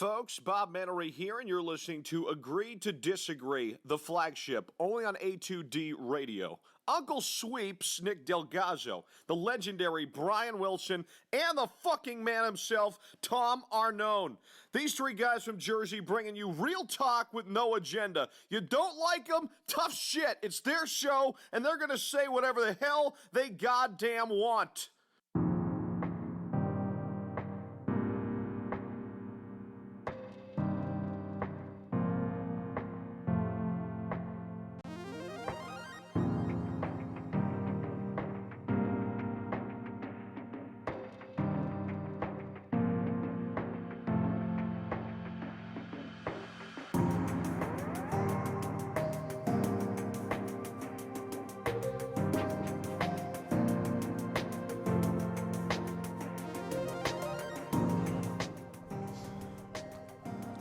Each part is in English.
folks? Bob Mannery here, and you're listening to Agree to Disagree, the flagship, only on A2D Radio. Uncle Sweeps, Nick Delgazzo, the legendary Brian Wilson, and the fucking man himself, Tom Arnone. These three guys from Jersey bringing you real talk with no agenda. You don't like them? Tough shit. It's their show, and they're going to say whatever the hell they goddamn want.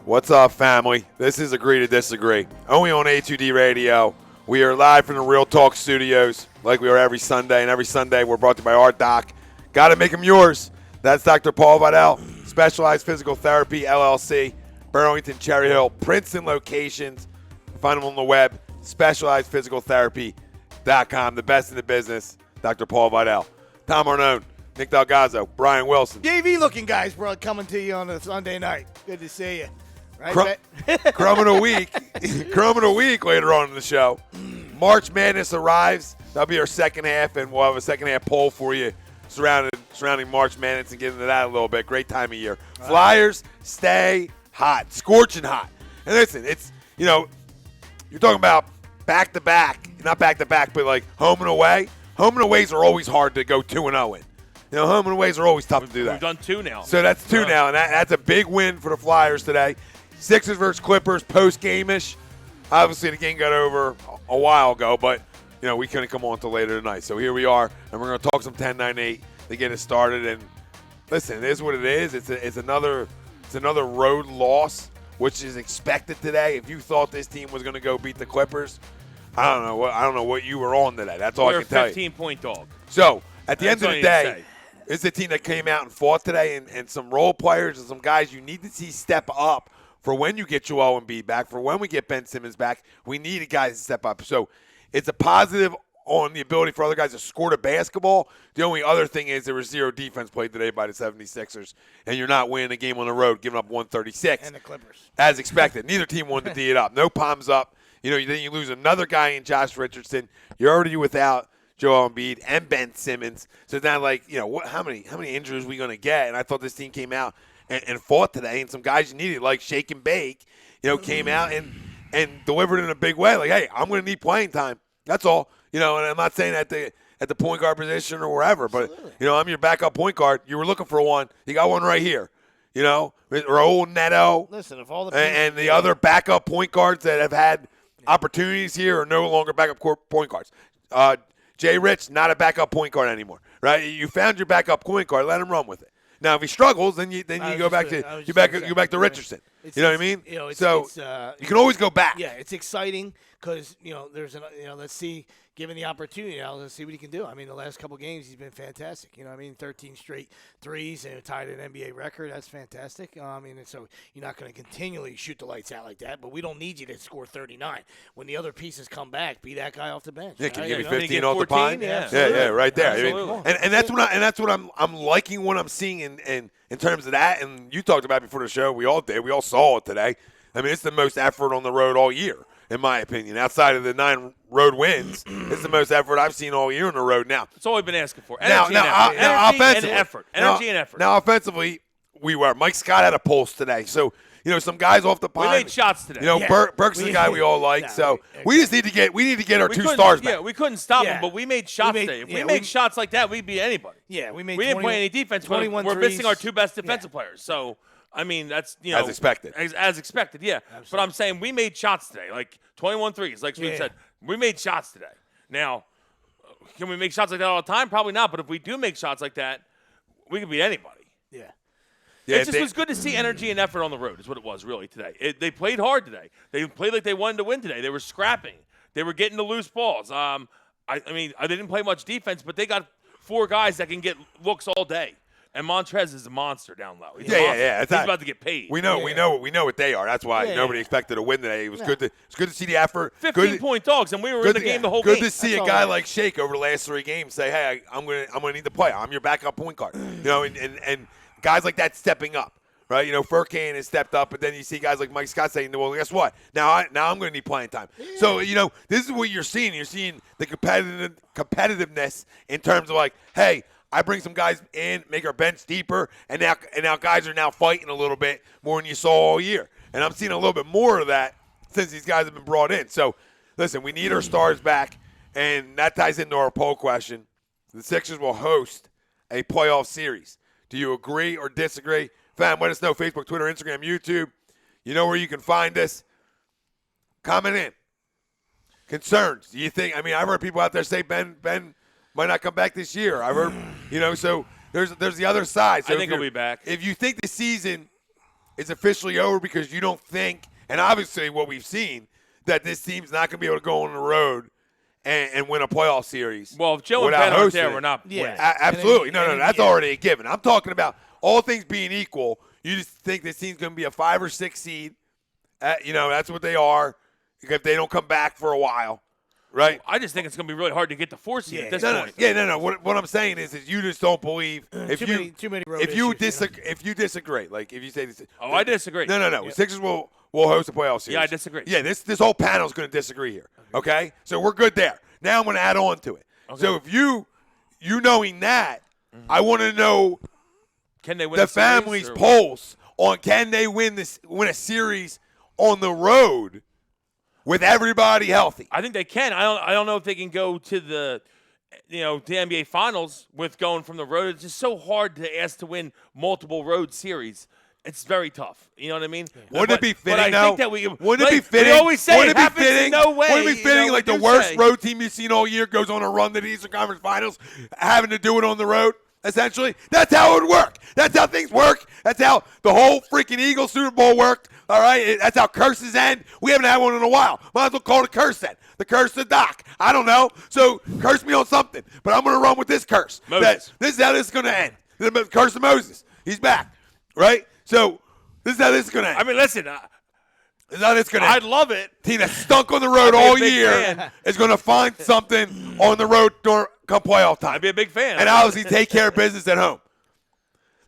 What's up, family? This is Agree to Disagree, only on A2D Radio. We are live from the Real Talk Studios, like we are every Sunday, and every Sunday we're brought to you by our doc. Got to make them yours. That's Dr. Paul Vidal, Specialized Physical Therapy, LLC, Burlington, Cherry Hill, Princeton locations. Find them on the web, specializedphysicaltherapy.com. The best in the business, Dr. Paul Vidal. Tom Arnone, Nick Delgazzo, Brian Wilson. JV-looking guys, bro, coming to you on a Sunday night. Good to see you. Right, Crumb of the week. Crumb of the week later on in the show. March Madness arrives. That'll be our second half, and we'll have a second half poll for you surrounding March Madness and get into that a little bit. Great time of year. Flyers stay hot, scorching hot. And listen, it's, you're talking about back-to-back. Not back-to-back, but like home and away. Home and aways are always hard to go 2-0 in. Home and aways are always tough to do that. We've done two now. So that's two now, and that's a big win for the Flyers today. Sixers versus Clippers, post-game-ish. Obviously, the game got over a while ago, but, we couldn't come on until later tonight. So here we are, and we're going to talk some 10-9-8 to get it started. And listen, it is what it is. It's another road loss, which is expected today. If you thought this team was going to go beat the Clippers, I don't know what you were on today. That's all I can tell you. We're a 15-point dog. So at the end of the day, it's a team that came out and fought today, and some role players and some guys you need to see step up for when you get Joel Embiid back, for when we get Ben Simmons back. We need guys to step up. So it's a positive on the ability for other guys to score the basketball. The only other thing is there was zero defense played today by the 76ers, and you're not winning a game on the road, giving up 136. And the Clippers. As expected. Neither team wanted to D it up. No palms up. Then you lose another guy in Josh Richardson. You're already without Joel Embiid and Ben Simmons. So it's not like, how many injuries are we going to get? And I thought this team came out and fought today, and some guys you needed, like Shake and Bake, came out and delivered in a big way. Like, hey, I'm going to need playing time. That's all. And I'm not saying at the point guard position or wherever, but, I'm your backup point guard. You were looking for one. You got one right here. Raul Neto. Listen, if all the and the other backup point guards that have had opportunities here are no longer backup point guards. Jay Rich, not a backup point guard anymore, right? You found your backup point guard. Let him run with it. Now, if he struggles, then you go back to Richardson. You know what I mean? You can always go back. Yeah, it's exciting because let's see, given the opportunity, let's see what he can do. I mean, the last couple games he's been fantastic. 13 straight threes and tied an NBA record. That's fantastic. And so you're not going to continually shoot the lights out like that, but we don't need you to score 39. When the other pieces come back, be that guy off the bench. Yeah, can you right? give me 15 off the pine? Yeah, right there. Absolutely. And that's what I'm liking what I'm seeing in terms of that. And you talked about it before the show. We all did. We all saw it today. I mean, it's the most effort on the road all year, in my opinion. Outside of the 9 road wins, it's the most effort I've seen all year on the road. Now, that's all we've been asking for. Energy and effort. Now, offensively, Mike Scott had a pulse today. So, some guys off the pine. We made shots today. Burke's the guy we all like. We just need to get our 2 stars back. Yeah, we couldn't stop them, but we made shots today. If we made shots like that, we'd beat anybody. Yeah, we didn't play any defense. We're missing our 2 best defensive players. So, I mean, that's, as expected. As expected, yeah. Absolutely. But I'm saying we made shots today, like 21 threes, like Sweet said. We made shots today. Now, can we make shots like that all the time? Probably not. But if we do make shots like that, we can beat anybody. Yeah. It just was good to see energy and effort on the road is what it was really today. They played hard today. They played like they wanted to win today. They were scrapping. They were getting the loose balls. I mean, they didn't play much defense, but they got 4 guys that can get looks all day. And Montrez is a monster down low. He's yeah. He's about to get paid. We know what they are. That's why nobody expected to win today. It was good to see the effort. 15-point dogs, and we were in the game the whole game. Good to see a guy like Shake over the last 3 games say, "Hey, I'm gonna need to play. I'm your backup point guard." And guys like that stepping up. Right, Furkan has stepped up, but then you see guys like Mike Scott saying, "Well, guess what? Now I'm going to need playing time." Yeah. So this is what you're seeing. You're seeing the competitiveness in terms of like, hey, I bring some guys in, make our bench deeper, and now guys are now fighting a little bit more than you saw all year. And I'm seeing a little bit more of that since these guys have been brought in. So listen, we need our stars back, and that ties into our poll question. The Sixers will host a playoff series. Do you agree or disagree? Fam, let us know. Facebook, Twitter, Instagram, YouTube. You know where you can find us. Comment in. Concerns. Do you think? I mean, I've heard people out there say Ben might not come back this year. I've heard, so there's the other side. So I think he'll be back. If you think the season is officially over because you don't think, and obviously what we've seen, that this team's not going to be able to go on the road and win a playoff series. Well, if Joe and Ben aren't there, we're not winning. Absolutely. No, that's already a given. I'm talking about all things being equal. You just think this team's going to be a 5 or 6 seed. That's what they are if they don't come back for a while, right? I just think it's going to be really hard to get the 4 seed at this point. No. What I'm saying is you just don't believe too many road if you issues, if you disagree, like if you say this. Oh, I disagree. No. Yeah. Sixers will host a playoff series. Yeah, I disagree. Yeah, this whole panel is going to disagree here. Okay, so we're good there. Now I'm going to add on to it. Okay. So if you knowing that, I want to know. Can they win the family's pulse on can they win a series on the road with everybody healthy? I think they can. I don't know if they can go to the NBA Finals with going from the road. It's just so hard to ask to win multiple road series. It's very tough. You know what I mean? Yeah. Wouldn't it be fitting? But I think that wouldn't it be fitting? We always say it happens in no way. Wouldn't it be fitting? Like the worst road team you've seen all year goes on a run to the Eastern Conference Finals, having to do it on the road. Essentially, that's how it would work. That's how things work. That's how the whole freaking Eagles Super Bowl worked. All right, that's how curses end. We haven't had one in a while. Might as well call it a curse then. The curse of Doc. I don't know. So curse me on something, but I'm going to run with this curse. This is how this is going to end. The curse of Moses. He's back, right? So this is how this is going to end. I mean, listen. This is how this is going to end. I'd love it. Team that stunk on the road all year is going to find something on the road come playoff time. I'd be a big fan. And obviously take care of business at home.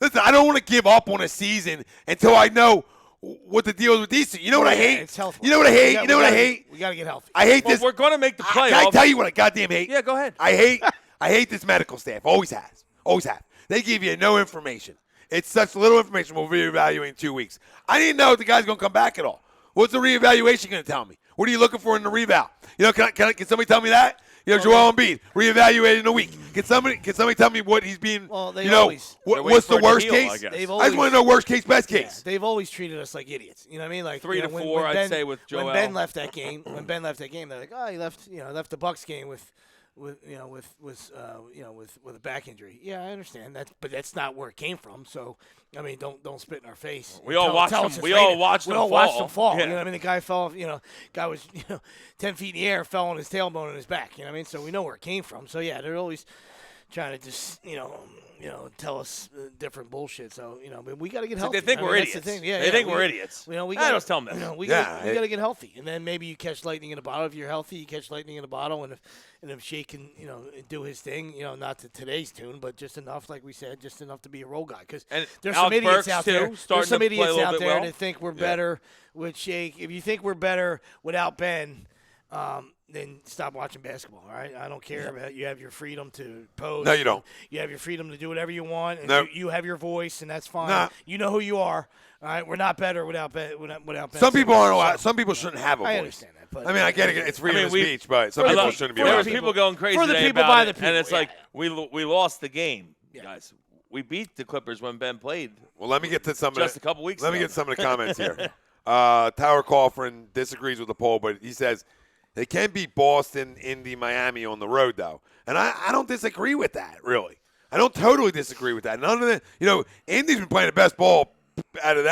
Listen, I don't want to give up on a season until I know what the deal is with these two. You know what I hate? It's health. You know what I hate? You know what I hate? We got to get healthy. I hate this. We're going to make the playoffs. Can I tell you what I goddamn hate? Yeah, go ahead. I hate this medical staff. Always has. Always have. They give you no information. It's such little information. We'll reevaluate in 2 weeks. I didn't know if the guy's going to come back at all. What's the reevaluation going to tell me? What are you looking for in the reval? Can somebody tell me that? Joel Embiid reevaluated in a week. Can somebody tell me what he's being? Well, what's the worst case? I just want to know worst case, best case. They've always treated us like idiots. You know what I mean? Like 3 to 4, I'd say with Joel. When Ben left that game, they're like, oh, he left the Bucks game with a back injury. Yeah, I understand that, but that's not where it came from. So, I mean, don't spit in our face. We all watched him. We all watched him fall. Yeah. You know what I mean? The guy fell. Guy was 10 feet in the air, fell on his tailbone and his back. You know what I mean? So we know where it came from. So yeah, they're always trying to just tell us different bullshit. So but we got to get healthy. They think we're idiots. They think we're idiots. We got to tell them that. We got to get healthy, and then maybe you catch lightning in a bottle. If you're healthy, you catch lightning in a bottle, and if Shake can do his thing, not to today's tune, but just enough, like we said, just enough to be a role guy. Because there's some idiots out there. There's some idiots out there that think we're better with Shake. If you think we're better without Ben, then stop watching basketball, all right? I don't care about you have your freedom to pose. No, you don't. You have your freedom to do whatever you want, and nope. you have your voice, and that's fine. Nah. You know who you are, all right? We're not better without Ben. Some people aren't allowed. Some people shouldn't have a voice. I understand that. But, I mean, I get it. It's freedom of speech, but some people shouldn't be allowed. There was people going crazy for the today people about by it, the people, and it's like we lost the game, guys. We beat the Clippers when Ben played. Well, let me get to some just a couple weeks. Let me get some of the comments here. Tower Coughlin disagrees with the poll, but he says they can beat Boston, Indy, Miami on the road, though. And I don't disagree with that, really. I don't totally disagree with that. None of the, Indy's been playing the best ball out of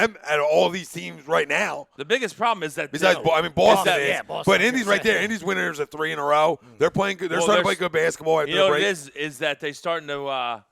all these teams right now. The biggest problem is that besides, Boston is. Yeah, Boston, but Indy's right there. Indy's winners at 3 in a row. They're playing good. They're starting to play good basketball. You know what it is that they're starting to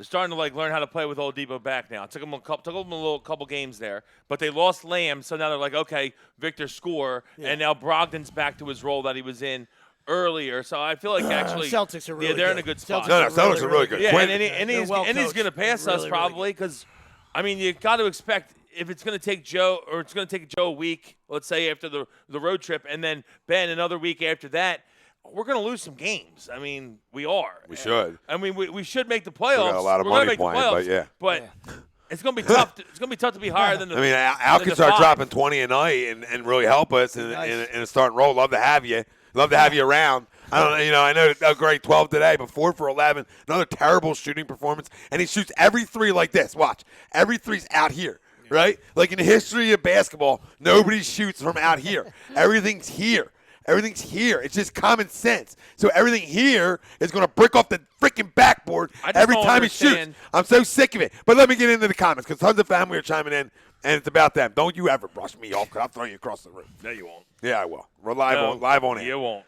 They're starting to learn how to play with Oladipo back now. It took them a couple games there, but they lost Lamb, so now they're like, okay, Victor score, and now Brogdon's back to his role that he was in earlier. So I feel like actually Celtics are really they're good. in a good spot. Celtics are really good. Yeah, Quinn- and he's going to pass us Really, probably because, I mean, you got to expect if it's going to take Joe or it's going to take Joe a week, let's say after the road trip, and then Ben another week after that. We're going to lose some games. I mean, we are. We should. I mean, we should make the playoffs. We got a lot of We're gonna money make the playing, playoffs, but yeah. But it's going to be tough. It's going to be tough to be higher than the. I mean, Al than can the start 5. dropping 20 a night and really help us in a starting role. Love to have you. Love to have you around. I know Greg 12 today, but 4 for 11. Another terrible shooting performance, and he shoots every three like this. Watch, every three's out here. Right? Like in the history of basketball, nobody shoots from out here. Everything's here. Everything's here. It's just common sense. So everything here is going to break off the freaking backboard every time he shoots. I'm so sick of it. But let me get into the comments because tons of family are chiming in, and it's about them. Don't you ever brush me off because I'll throw you across the room. No, you won't. Yeah, I will. We're live on it. You won't.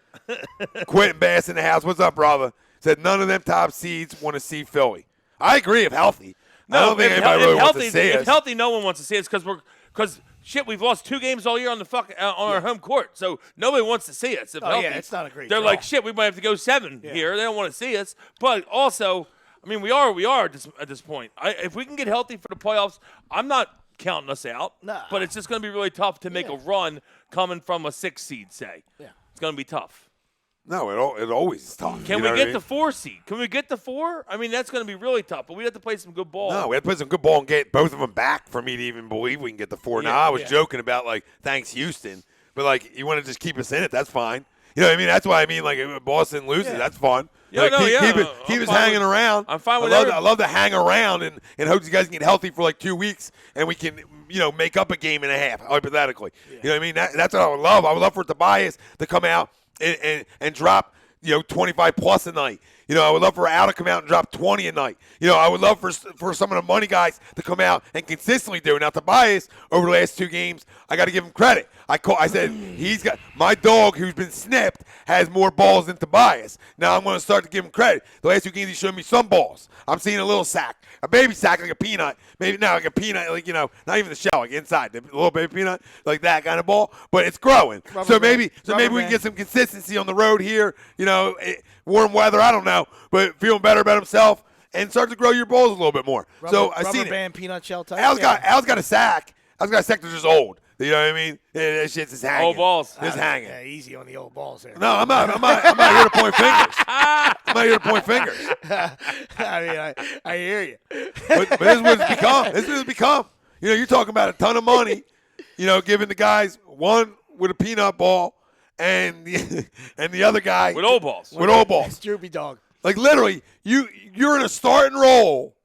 Quentin Bass in the house. What's up, brother? Said none of them top seeds want to see Philly. I agree if healthy. I don't think anybody really wants to see us. If healthy, no one wants to see us because shit, we've lost 2 games all year on our home court, so nobody wants to see us. If healthy, it's not a great They're draw. like, shit, we might have to go 7 here. They don't want to see us. But also, I mean, we are at this point. If we can get healthy for the playoffs, I'm not counting us out. Nah. But it's just going to be really tough to make a run coming from a 6 seed, say. Yeah. It's going to be tough. No, it always is tough. Can we get the 4 seed? Can we get the 4? I mean, that's going to be really tough, but we have to play some good ball. No, we have to play some good ball and get both of them back for me to even believe we can get the 4. Now, I was joking about, thanks, Houston. But, you want to just keep us in it, that's fine. You know what I mean? That's why I mean, if Boston loses, that's fun. Keep us hanging around. I'm fine with I love to hang around and hope you guys can get healthy for 2 weeks and we can, make up a game and a half, hypothetically. Yeah. You know what I mean? That's what I would love. I would love for Tobias to come out and drop, 25 plus a night. I would love for Al to come out and drop 20 a night. I would love for some of the money guys to come out and consistently do it. Now, Tobias, over the last 2 games, I got to give him credit. I said, he's got my dog who's been snipped has more balls than Tobias. Now I'm going to start to give him credit. The last 2 games, he showed me some balls. I'm seeing a little sack, a baby sack like a peanut. Maybe not like a peanut, not even the shell, like inside, the little baby peanut, like that kind of ball. But it's growing. Maybe we can get some consistency on the road here. Warm weather, I don't know, but feeling better about himself and start to grow your balls a little bit more. I seen band, peanut shell type. Al's got a sack. Al's got a sack that's just old. You know what I mean? That shit's just hanging. Old balls. Just hanging. Yeah, easy on the old balls there. No, I'm not here to point fingers. I'm not here to point fingers. I mean, I hear you. But this is what it's become. This is what it's become. You're talking about a ton of money, giving the guys one with a peanut ball and the other guy with old balls. With old balls. Droopy dog. Like literally, you're in a starting role.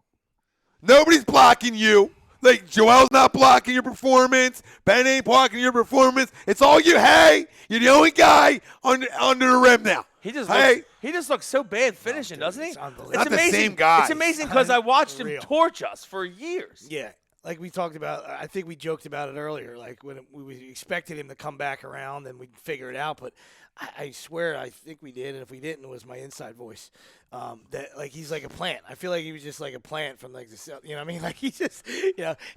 Nobody's blocking you. Like Joel's not blocking your performance. Ben ain't blocking your performance. It's all you. Hey, you're the only guy under the rim now. He just looks so bad finishing, doesn't he? It's not amazing. The same guy. It's amazing because I watched him torch us for years. Yeah. Like we talked about, I think we joked about it earlier, like when we expected him to come back around and we'd figure it out. But I swear, I think we did. And if we didn't, it was my inside voice. That he's like a plant. I feel like he was just like a plant from the, you know what I mean? Like he just,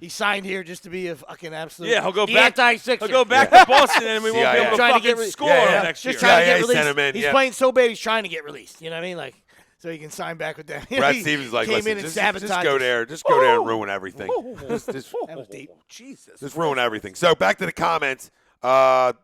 he signed here just to be a fucking absolute. Yeah, he'll go back. Anti-Sixer. He'll go back to Boston and we won't be able to trying fucking score next year. Just trying to get released. Him He's playing so bad, he's trying to get released. You know what I mean? Like. So he can sign back with them. Brad Stevens like, came in and just sabotaged. go there and ruin everything. Just that was deep. Jesus. Just ruin everything. So back to the comments. Dawn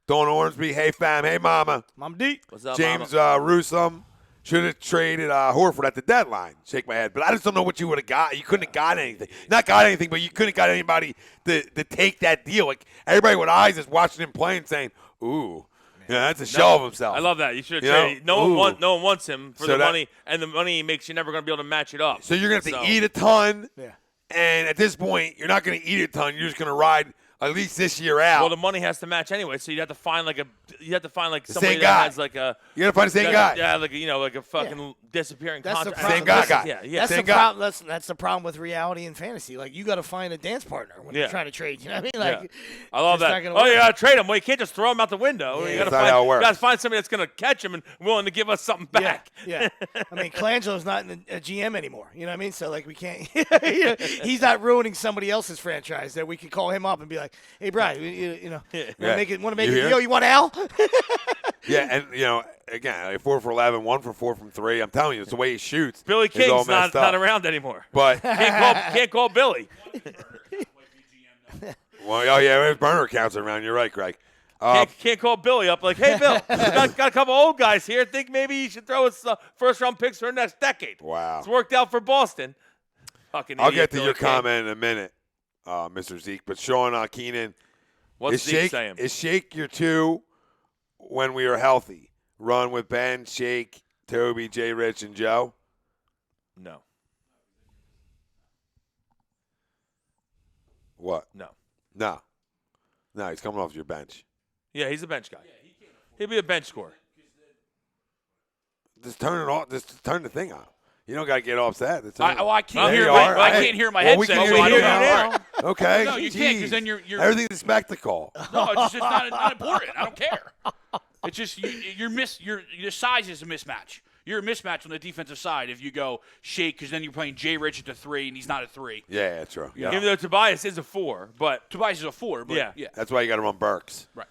Ormsby, hey fam, hey mama. Mom D. What's up, James mama? Rusum should have traded Horford at the deadline. Shake my head. But I just don't know what you would have got. You couldn't have got anything. Not got anything, but you couldn't have got anybody to take that deal. Like everybody with eyes is watching him play and saying, ooh. Yeah, that's a shell of himself. I love that. You should have traded. No one wants him for the money, and the money he makes, you're never going to be able to match it up. So you're going to have to eat a ton. Yeah. And at this point, you're not going to eat a ton. You're just going to ride at least this year out. Well, the money has to match anyway, so you have to find like somebody same that guy. has like a. You got to find the same guy. Yeah, like a fucking disappearing That's the contract. problem. Same guy. Yeah. That's Same the guy. problem. That's the problem with reality and fantasy. Like, you got to find a dance partner when you're trying to trade. You know what I mean? Like, I love it's that. not gonna Oh, work. you got to trade him. Well, you can't just throw him out the window. Yeah. You That's got not how it works. to find somebody that's going to catch him and willing to give us something back. Yeah. I mean, Colangelo's not a GM anymore. You know what I mean? So, like, we can't. He's not ruining somebody else's franchise that we could call him up and be like, "Hey, Brian, want to make it? hear? Yo, you want Al?" Yeah, and again, like 4 for 11, 1 for 4 from 3. I'm telling you, it's the way he shoots. Billy He's all King's messed not up. around anymore. But Can't call Billy. well, there's burner accounts around. You're right, Greg. Can't call Billy up like, "Hey, Bill, got a couple old guys here. Think maybe you should throw us first-round picks for the next decade." Wow. It's worked out for Boston. Fucking I'll idiot, get to Billy your King. comment in a minute, Mr. Zeke. But Sean Keenan, What's is Zeke saying? Shake your 2 when we are healthy? Run with Ben, Shake, Toby, J. Rich, and Joe? No. What? No. No, he's coming off your bench. Yeah, he's a bench guy. He'll be a bench scorer. Just turn it off. Just turn the thing off. You don't got to get upset. I can't There hear you my are. I Hey, can't hear my well, we headset. can so hear I you don't now. know. Okay. No, you can't, 'cause then you're everything's a spectacle. No, it's just not important. I don't care. It's just your size is a mismatch. You're a mismatch on the defensive side if you go Shake, because then you're playing Jay Rich at the 3 and he's not a 3. Yeah, that's true. Yeah. Even though Tobias is a 4, but Tobias is a 4, but Yeah. That's why you got to run Burks. Right.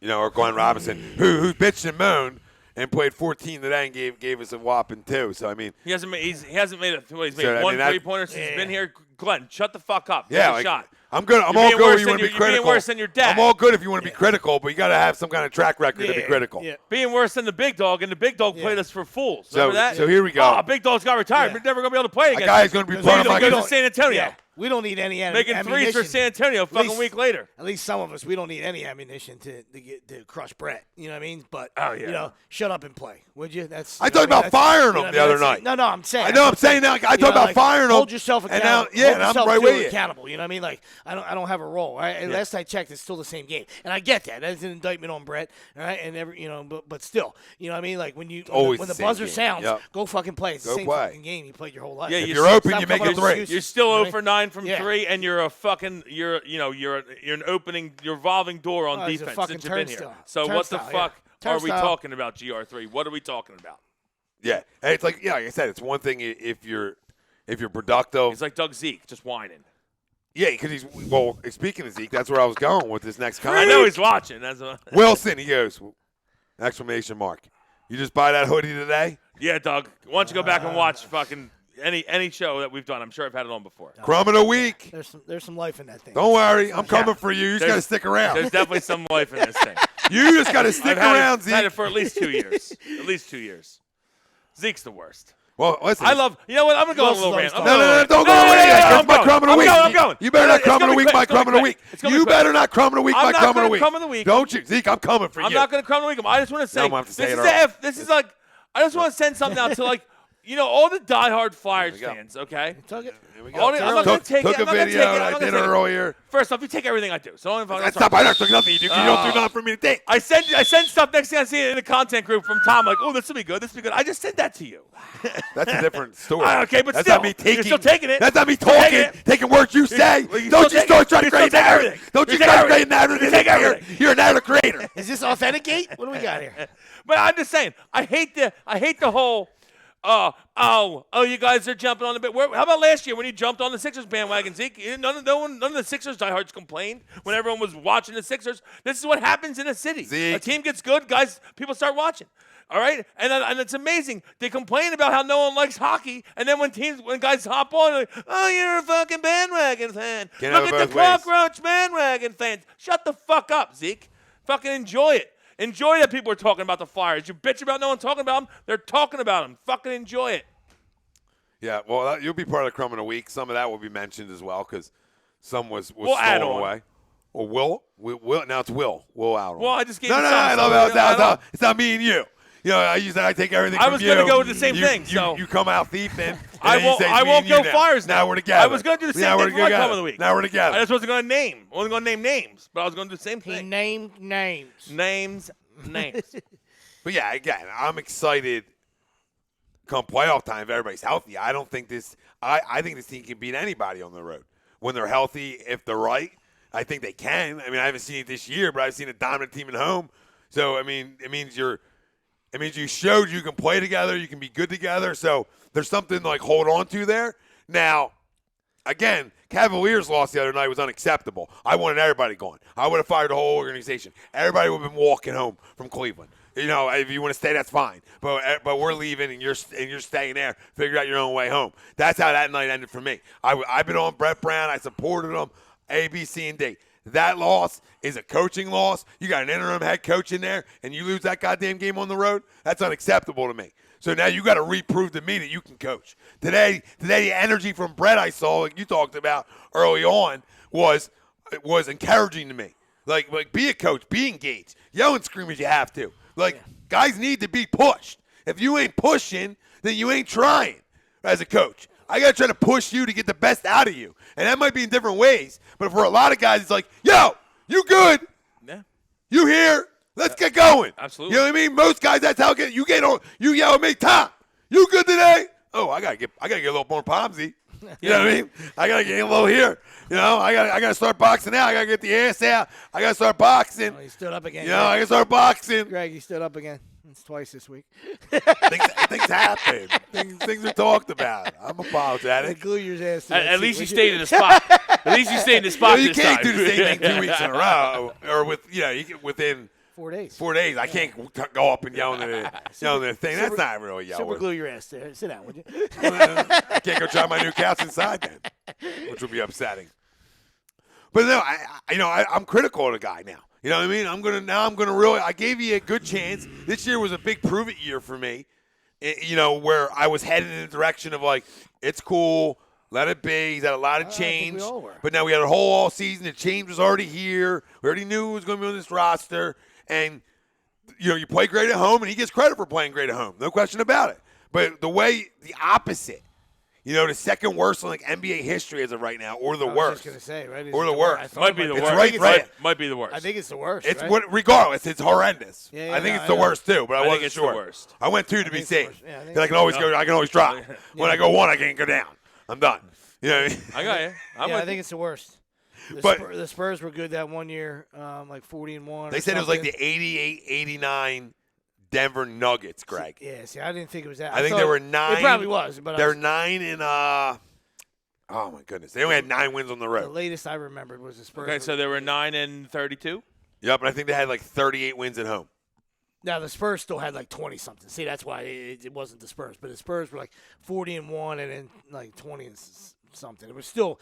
Or Glenn Robinson, who bitched and moaned and played 14 today and gave us a whopping 2. So I mean, he hasn't made he's made one that- 3-pointer since he's been here. Glenn, shut the fuck up. yeah, Take a like, shot. I'm good. I'm You're all being good worse if you than want to be your- you're being critical. worse than your dad. I'm all good if you want to be critical, but you got to have some kind of track record to be Yeah. critical. Yeah. Being worse than the big dog, and the big dog played us for fools. So- Remember that? so here we go. Oh, big dog's got retired. Yeah. We're never going to be able to play A against guy him. is going to be Because part we of don't my He goes go to San Antonio. Yeah. We don't need any Making threes for ammunition. San Antonio At fucking least- week later. At least some of us, we don't need any ammunition to crush Brett. You know what I mean? But Oh, yeah. shut up and play, would you? That's. I you know talked what about firing you him know what the I mean? other That's- night. No, I'm saying. I know. I'm saying that. I talked about firing him. Hold yourself and now, accountable. yeah, Hold and I'm yourself right to with it you. accountable. You know what I mean? Like I don't have a role. Right? Last I checked, it's still the same game, and I get that. That's an indictment on Brett. All right, and but still, you know what I mean? Like when always when the the same buzzer game. sounds, Yep. go fucking play. It's the Go same play. fucking game you played your whole life. Yeah, If you you're open, Stop you make coming a up with 3. excuses. You're still You know 0 what I for mean? 9 from Yeah. 3, and you're an opening, you're revolving door on Oh, he's a defense fucking since you've been here. turnstile. So what the Turnstile, fuck yeah. are we Turnstile. talking about, GR3? What are we talking about? Yeah, and it's like I said, it's one thing if you're productive. It's like Doug Zeke, just whining. Yeah, because speaking of Zeke, that's where I was going with this next I comment. know he's watching. That's what, Wilson, he goes, exclamation mark. You just buy that hoodie today? yeah, Doug. Why don't you go back and watch fucking any show that we've done? I'm sure I've had it on before. Crumb of the week. There's some life in that thing. Don't worry, I'm coming for you. You just got to There's- stick around. There's definitely some life in this thing. You just got to stick I've had around, it, had Zeke. it for at least 2 years. At least 2 years. Zeke's the worst. Well, listen. I love. You know what? I'm gonna go on a little rant. No, I'm No, going no, on a no, rant. don't go away. That's my crumb of the I'm week. going. I'm going. You better not It's crumb of gonna the be week, quick. my It's gonna crumb of be the quick. week. It's gonna be You quick. better not crumb of the week, I'm my not crumb of the gonna week. crumb of the week. Don't you, Zeke? I'm coming for you. I'm not going to crumb the week. I just want to say, I'm gonna have to say it this is like, I just want to send something out to all the diehard Flyers go. fans. Okay. Took it. Here we All the- I'm not gonna take it. Took a I'm not gonna take video it. that I'm I not did gonna take it. earlier. First off, you take everything I do. So don't That's not. I took nothing. You don't do nothing for me to take. I send stuff. Next thing I see it in the content group from Tom, like, oh, this will be good. This will be good. I just sent that to you. That's a different story. Okay, but that's still, not me taking. you're still taking it. That's not me You're taking talking. it. Taking words you say. Well, you Don't still you take start it. trying to You still create take narrative. everything. Don't You you take start creating everything. narrative. You take everything. You're a narrative creator. Is this Authenticate? What do we got here? But I'm just saying, I hate the whole. You guys are jumping on the bit. How about last year when you jumped on the Sixers bandwagon, Zeke? None of the Sixers diehards complained when everyone was watching the Sixers. This is what happens in a city. Zeke. A team gets good, guys. People start watching. All right, and it's amazing. They complain about how no one likes hockey, and then when guys hop on, they're like, oh, you're a fucking bandwagon fan. Can't Look have at it the both ways. cockroach bandwagon fans. Shut the fuck up, Zeke. Fucking enjoy it. Enjoy that people are talking about the Flyers. You bitch about no one talking about them. They're talking about them. Fucking enjoy it. Yeah, well, you'll be part of the crumb of the week. Some of that will be mentioned as well because some was We'll add stolen on. away. Or Will? Now it's Will. Will out. Well, I just gave No, you no, some, I so love we'll add on. it. It's not me and you. I take everything. I was going to go with the same thing. So you come out thieving. I won't go Flyers. Now we're together. I was going to do the same thing for my club of the week. Now we're together. I just wasn't going to name. I wasn't going to name names, but I was going to do the same He thing. named names. Names. But yeah, again, I'm excited. Come playoff time, if everybody's healthy, I don't think this. I think this team can beat anybody on the road when they're healthy. If they're right, I think they can. I mean, I haven't seen it this year, but I've seen a dominant team at home. So I mean, it means you showed you can play together, you can be good together. So there's something to, like, hold on to there. Now, again, Cavaliers' loss the other night was unacceptable. I wanted everybody gone. I would have fired the whole organization. Everybody would have been walking home from Cleveland. If you want to stay, that's fine. But we're leaving, and you're staying there. Figure out your own way home. That's how that night ended for me. I've been on Brett Brown. I supported him. A, B, C, and D. That loss is a coaching loss. You got an interim head coach in there, and you lose that goddamn game on the road. That's unacceptable to me. So now you got to reprove to me that you can coach. Today, the energy from Brett I saw, like you talked about early on, was encouraging to me. Like be a coach, be engaged, yell and scream as you have to. Guys need to be pushed. If you ain't pushing, then you ain't trying as a coach. I got to try to push you to get the best out of you. And that might be in different ways. But for a lot of guys, it's like, yo, you good? Yeah. You here? Let's get going. Absolutely. You know what I mean? Most guys, that's how you get on. You yell at me, Tom, you good today? Oh, I gotta get a little more Pomsy. You know what I mean? I gotta get a little here. I gotta start boxing out. I gotta get the ass out. I gotta start boxing. Oh, he stood up again. I gotta start boxing. Greg, he stood up again. It's twice this week. Things happen. Things are talked about. I'm apologetic. Glue your ass to At least you stayed in the spot. At least you stayed in the spot Well, you this can't time. do the same thing 2 weeks in a row, or you get within 4 days. 4 days. I can't go up and yell at the thing. That's not really Super yelling. glue your ass there. Sit down, would you? I can't go try my new couch inside then, which would be upsetting. But no, I'm critical of the guy now. You know what I mean? I'm gonna really. I gave you a good chance. This year was a big prove it year for me. Where I was headed in the direction of like, it's cool, let it be. He's had a lot of change, we all were. but now we had a whole all season. The change was already here. We already knew who was going to be on this roster, and you play great at home, and he gets credit for playing great at home, no question about it. But the opposite. The second worst in NBA history as of right now, or the I was worst. just gonna say, right? Or the worst. Might be the It's worst. right. Might be the worst. I think it's the worst. It's right? regardless. It's horrendous. Yeah, I think no, it's the I know. worst too, but I think wasn't it's sure. the worst. I went 2 to be it's the safe. worst. Yeah, I think Because I can always go. I can always drop. When I go 1, I can't go down. I'm done. You know what I mean? I got you. I think it's the worst. The Spurs were good that one year, like 40-1. They said it was like the 88-89 Denver Nuggets, Greg. Yeah, see, I didn't think it was that. I think there were 9. It probably was, but They're 9 in oh my goodness, they only had 9 wins on the the road. latest I remembered was the Spurs. Okay, so they were 9-32. Yep, and I think they had like 38 wins at home. Now the Spurs still had like 20-something. See, that's why it wasn't the Spurs, but the Spurs were like 40-1 and then like 20 and something. It was still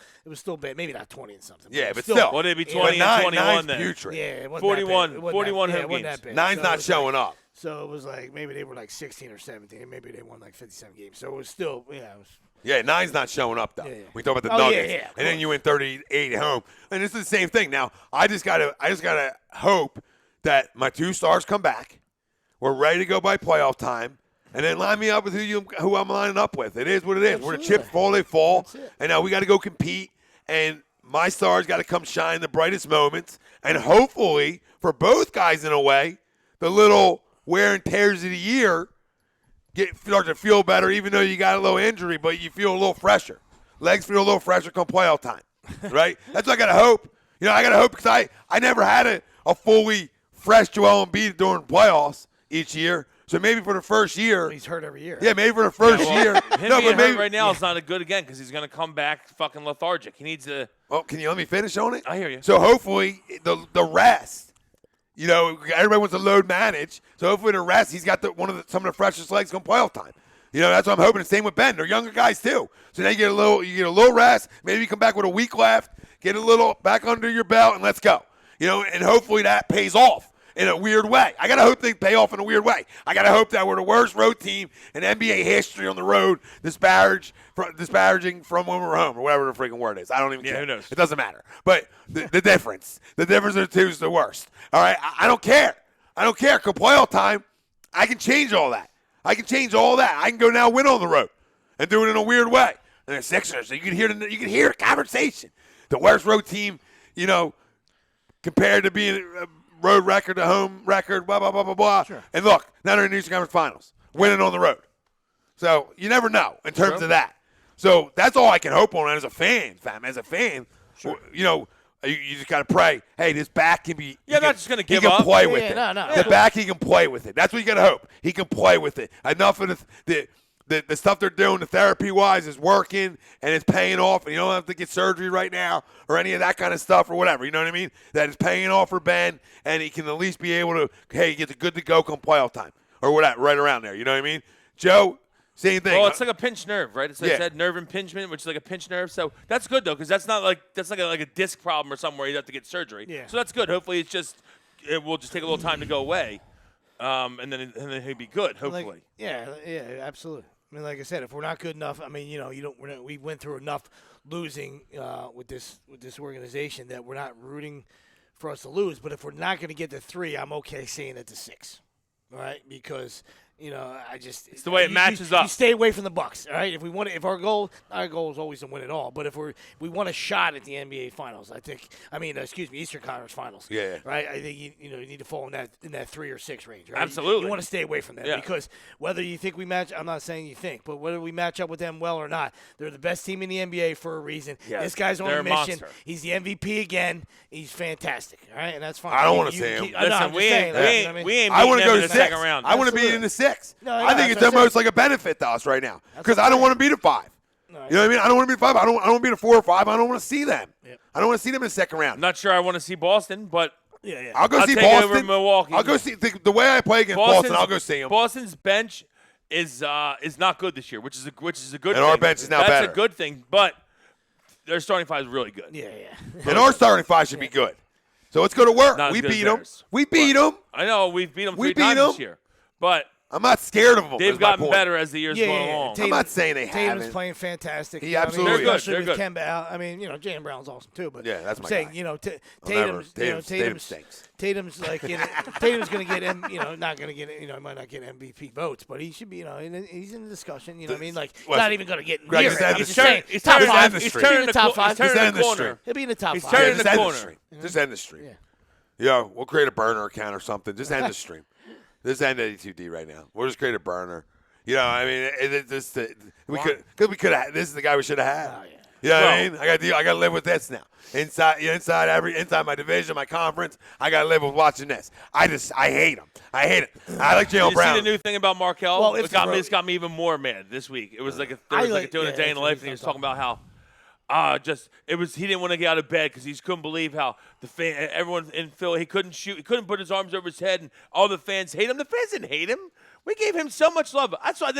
bad. Maybe not 20 and something. Yeah, it was but still. Well, they'd be Yeah, 20 and 21 nine's then. putrid. Yeah, it wasn't 41 that bad. It wasn't 41 that, home it wasn't games. that bad. 9's So it not was showing like, up. So it was like maybe they were like 16 or 17, and maybe they won like 57 games. So it was still, it was. Yeah, 9's not showing up though. Yeah. We talk about the Oh, yeah, Nuggets, yeah, of and then course. you win 38 at home, and it's the same thing. Now I just gotta hope that my 2 stars come back. We're ready to go by playoff time, and then line me up with who I'm lining up with. It is what it is. Where the chips fall, they fall, That's it. and now we got to go compete. And my stars got to come shine the brightest moments, and hopefully for both guys in a way, the little wear and tears of the year start to feel better, even though you got a little injury, but you feel a little fresher. Legs feel a little fresher come playoff time, right? That's what I got to hope. I got to hope because I never had a fully fresh Joel Embiid during playoffs each year. So maybe for the first year. He's hurt every year. Yeah, maybe for the first year. Him No, being but maybe. hurt right now is not a good again because he's going to come back fucking lethargic. He needs to. Oh, can you let me finish on it? I hear you. So hopefully the rest. Everybody wants to load manage. So hopefully the rest, he's got some of the freshest legs come playoff time. That's what I'm hoping. Same with Ben. They're younger guys too. So now you get a little rest. Maybe you come back with a week left. Get a little back under your belt and let's go. And hopefully that pays off in a weird way. I got to hope they pay off in a weird way. I got to hope that we're the worst road team in NBA history on the road, disparaging from when we're home or whatever the freaking word is. I don't even care. Who knows? It doesn't matter. But the difference of the two is the worst. All right? I don't care. I don't care. Come playoff time, I can change all that. I can go now win on the road and do it in a weird way. And the Sixers, you can hear the conversation. The worst road team, compared to being a road record to home record, blah, blah, blah, blah, blah. Sure. And look, now they're in the Eastern Conference Finals, winning on the road. So you never know in terms of that. So that's all I can hope on as a fan, fam. As a fan, you just got to pray, hey, this back can be – Yeah, not just going to give He can up. play with Yeah, it. no. The back, he can play with it. That's what you got to hope. He can play with it. Enough of the stuff they're doing, the therapy-wise, is working, and it's paying off, and you don't have to get surgery right now or any of that kind of stuff or whatever. You know what I mean? That is paying off for Ben, and he can at least be able to, hey, he gets a good to go come playoff time or whatever, right around there. You know what I mean? Joe, same thing. Well, it's like a pinched nerve, right? It's Yeah. that nerve impingement, which is like a pinched nerve. So that's good, though, because that's like a disc problem or something where you have to get surgery. Yeah. So that's good. Hopefully it will just take a little time to go away, and then he'll be good, hopefully. Yeah, absolutely. I mean, like I said, if we're not good enough, I mean, we went through enough losing with this organization that we're not rooting for us to lose. But if we're not going to get to 3, I'm okay saying it to 6, all right? Because it's the way it matches up. You stay away from the Bucks, all right? If we want, if our goal is always to win it all. But if we want a shot at the NBA Finals, Eastern Conference Finals, Yeah. right? I think you need to fall in that 3 or 6 range, right? Absolutely. You want to stay away from that because whether you think we match, I'm not saying you think, but whether we match up with them well or not, they're the best team in the NBA for a reason. Yes, This guy's on they're a a mission. monster. He's the MVP again. He's fantastic, all right? And that's fine. I don't wanna say him. Listen, we ain't I want to go in to the 6. second round. I want to be in the 6. No, I think that's it's what I almost said. like a benefit to us right now because what I I'm don't saying. want to be the 5. You know what I mean? I don't want to be 5. I don't want to be the 4 or 5. I don't want to see them. Yep. I don't want to see them in the second round. I'm not sure I want to see Boston, but Yeah. I'll go I'll see take it over Boston. Milwaukee. I'll go see the way I play against Boston. I'll go see them. Boston's bench is not good this year, which is a good thing. And our bench is now That's better. a good thing, but their starting 5 is really good. Yeah. And our starting 5 should be good. So let's go to work. Not as We good as beat them. theirs. We beat them. I know we've beat them We 3 beat times them. this year, but I'm not scared of them. they've is my gotten point. better as the years go along. I'm not saying they Tatum's haven't. playing fantastic. He you know what I mean? absolutely They're good. Especially They're with good. Kemba out. I mean, Jaylen Brown's awesome too. But Yeah, that's my I'm saying, guy. Tatum's Tatum stinks. Tatum's like Tatum's going to get not going to get he might not get MVP votes, but he should be he's in the discussion. You know what I mean? Like What? not even going to get Greg, near just it. end I'm the just stream. saying, He's top turning- 5. he's He's turning turning the top 5. He's turning Just the end the corner. stream. He'll be in the top He's 5. turning Just the end the corner. stream. Just end the stream. Yeah, we'll create a burner account or something. Just end the stream. Just end 82D right now. We'll just create a burner. I mean, we could have. This is the guy we should have had. Oh, yeah. You know what I mean? I got to live with this now. Inside my division, my conference, I got to live with watching this. I hate him. I hate it. I like Jalen Did you Brown. see the new thing about Markel? Well, It's got me even more mad this week. It was like doing a day in the life, and he was talking about how he didn't want to get out of bed because he just couldn't believe how everyone in Philly, he couldn't shoot, he couldn't put his arms over his head, and all the fans hate him. The fans didn't hate him. We gave him so much love. That's why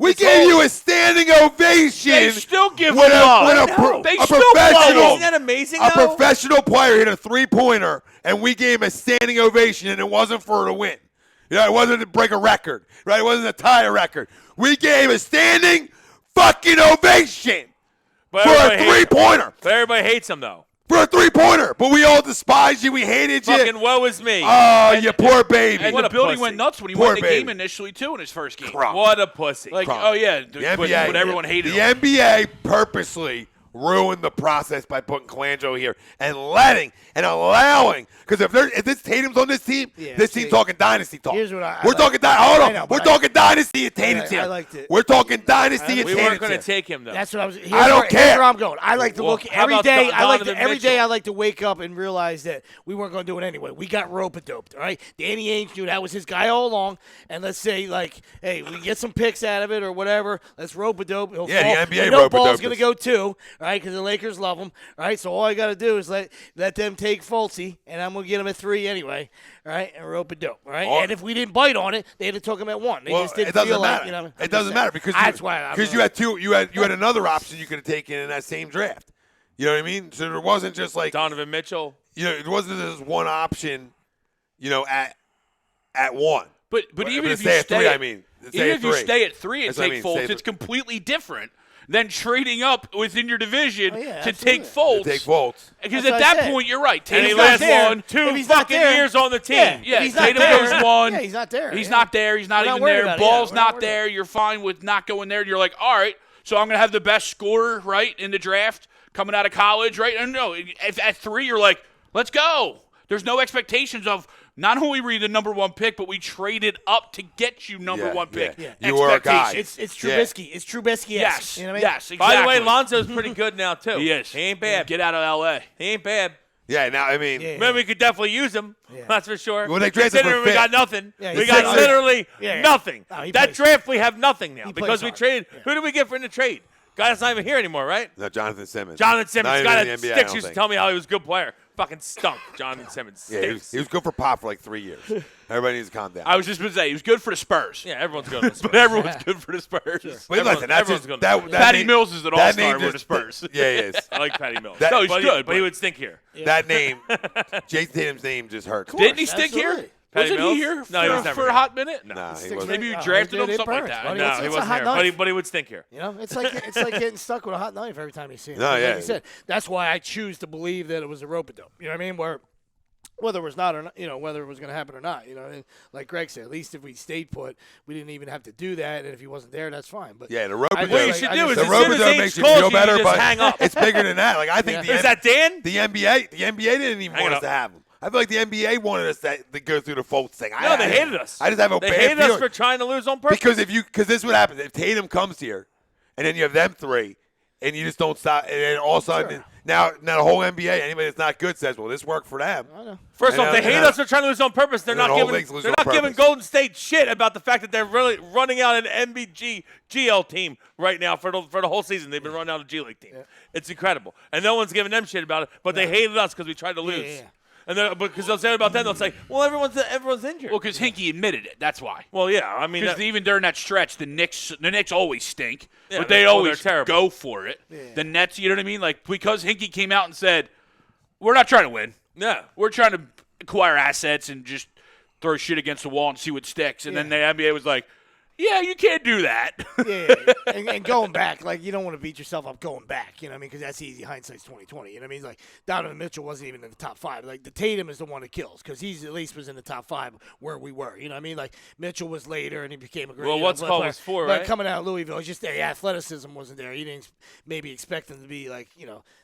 We gave you a standing ovation. They still give when him love. They still professional, Isn't that amazing? a though? professional player hit a 3-pointer, and we gave him a standing ovation, and it wasn't for to win. It wasn't to break a record, right? It wasn't to tie a record. We gave a standing fucking ovation But for everybody a hates him. 3-pointer. But everybody hates him though. For a 3-pointer. But we all despised you. We hated you. Fucking woe is me. Oh, you poor baby. And What the a building pussy. went nuts when he Poor won the game baby. initially, too, in his first game. Crumb. What a pussy. Like, Crumb. oh, yeah, The NBA, but everyone hated the him. NBA purposely ruined the process by putting Colangelo here and allowing. Because if this Tatum's on this team, Yeah, this see, team's talking dynasty talk. here's what I We're like. talking hold I on. know, We're but talking dynasty and Tatum's I here. liked it. We're talking dynasty and we Tatum's weren't going here. to take him though. That's what I was. Here's I don't where, care. Here's where I'm going. I like to Well, look how every about day. Donovan Every day Mitchell? I like to wake up and realize that we weren't going to do it anyway. We got rope-a-doped. All right, Danny Ainge knew that was his guy all along. And let's say hey, we get some picks out of it or whatever. Let's rope-a-dope. He'll Yeah, fall. the NBA You know Ball's rope-a-doped going to us. go too. All right, because the Lakers love him. All right, so all I got to do is let them take Fultz, and I'm going to get him at 3 anyway. All right, and rope-a-dope. All right, and if we didn't bite on it, they had to took him at 1. They just didn't it doesn't feel matter. like It doesn't matter because that's why you had two. You had another option you could have taken in that same draft. You know what I mean? So there wasn't just like Donovan Mitchell. it wasn't just one option. At 1. But Well, even but if stay you at stay 3, at, I mean, even if you stay at 3 and That's what I take mean, stay Fultz, at it's completely different than trading up within your division to absolutely. take Fultz. Take Fultz. Because That's at what I that said. point, you're right. And he Tatum last there, won if 2 he's not fucking there- years on the team. Yeah, If he's not Tatum there- goes 1. Yeah, he's not there. He's yeah. not there. He's not We're not even worried there. about it. Ball's Yeah, we're not not worried there. You're fine with not going there. You're like, all right, so I'm going to have the best scorer, right, in the draft coming out of college, right? And no, if at 3, you're like, let's go. There's no expectations of not only were you the number 1 pick, but we traded up to get you number 1 pick. Yeah. You were a guy. Expectations. It's Trubisky. It's Trubisky. Yes. You know what I mean? Yes, exactly. By the way, Lonzo's pretty good now, too. He is. He ain't bad. Get out of L.A. He ain't bad. Yeah, now, I mean, Yeah. Remember, we could definitely use him. Yeah. That's for sure. Well, they drafted Considering for we got fifth. nothing. Yeah, we he's got six. literally Yeah. nothing. No, he That plays- draft, we have nothing now He because plays we hard. traded. Yeah. Who did we get for in the trade? Guy that's not even here anymore, right? no, Jonathan Simmons. Jonathan Simmons. Not even Guy in that the NBA, I sticks don't used to think. tell me how he was a good player. Fucking stunk. Jonathan Simmons Yeah, stinks. he was good for Pop for like 3 years. Everybody needs to calm down. I was just going to say, he was good for the Spurs. Yeah, everyone's good. But everyone's good for the Spurs. Wait, everyone- listen, that's everyone's just, gonna- that Patty name- Mills is an that all-star name for the just- Spurs. Yeah, he is. I like Patty Mills. That- No, he's but good. but he would stink here. That name, Jason Tatum's name just hurts. Didn't he stick here? absolutely. Patty Wasn't Mills? he here No, he was for never a here. hot minute? Nah, he Sticks wasn't. Maybe you No, drafted him, it something like burns, that. buddy. No, It's he a wasn't hot here. knife. But he would stink here. You know, it's like getting stuck with a hot knife every time you see it. No, Like yeah. you said, that's why I choose to believe that it was a rope-a-dope. You know what I mean? Whether it was not or not, whether it was going to happen or not. And like Greg said, at least if we stayed put, we didn't even have to do that. And if he wasn't there, that's fine. But Yeah, the I rope-a-dope. just What you like- should I do just is The like- as soon as rope-a-dope H makes you calls feel you, better, you just but hang up. it's bigger than that. Like I think Yeah. Is that Dan? the NBA didn't even Hang want it us to up. have him. I feel like the NBA wanted us to go through the Fultz thing. No, they hated us. I just have a They bad hated us feeling. for trying to lose on purpose. Because this is what happens. If Tatum comes here, and then you have them 3, and you just don't stop, and then all of a sudden, now the whole NBA, anybody that's not good says, well, this worked for them. I know. First And off, they then- hate us for trying to lose on purpose. They're and then not the whole giving. league's losing They're on not giving purpose. Golden State shit about the fact that they're really running out an NBG GL team right now for the whole season. They've been running out a G League team. It's incredible, and no one's giving them shit about it. But they hated us because we tried to lose. yeah. And because they'll say about them, they'll say, "Well, everyone's injured." Well, because Hinkie admitted it. That's why. Well, yeah. I mean, Because even during that stretch, the Knicks always stink, Yeah, but they they're always terrible. go for it. The Nets, you know what I mean? Like, because Hinkie came out and said, we're not trying to win. yeah. We're trying to acquire assets and just throw shit against the wall and see what sticks. And then the NBA was like, yeah, you can't do that. Yeah, and going back, like you don't want to beat yourself up going back. You know what I mean? Because that's easy. Hindsight's 20/20. You know what I mean? Like Donovan Mitchell wasn't even in the top 5. Like the Tatum is the one that kills because he's at least was in the top 5 where we were. You know what I mean? Like Mitchell was later and he became a great. Well, what's called was 4, but right? coming out of Louisville, it's just the athleticism wasn't there. You didn't maybe expect him to be like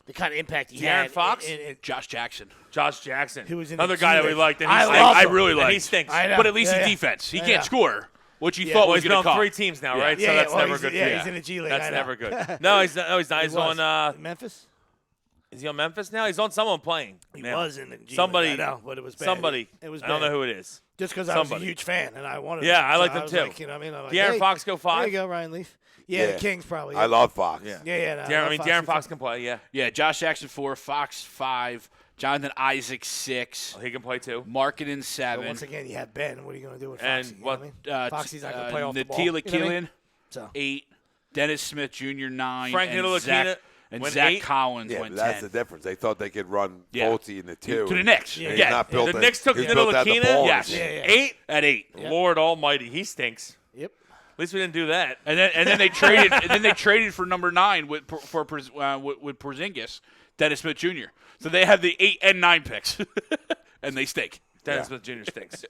the kind of impact he De'Aaron had. Fox? Josh Jackson. Josh Jackson, Who was in another the guy G that we League. liked. And he I stinks. love I him. really And like. he stinks. I know. But at least Yeah, in yeah. defense, he Yeah, can't yeah. score, which you Yeah. thought Well, was he's been going on to come. 3 teams now, right? Yeah, so yeah, that's well, never he's- good. yeah, for he's you. in the G League, That's I know. never good. No, he's not. He's He was. on. Memphis. Is he on Memphis now? He's on someone playing. He now. was in the G League. Somebody. I know, but it was bad. Somebody. It was I don't bad. know who it is. Just because I was a Somebody. huge fan and I wanted. Yeah, him. I So like them was too. Like, you know what I mean? I'm like, De'Aaron hey, Fox go 5. There you go, Ryan Leaf. Yeah, Yeah. the Kings probably. I love Fox. Yeah. Yeah. No, De'Aaron Fox can play. Yeah. Yeah, Josh Jackson 4, Fox 5, Jonathan Isaac 6, He can play too. Marketing But 7, once again, you have Ben. What are you going to do with And Foxy? You know what- what I mean? Foxy's not going to play off the ball. Natila You know what I mean? Keelan So 8, Dennis Smith Jr. 9, Frank and Ntilikina Zach, and went Zach 8. Collins Yeah, went but that's 10. the difference. They thought they could run Yeah. Fultz in the 2. To the Knicks. Yeah. And Yeah. he's not built The it- Knicks took he's built out the Ntilikina. ball. Yes. Yeah. 8 At 8. Yeah. Lord Almighty, he stinks. Yep. At least we didn't do that. And then they traded for number 9 with Porzingis, Dennis Smith Jr. So they have the 8 and 9 picks, and they stink. Dennis Smith Jr. stinks.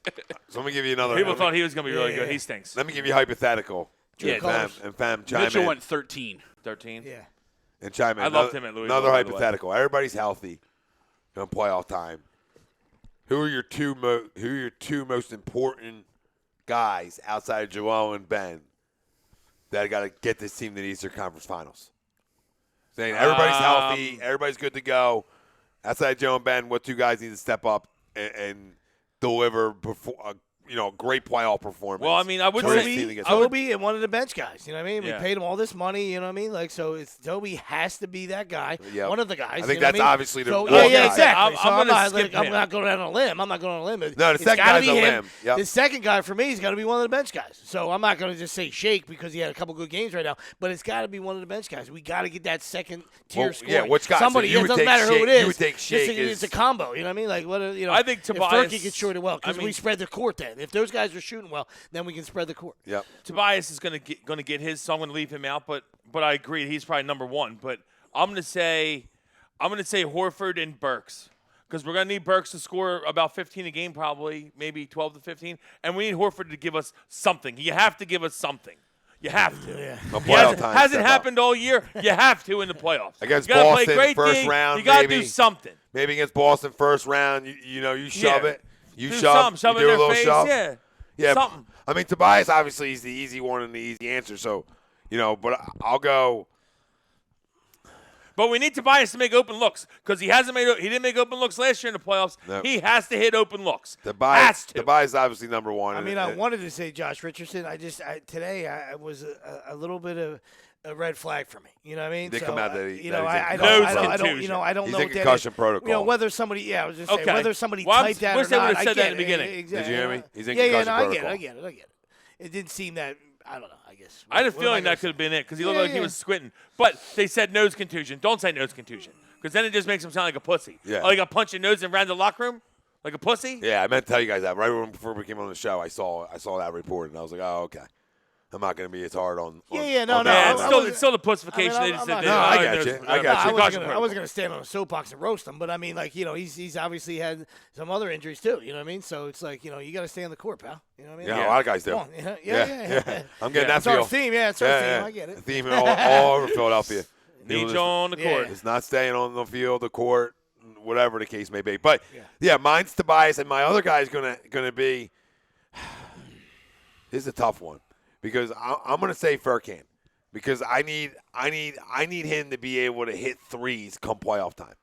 So let me give you another. People thought he was going to be really Yeah. good. He stinks. Let me give you a hypothetical. Yeah, and fam, chime Mitchell in. went 13. 13. Yeah. And chime in. I loved him at Louisville, Another by the way. hypothetical. Everybody's healthy. Don't playoff time. Who are your two most important guys outside of Joel and Ben that got to get this team to the Eastern Conference Finals? Saying everybody's healthy, everybody's good to go. Outside of Joel and Ben, what 2 guys need to step up and deliver great playoff performance? Well, I mean, I would for this say team to get Toby and one of the bench guys. You know what I mean? Yeah. We paid him all this money. You know what I mean? Like, so it's Toby has to be that guy. Yep. One of the guys. I you think know what that's mean? obviously the So, one yeah, guy. exactly. I'm So gonna not, skip like, I'm him. not going out on a limb. I'm not going on a limb. No, the It's second gotta guy's be a him. limb. Yep. The second guy for me is got to be one of the bench guys. So I'm not going to just say Shake because he had a couple good games right now, but it's got to be one of the bench guys. We got to get that second tier Well, score. yeah, which guy? So Somebody. you It would doesn't take matter who Shake- it is. you would take Just Shake it's as- a combo. You know what I mean? Like what? I think if Tobias- Furky gets shorted well because I mean- we spread the court then. that. If those guys are shooting well, then we can spread the court. Yep. Tobias is going to get his, so I'm going to leave him out. But I agree, he's probably number one. But I'm going to say Horford and Burks, because we're going to need Burks to score about 15 a game, probably maybe 12 to 15, and we need Horford to give us something. You have to give us something. You have to. Yeah. Hasn't happened all year. You have to in the playoffs. Against you gotta Boston, play great first D, round, you got to maybe. do something. Maybe against Boston first round, you shove it. You do shove. Shove you in do a their little face. shove. Yeah. Something. I mean, Tobias obviously he's the easy one and the easy answer. So, but I'll go. But we need Tobias to make open looks, because he didn't make open looks last year in the playoffs. Nope. He has to hit open looks. Tobias is obviously number one. I mean, I wanted to say Josh Richardson. Today I was a little bit of a red flag for me. You know what I mean? Did come out that he- I that don't he's know He's what in that concussion is. protocol. Whether somebody, I was just saying, Okay. whether somebody Well, typed that wish or they not. would've I said get that in the it. beginning. Exactly. Did you hear me? He's in No, concussion I protocol. get it. It didn't seem that. I don't know. I guess. I had a What am feeling gonna that could have been it, because he looked Yeah, like he yeah. was squinting. But they said nose contusion. Don't say nose contusion, because then it just makes him sound like a pussy. Yeah. Like a punch your nose and ran the locker room like a pussy. Yeah, I meant to tell you guys that before we came on the show. I saw that report and I was like, oh, okay. I'm not going to be as hard on. No. Yeah, it's still the pussification. I They mean, just I'm said not- they- No, I oh, got nose- you. whatever. I got you. Concussion I protocol. wasn't going to stand on a soapbox and roast him, but I mean, like, he's obviously had some other injuries too. You know what I mean? So it's like, you got to stay on the court, pal. You know what I mean? Yeah, a lot of guys do. Come on. Yeah. I'm getting that It's our feel. theme. Yeah, it's our theme. I get it. The theme all over Philadelphia. Need you on the court. It's not staying on the field, the court, whatever the case may be. But yeah, mine's Tobias, and my other guy is gonna be. This is a tough one, because I'm gonna say Furkan, because I need him to be able to hit threes come playoff time.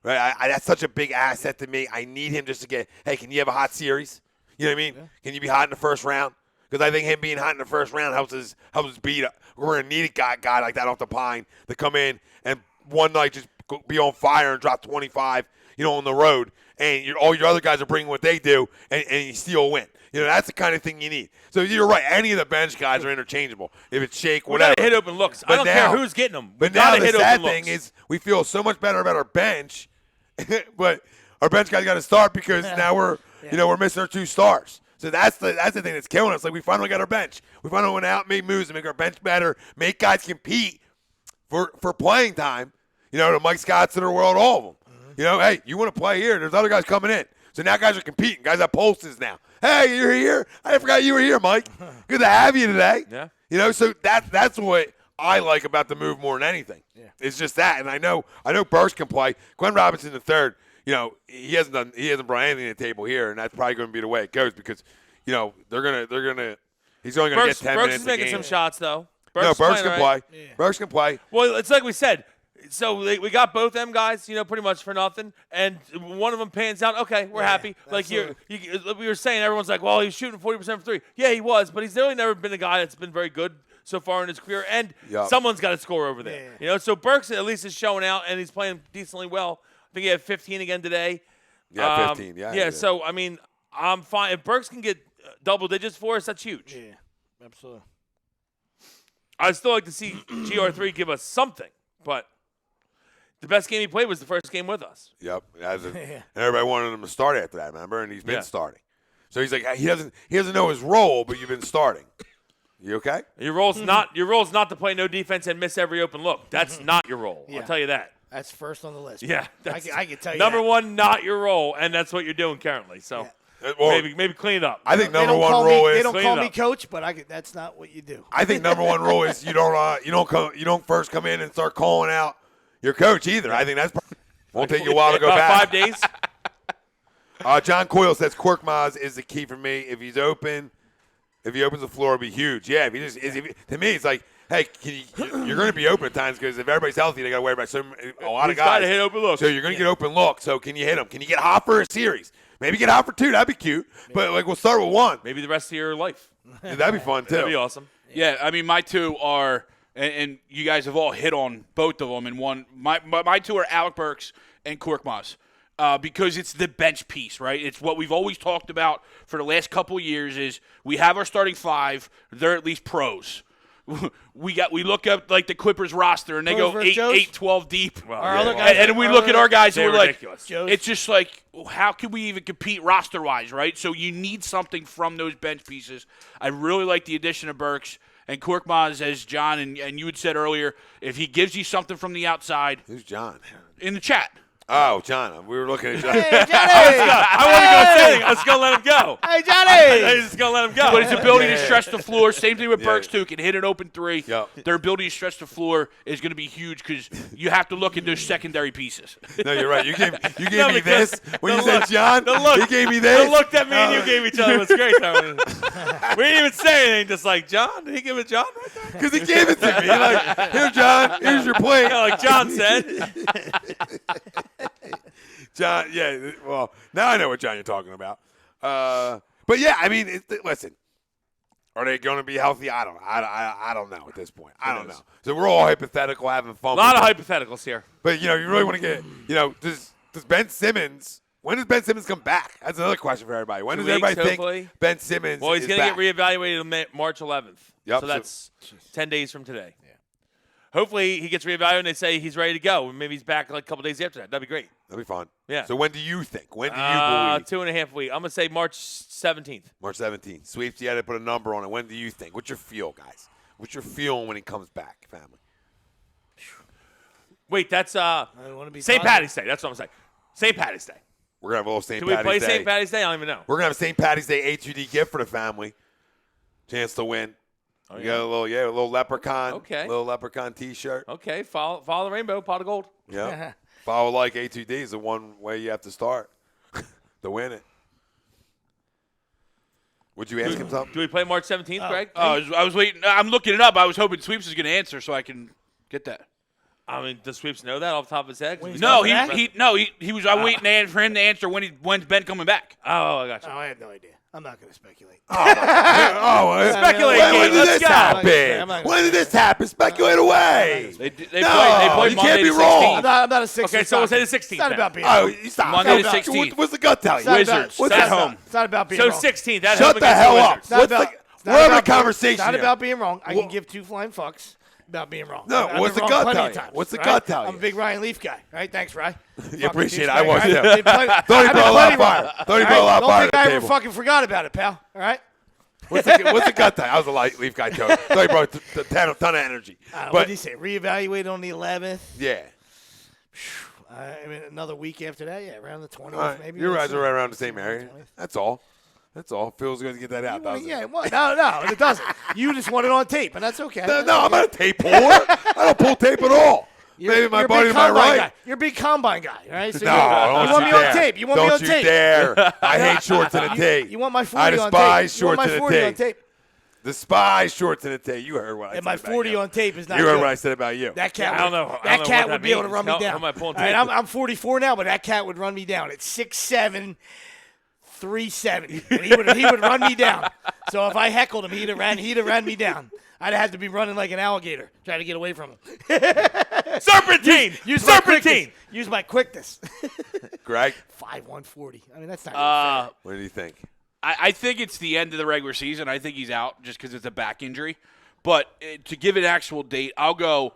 Right, that's such a big asset to me. I need him just to get. Hey, can you have a hot series? You know what I mean? Yeah. Can you be hot in the first round? Because I think him being hot in the first round helps us beat up. We're going to need a guy like that off the pine to come in and one night just be on fire and drop 25, on the road. And all your other guys are bringing what they do, and you still win. That's the kind of thing you need. So you're right. Any of the bench guys are interchangeable. If it's Shake, whatever. We gotta hit open looks. I don't care who's getting them. But now the sad thing is we feel so much better about our bench, but our bench guys got to start because now we're missing our two stars. So that's the thing that's killing us. Like, we finally got our bench. We finally went out, made moves to make our bench better, make guys compete for playing time. The Mike Scotts of the world, all of them. Hey, you want to play here? There's other guys coming in. So now guys are competing. Guys have posters now. Hey, you're here? I forgot you were here, Mike. Good to have you today. Yeah. So that's what I like about the move more than anything. Yeah. It's just that, and I know Burks can play. Glenn Robinson III, he hasn't brought anything to the table here, and that's probably going to be the way it goes because, he's only going to get 10 Burks minutes is a making game. some shots though. Burks can all play. right. Yeah. Burks can play. Well, it's like we said. So we got both them guys, pretty much for nothing, and one of them pans out. Okay, we're happy. Like we were saying, everyone's like, "Well, he's shooting 40% from three." Yeah, he was, but he's really never been a guy that's been very good so far in his career, and someone's got to score over there. Yeah. So Burks at least is showing out, and he's playing decently well. I think he had 15 again today. Yeah, 15. Yeah. Yeah. So I mean, I'm fine if Burks can get double digits for us. That's huge. Yeah, absolutely. I'd still like to see GR3 give us something, but the best game he played was the first game with us. Yep. And everybody wanted him to start after that, remember? And he's been starting. So he's like, he doesn't know his role, but you've been starting. You okay? Your role's not to play no defense and miss every open look. That's not your role. Yeah. I'll tell you that. That's first on the list. Yeah, I can tell you number that. one, not your role, and that's what you're doing currently. So maybe clean it up. I think They number don't one call role me, is they don't clean call it me up. coach, but that's not what you do. I think number one rule is you don't first come in and start calling out your coach either. I think that's won't take you a while to go About back. 5 days. John Coyle says Korkmaz is the key for me. If he opens the floor, it'll be huge. Yeah, to me, it's like, hey, you're going to be open at times because if everybody's healthy, they got to worry about a lot of He's got guys. to hit open looks. So you're going to get open looks. So can you hit them? Can you get hot for a series? Maybe get hot for two. That'd be cute. But we'll start with one. Maybe the rest of your life. Yeah, that'd be fun too. That'd be awesome. Yeah, I mean, my two are, and you guys have all hit on both of them. And one, my two are Alec Burks and Korkmaz. Because it's the bench piece, right? It's what we've always talked about for the last couple of years is we have our starting five. They're at least pros. we look up like the Clippers roster and they Joe's go versus Joe's? 8-12 deep. Well, Our yeah, other well, guys- And we look at our guys and they're we're like, ridiculous. Joe's- it's just like, how can we even compete roster-wise, right? So you need something from those bench pieces. I really like the addition of Burks. And Korkmaz, as John and you had said earlier, if he gives you something from the outside Who's John? in the chat. Oh, John. We were looking at John. Hey, Johnny! I wasn't going to say anything. I was just going to let him go. Hey, I Johnny! was just going to let him go. But his ability to Yeah. stretch the floor, same thing with Yeah. Burks too, can hit an open three. Yep. Their ability to stretch the floor is going to be huge because you have to look at those secondary pieces. No, you're right. You gave No, me because this when the you said look- John. the look- You gave me this. The look that me and you gave each other was great. Though. We didn't even say anything. Just like, John? Did he give it John right there? Because he gave it to me. Like, here, John. Here's your plate. Yeah, like John said. John, yeah. Well, now I know what John you're talking about. But yeah, I mean, listen. Are they going to be healthy? I don't know at this point. I don't know. So we're all hypothetical, having fun. A lot of with it. hypotheticals here. But you really want to get. Does Ben Simmons? When does Ben Simmons come back? That's another question for everybody. When 2 does everybody weeks, think hopefully. Ben Simmons? Well, he's is going to back? get reevaluated on March 11th. Yep, So that's 10 days from today. Yeah. Hopefully he gets reevaluated and they say he's ready to go. Maybe he's back like a couple days after that. That'd be great. That'd be fun. Yeah. So when do you think? When do you believe? 2.5 weeks. I'm going to say March 17th. March 17th. Sweeps, you had to put a number on it. When do you think? What's your feel, guys? What's your feeling when he comes back, family? Wait, that's I want to be St. positive. Patty's Day. That's what I'm saying. St. Patty's Day. We're going to have a little St. Do we Patty's play Day. St. Patty's Day? I don't even know. We're going to have a St. Patty's Day A2D gift for the family. Chance to win. Oh, You yeah. got a little leprechaun. Okay. Little leprechaun T-shirt. Okay, follow the rainbow, pot of gold. Yeah. Follow like A2D is the one way you have to start to win it. Would you ask him something? Do we play March 17th, Greg? I was waiting. I'm looking it up. I was hoping Sweeps is going to answer so I can get that. I mean, does Sweeps know that off the top of his head? 'Cause we No, talked about that. he was. I'm waiting for him to answer when's Ben coming back. Oh, I got you. Oh, I have no idea. I'm not going to speculate. Speculate, when Gabe, did let's this go. I'm happen? not- When did this happen? Speculate away. They No, play you Monday can't be the wrong. 16th. I'm not a 16th. Okay, so we'll say the 16th It's not then. about being Oh, wrong. you stop. Monday the Stop. 16th. What's the gut tell It's you? not Wizards. about- What's at that? home. It's not about being So wrong. 16th. At Shut home the against hell the up. Wizards. It's not What's about- the- it's not we're having a about being- conversation It's not here. about being wrong. I Well- can give two flying fucks about being wrong. No, I've what's been the wrong gut plenty tell of you? times, What's the right? gut tell I'm a you? big Ryan Leaf guy, right? Thanks, Ryan. You appreciate it. I douchebag, was right? too. Thought he Thought he brought a lot of fire. Thought he brought a lot of fire to Don't think the I ever table. fucking forgot about it, pal. All right? What's the gut tell you? I was a light Leaf guy too. Thought he brought a ton of energy. What But did he say? Reevaluate on the 11th. yeah, I mean, another week after that, yeah, around the 20th, all right. maybe. You guys Let's are see. right around the same area. That's all. That's all. Phil's going to get that out. Well, doesn't yeah, he? well, no, it doesn't. You just want it on tape, and that's okay. No, I'm not a tape puller. I don't pull tape at all. Maybe my you're a buddy big to my combine right. guy. You're a big combine guy, all right? So No, you don't want you me dare. on tape. You want don't me on you tape. dare. I hate shorts in a tape. You want my 40 I on despise tape. You want shorts my in a 40 on tape. tape. Despise shorts in a tape. You heard what I said And my about 40 you. on tape is not You heard good. what I said about you. That cat, I don't know. I don't that know cat what would that be able to means. run me How down. am I pulling All right, tape? I'm 44 now, but that cat would run me down. It's 6'7", 370. And he would run me down. So if I heckled him, he'd have ran me down. I'd have had to be running like an alligator, trying to get away from him. Serpentine! Use my quickness. Serpentine! Use my quickness. Greg, 5'140". I mean, that's not even fair. what do you think? I think it's the end of the regular season. I think he's out just because it's a back injury. But to give an actual date, I'll go.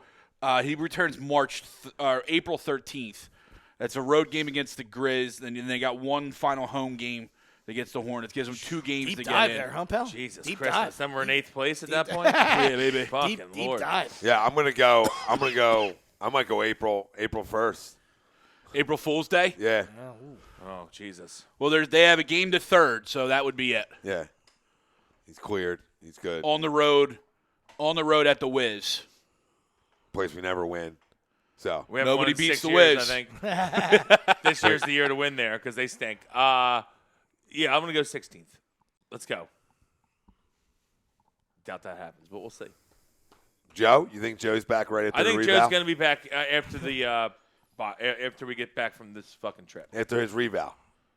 He returns April 13th. That's a road game against the Grizz. Then they got one final home game against the Hornets. Gives them 2 games Deep to dive get in. there, huh, pal? Jesus Deep Christmas. dive. Then we're in 8th place at that point? Yeah, baby. Fucking Deep Lord. dive. Yeah, I'm gonna go. I might go April 1st. April Fool's Day. Yeah, Oh, Jesus. Well, they have a game to 3rd, so that would be it. yeah. He's cleared. He's good. On the road at the Wiz. Place we never win. So We haven't Nobody won in beats 6 the years, Wiz. I think. This year's the year to win there because they stink. Yeah, I'm going to go 16th. Let's go. Doubt that happens, but we'll see. Joe, you think Joe's back right after I the think revow? Joe's going to be back after the after we get back from this fucking trip. After his revow.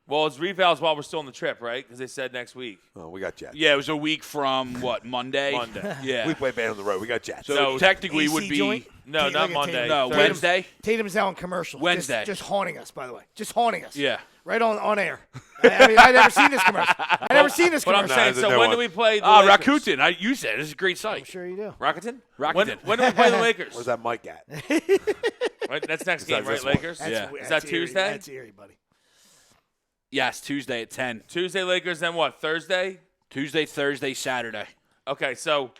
Well, it's revals while we're still on the trip, right? Because they said next week. Oh, we got Jets. Yeah, it was a week from what, Monday? Monday. Yeah. We play bad on the road. We got Jets. So technically AC would be joint? No, Tatum, not like a Monday. Tatum. no Thursday. Wednesday. Tatum's now in commercials. Wednesday. Just haunting us, by the way. Just haunting us. Yeah. Right on air. I mean, I never seen this commercial. I never seen this But I'm commercial. saying, there's so no when one. do we play the Rakuten. Lakers? I use that. This is a great I'm site. sure you do. Rakuten? Rakuten. When do we play the Lakers? Where's that mic at? Right, that's next game, right, this one. Lakers? Yeah. Is that eerie. Tuesday? That's eerie, buddy. Yes, Tuesday at 10. Tuesday Lakers, then what? Thursday? Tuesday, Thursday, Saturday. Okay, so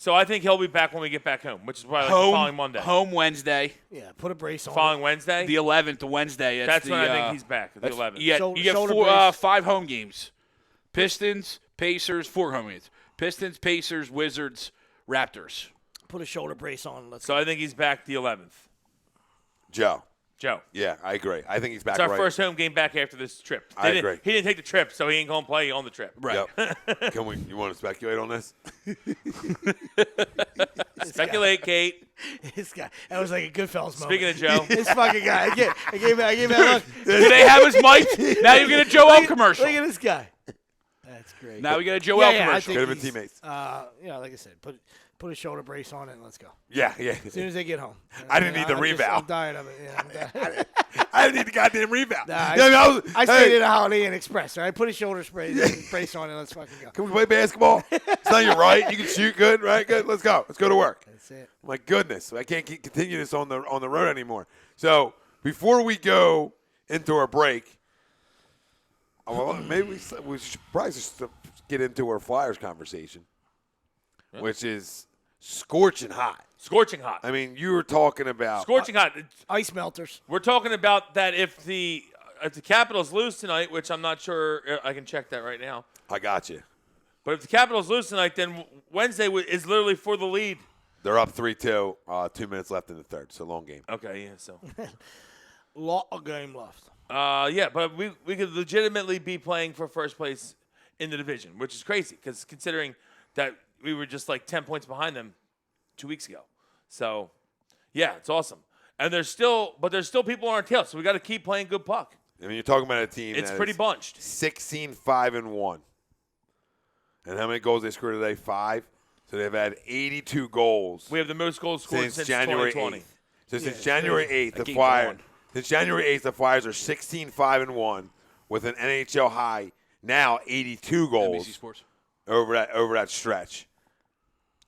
I think he'll be back when we get back home, which is probably like the following Monday. Home Wednesday. Yeah, put a brace on. Following Wednesday? The 11th, the Wednesday. That's when I think he's back, the 11th. You get Shoulder four, brace. 5 home games. Pistons, Pacers, 4 home games. Pistons, Pacers, Wizards, Raptors. Put a shoulder brace on. Let's So I think he's back the 11th. Joe. Joe. Yeah, I agree. I think he's back It's our right. first home game back after this trip. I agree. He didn't take the trip, so he ain't going to play on the trip. Right. Yep. You want to speculate on this? Speculate, Kate. This guy. That was like a Goodfellas moment. Speaking of Joe. This fucking guy. I gave him that look. Do they have his mic? Now you get a Joel commercial. Look at this guy. That's great. Now we get a Joel Yeah, I commercial. think Could have been he's- teammates. Like I said, put a shoulder brace on it and let's go. Yeah. As soon as they get home. I didn't need the I'm revow. dying of it. Yeah, I'm dying. I didn't need the goddamn rebound. Nah, Hey, I stayed at a Holiday Inn Express. All right, put a shoulder brace on it. Let's fucking go. Can we play basketball? It's not your right. You can shoot good, right? Good. Let's go. Let's go to work. That's it. My goodness, I can't continue this on the road anymore. So before we go into our break, well, maybe we should probably just get into our Flyers conversation, which is scorching hot. Scorching hot. I mean, you were talking about Scorching hot. Ice melters. We're talking about that if the Capitals lose tonight, which I'm not sure I can check that right now. I got you. But if the Capitals lose tonight, then Wednesday is literally for the lead. They're up 3-2. 2 minutes left in the third. So long game. Okay, yeah. So, Lot of game left. yeah, but we could legitimately be playing for first place in the division, which is crazy because considering that we were just like 10 points behind them 2 weeks ago. So, yeah, it's awesome. And there's still people on our tail, so we got to keep playing good puck. I mean, you're talking about a team It's that pretty is bunched. 16-5-1. And how many goals they scored today? 5. So they've had 82 goals We have the most goals scored since January 2020. 8th. So since January 8th, the keep Flyers. going. Since January 8th, the Flyers are 16-5-1 with an NHL high. Now 82 NBC goals Sports. over that stretch.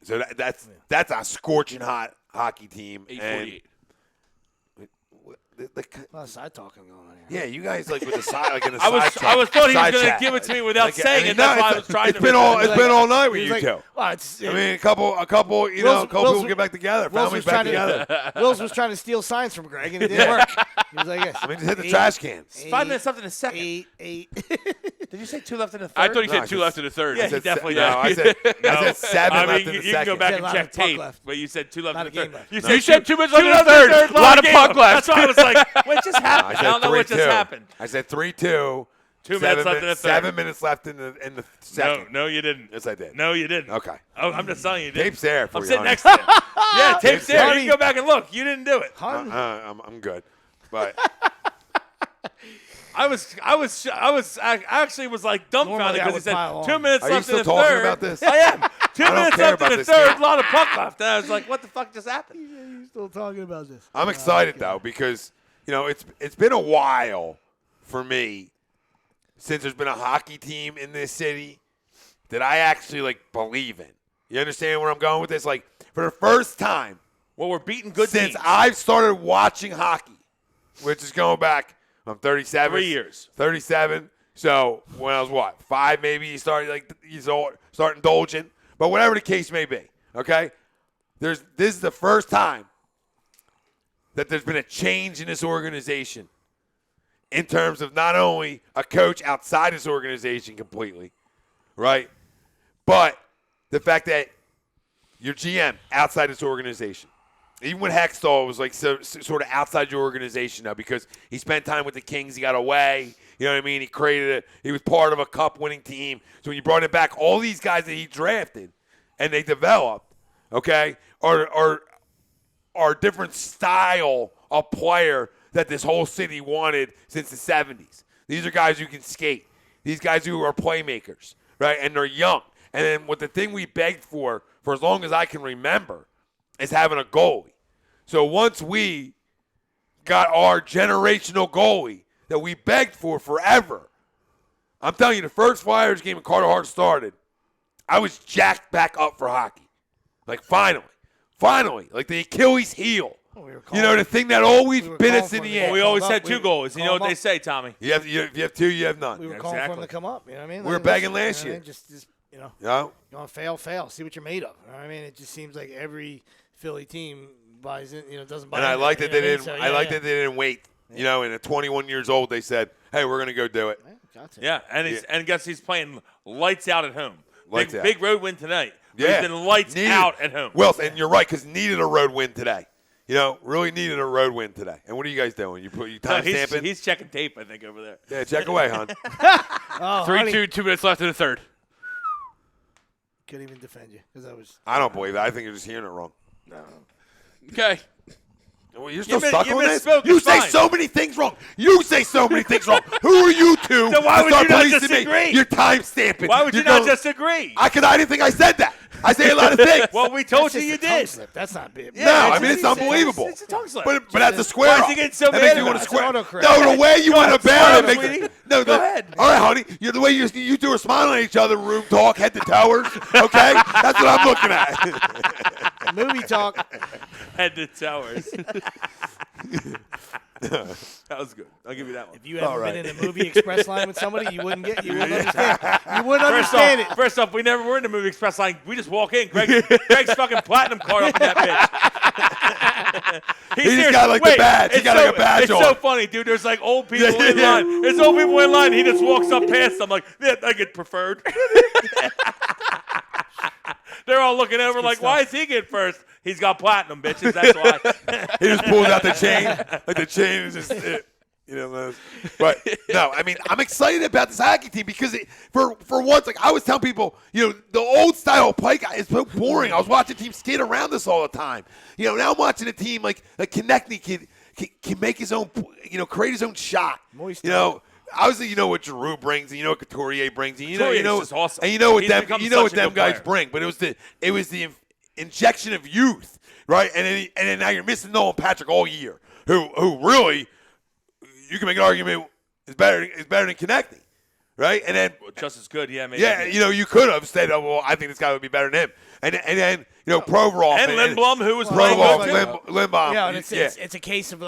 So that's a scorching hot hockey team. And 848. A lot of side talking going on here. yeah, you guys like with the side, like in the I was side chat. thought he was Side going to chat. give it to me without Like, saying I mean, it. That's why I was trying it's to. been all night with He's you like, two. well, it's, I mean, a couple, you know, a couple Will's- people get back together. Will's Families was back trying to- together. Wills was trying to steal signs from Greg, and it didn't work. He was like, yes. I mean, just hit the trash cans. 5 minutes left in the second. 8. Did you say 2 left in the third? I thought he No, said I 2 said- left in the third. Yeah, I he said definitely no, does. I said 7 I left mean, in the you can go second. back Said a and lot check of puck tape, left. but you said 2 left Lot in of the game third. left. You said 2 minutes left in the left third. in A lot of game puck left. That's why I was like, what just happened? I said don't know what just 3-2. happened. I said 3-2. 2 minutes left in the third. 7 minutes left in the second. No, you didn't. Yes, I did. No, you didn't. Okay. Oh, I'm just telling you. didn't. Tape's there for I'm you, sitting honey. next to you. Yeah, tape's there. You Honey. can go back and look. You didn't do it. I'm good. But I actually was like dumbfounded Normally I because he would said pile on. 2 minutes Are you left in still the talking third. about this? I am. 2 don't minutes care left in about the this third. game. A lot of puck left. And I was like, what the fuck just happened? You're still talking about this. I'm excited though because it's been a while for me since there's been a hockey team in this city that I actually believe in. You understand where I'm going with this? Like for the first time Well, we're beating good since teams. I've started watching hockey, which is going back, I'm 37. 3 years. 37. So when I was 5 maybe, you start start indulging. But whatever the case may be, okay? This is the first time that there's been a change in this organization in terms of not only a coach outside this organization completely, right? But the fact that your GM outside this organization. Even when Hextall was sort of outside your organization now because he spent time with the Kings, he got away. You know what I mean? He was part of a cup-winning team. So when you brought him back, all these guys that he drafted and they developed, okay, are a different style of player that this whole city wanted since the 70s. These are guys who can skate. These guys who are playmakers, right? And they're young. And then what the thing we begged for as long as I can remember, is having a goalie. So once we got our generational goalie that we begged for forever, I'm telling you, the first Flyers game when Carter Hart started, I was jacked back up for hockey. Like, finally, like the Achilles heel. The thing that always bit us in the ass. Well, we always had two goals. You know what they say, Tommy. If you have two, you have none. We were calling for him to come up. You know what I mean? We were begging last year. Just you know, Yeah. you want to fail. See what you're made of. You know what I mean? It just seems like every Philly team buys in. Doesn't buy. And I like that they didn't. So, I like that they didn't wait. And at 21 years old, they said, "Hey, we're going to go do it." Yeah, and guess he's playing lights out at home. Lights out. Big road win tonight. Yeah, He's been lights out at home. Well, and you're right, because needed a road win today. Really needed a road win today. And what are you guys doing? You time stamping? He's checking tape, I think, over there. Yeah, check away, hon. 3-2, 2 minutes left in the third. Couldn't even defend you because I don't believe that. I think you're just hearing it wrong. No. Okay. Well, you're still You stuck on this? misspoke, You it's say fine. so many things wrong. You say so many things wrong. Who are you two? So why to would start you not policing just me? agree? You're time stamping. Why would you not just agree? I didn't think I said that. I say a lot of things. Well, we told you did. That's not big. No, I mean, it's unbelievable. It's a tongue slip. But that's a square Why is up. he getting so That mad makes you about want to it? square. It's autocorrect. No, the way you went about it sweetie. makes no. Go ahead. All right, honey. The way you two are smiling at each other, room talk, head to towers. Okay, that's what I'm looking at. Movie talk. Head to towers. That was good. I'll give you that one. If you haven't been in a movie express line with somebody, you wouldn't understand. You wouldn't understand it. First off, we never were in the movie express line. We just walk in. Greg's fucking platinum card up in that bitch. He just got the badge. He got a badge it's on. It's so funny, dude. There's old people in line. There's old people in line. He just walks up past them like, yeah, I get preferred. They're all looking over like, why is he get first? He's got platinum, bitches. That's why. He just pulls out the chain. Like the chain is just it. But no, I mean, I'm excited about this hockey team because for once, I was telling people, the old style play guy is so boring. I was watching teams skate around this all the time. Now I'm watching a team like Konechny can make his own, create his own shot. Obviously, you know what Giroux brings, and you know what Couturier brings, and Couturier is awesome. and you know what He's them, become you know what such a them good guys player. bring. But it was the injection of youth, right? And then now you're missing Nolan Patrick all year, who really you can make an argument is better than Konechny, right? And then Just as good, yeah, maybe. yeah, you could have said, oh well, I think this guy would be better than him, and then Provorov And Lindblom, who was playing Provorov, good, too. Lindblom, Yeah, and it's a case of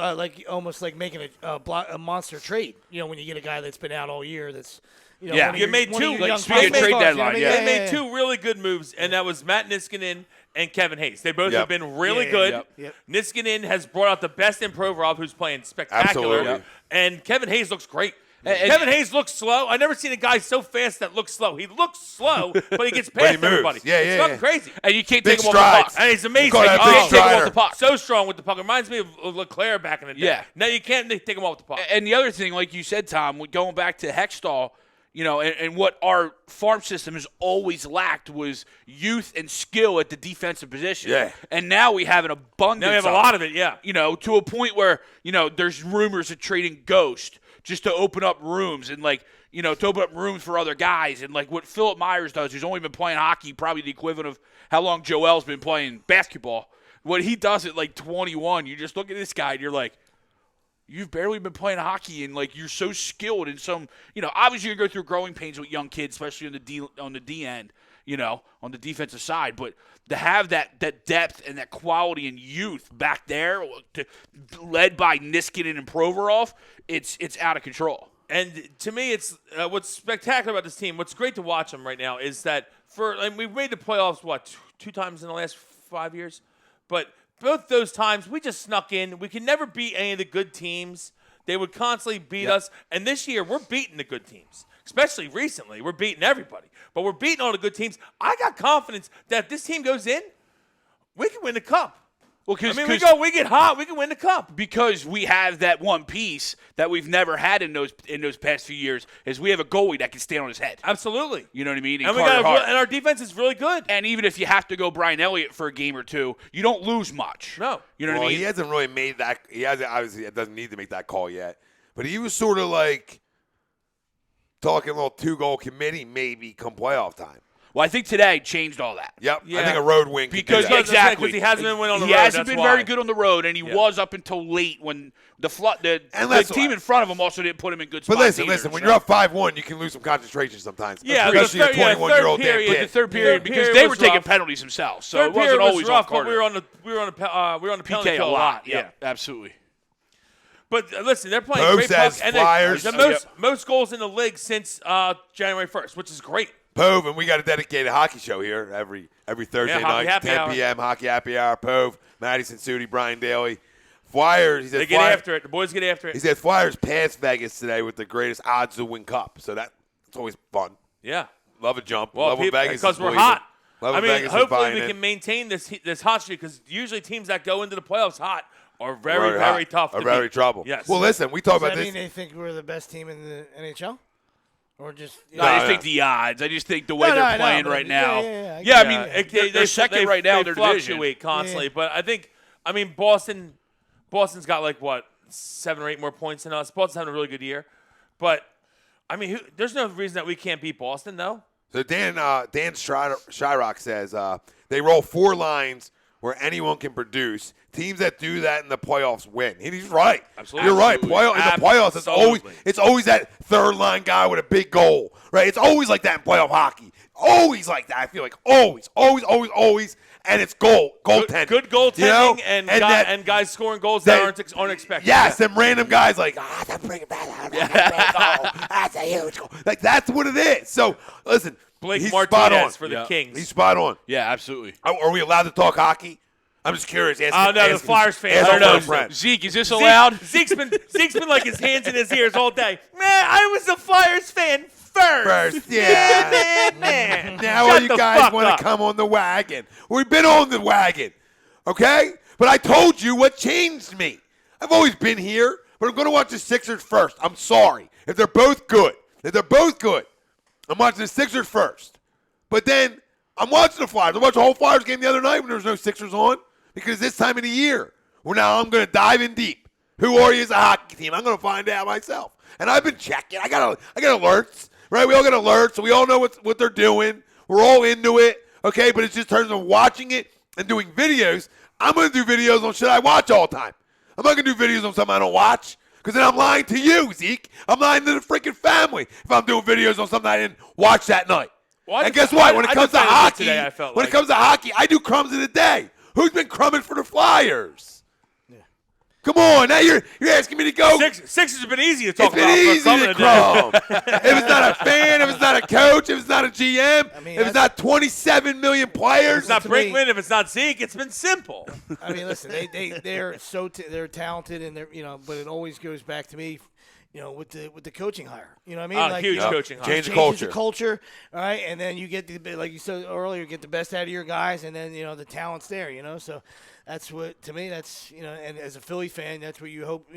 almost like making a monster trade. When you get a guy that's been out all year, that's Yeah. You made two. Like, speaking of trade deadline, They made two really good moves, and that was Matt Niskanen and Kevin Hayes. They both have been really good. Yep. Niskanen has brought out the best in Provorov, who's playing spectacular. Absolutely. And Kevin Hayes looks great. And Kevin Hayes looks slow. I've never seen a guy so fast that looks slow. He looks slow, but he gets past moves. everybody. Yeah, it's yeah, fucking yeah. crazy. And you can't Big take him off the puck. strides. And he's amazing. Call that You big can't take him strider. off the puck. So strong with the puck. Reminds me of Leclerc back in the day. Yeah. Now you can't take him off the puck. And the other thing, like you said, Tom, going back to Hextall, and what our farm system has always lacked was youth and skill at the defensive position. Yeah. And now we have an abundance. Now we have a lot of it, yeah. To a point where, there's rumors of trading Ghost just to open up rooms and to open up rooms for other guys. And like what Philip Myers does, who's only been playing hockey probably the equivalent of how long Joel's been playing basketball. What he does at 21, you just look at this guy and you're like, you've barely been playing hockey, and you're so skilled in some. Obviously you go through growing pains with young kids, especially on the D end, on the defensive side. But to have that depth and that quality and youth back there, led by Niskanen and Provorov, it's out of control. And to me, it's what's spectacular about this team. What's great to watch them right now is that we've made the playoffs two times in the last 5 years, but both those times we just snuck in. We could never beat any of the good teams. They would constantly beat us. And this year we're beating the good teams, especially recently. We're beating everybody, but we're beating all the good teams. I got confidence that if this team goes in, we can win the cup. Well, we get hot, we can win the cup. Because we have that one piece that we've never had in those past few years is we have a goalie that can stand on his head. Absolutely. You know what I mean? And our defense is really good. And even if you have to go Brian Elliott for a game or two, you don't lose much. No. You know what I mean? He hasn't really made that. He hasn't. Obviously, it doesn't need to make that call yet. But he was sort of like talking a little 2-goal committee maybe come playoff time. Well, I think today changed all that. Yep. Yeah. I think a road win could do Because that. exactly, because he hasn't been winning on the he road. hasn't that's been why. very good on the road, and he was up until late when the team in front of him also didn't put him in good spots. But listen, either, when so. you're up 5-1, you can lose some concentration sometimes. Yeah, especially the a third- 21-year-old third damn period- The kid. third period, because period they were was taking rough. penalties themselves, so Third it wasn't period was always rough, on but Carter. we were on the penalty PK kill a lot. Yeah, absolutely. But listen, they're playing Pope great says puck, and Flyers. the most goals in the league since January 1st, which is great. Pove, and we got a dedicated hockey show here every Thursday Hockey night, Happy 10 Hour. p.m. Hockey Happy Hour. Pove, Madison Sudi, Brian Daly. Flyers, he said They get after it. The boys get after He it. said Flyers passed Vegas today with the greatest odds to win Cup. So that's always fun. Yeah. Love a jump. Well, Love when Vegas because is we're believing. hot. Love I when mean, Vegas is hopefully buying we in. can maintain this hot streak because usually teams that go into the playoffs hot are very, Very very hot. tough. Are to very beat. trouble. Yes. Well, listen, we talk Does about that this. mean they think we're the best team in the NHL? Or just No, I just no. think the odds. I just think the way No, they're I know, playing but right yeah, now. yeah, I Yeah, I get mean, it. they're second right now in their division. fluctuate constantly, Yeah. but I think, Boston's got like what 7 or 8 more points than us. Boston's having a really good year, but I mean, there's no reason that we can't beat Boston, though. So Dan Shyrock says they roll 4 lines where anyone can produce. Teams that do that in the playoffs win. And he's right. Absolutely. You're right. In the playoffs, Absolutely. it's always that third line guy with a big goal, right? It's always like that in playoff hockey. Always like that. I feel like always. And it's goaltending. Good goaltending You know? and guys scoring goals that aren't expected. Yes, them random guys like, that's a big goal. That's a huge goal. Like, that's what it is. So, listen, Blake he's spot on. Martinez for the Kings. He's spot on. Yeah, absolutely. Are we allowed to talk hockey? I'm just curious. Oh, no, the Flyers fans. ask I don't our know. friend. Zeke, is this allowed? Zeke's been like his hands in his ears all day. Man, I was a Flyers fan first. Yeah. Man. Now Shut all you the guys fuck want up. to come on the wagon. We've been on the wagon, okay? But I told you what changed me. I've always been here, but I'm going to watch the Sixers first. I'm sorry. If they're both good, I'm watching the Sixers first. But then I'm watching the Flyers. I watched the whole Flyers game the other night when there was no Sixers on because this time of the year, well, now I'm going to dive in deep. Who are you as a hockey team? I'm going to find out myself. And I've been checking. I got alerts, right? We all got alerts, so we all know what they're doing. We're all into it, okay? But it just turns on watching it and doing videos. I'm going to do videos on shit I watch all the time. I'm not going to do videos on something I don't watch because then I'm lying to you, Zeke. I'm lying to the freaking family if I'm doing videos on something I didn't watch that night. Well, And guess what? When it comes to hockey, today, I felt when like. it comes to hockey, I do crumbs of the day. Who's been crumbing for the Flyers? Come on, now you're asking me to go. Sixers have been easy to talk It's been about. easy for to crumb. If it's not a fan, if it's not a coach, if it's not a GM, I mean, if it's not 27 million If players, it's not To me- Brinkman, if it's not Zeke, it's been simple. I mean, listen, they're they're talented and they're but it always goes back to me, with the coaching hire. You know what I mean? Huge coaching hire. Change the changes culture. the culture, all right, and then you get like you said earlier, get the best out of your guys, and then the talent's there. So that's what to me that's and as a Philly fan, that's what you hope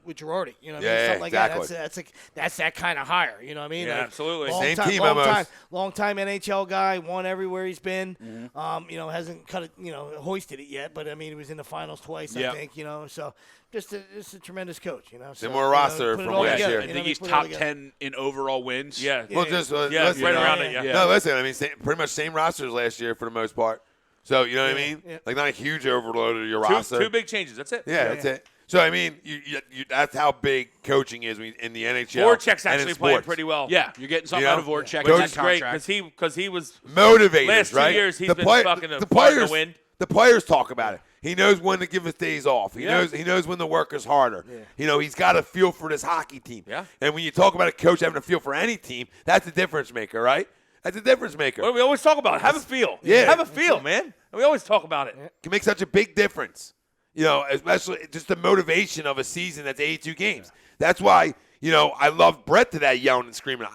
with Girardi. You know what I mean? Yeah, Something like exactly. that. That's that kind of hire. You know what I mean? Yeah, Like, absolutely. Long Same time, team long almost. time, long time NHL guy, won everywhere he's been. Hasn't cut it, hoisted it yet, but I mean, he was in the finals twice, Yeah. I think. So just a tremendous coach. So, Similar roster put it from all last together, year. I you think know, he's put it all top together. 10 in overall wins. Yeah. well, just Yeah, listen, right around it, yeah. No, listen. I mean, pretty much same rosters last year for the most part. So you know what I mean? yeah. Like not a huge overload of your roster. Two big changes. That's it. Yeah, that's it. So I mean, you that's how big coaching is in the NHL. Voracek's and in actually playing sports. pretty well. Yeah, you're getting something You know? out of Voracek Coach in is that Great contract. because he was Motivators, Last 2 right? years, he's the been play- fucking the a fart in the players. wind. The players talk about it. He knows when to give his days off. He knows when the work is harder. He's got a feel for this hockey team. Yeah. And when you talk about a coach having a feel for any team, that's a difference maker, right? That's a difference maker. Well, we always talk about it. Have a feel. Yeah. Have a feel, man. And we always talk about it. Can make such a big difference. Especially just the motivation of a season that's 82 games. That's why, I love Brett to that yelling and screaming.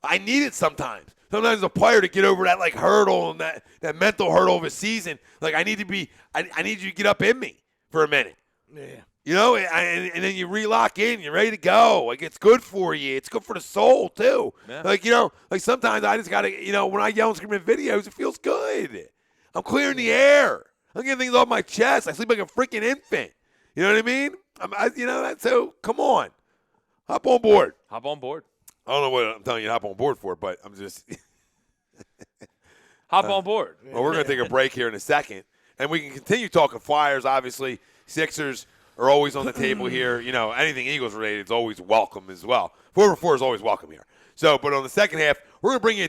I need it sometimes. Sometimes as a player to get over that hurdle and that mental hurdle of a season. Like I need you to get up in me for a minute. Yeah. And then you relock in, you're ready to go. Like it's good for you. It's good for the soul too. Yeah. Like sometimes I just gotta, when I yell and scream in videos, it feels good. I'm clearing the air. I'm getting things off my chest. I sleep like a freaking infant. You know what I mean? So come on, hop on board. Hop on board. I don't know what I'm telling you to hop on board for, but I'm just Hop on board. well, we're going to take a break here in a second, and we can continue talking Flyers. Obviously, Sixers are always on the table here. You know, anything Eagles related is always welcome as well. 4x4 is always welcome here. So, but on the second half, we're going to bring you a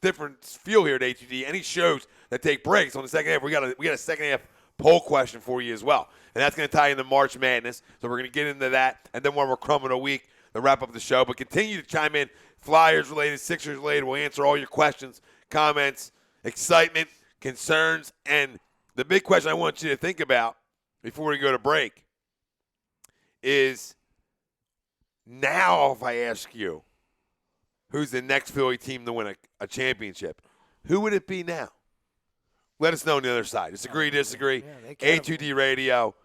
different feel here at A2D. Any shows that take breaks on the second half, we got a second half poll question for you as well, and that's going to tie into March Madness. So we're going to get into that, and then when we're crumbing a week to wrap up the show. But continue to chime in, Flyers related, Sixers related. We'll answer all your questions, comments, excitement, concerns, and the big question I want you to think about before we go to break is, now if I ask you who's the next Philly team to win a championship, who would it be now? Let us know on the other side. Disagree, disagree. A2D Radio.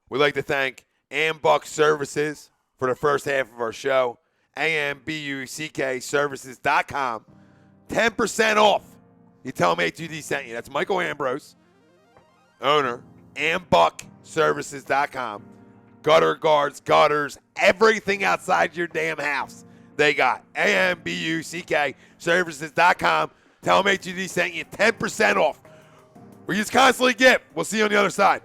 We'd like to thank Embark Services for the first half of our show. AMBUCK Services.com. 10% off. You tell them A2D sent you. That's Michael Ambrose, owner. AmbuckServices.com. Gutter guards, gutters, everything outside your damn house. They got AMBUCK Services.com. Tell them A2D sent you 10% off. We just constantly give. We'll see you on the other side.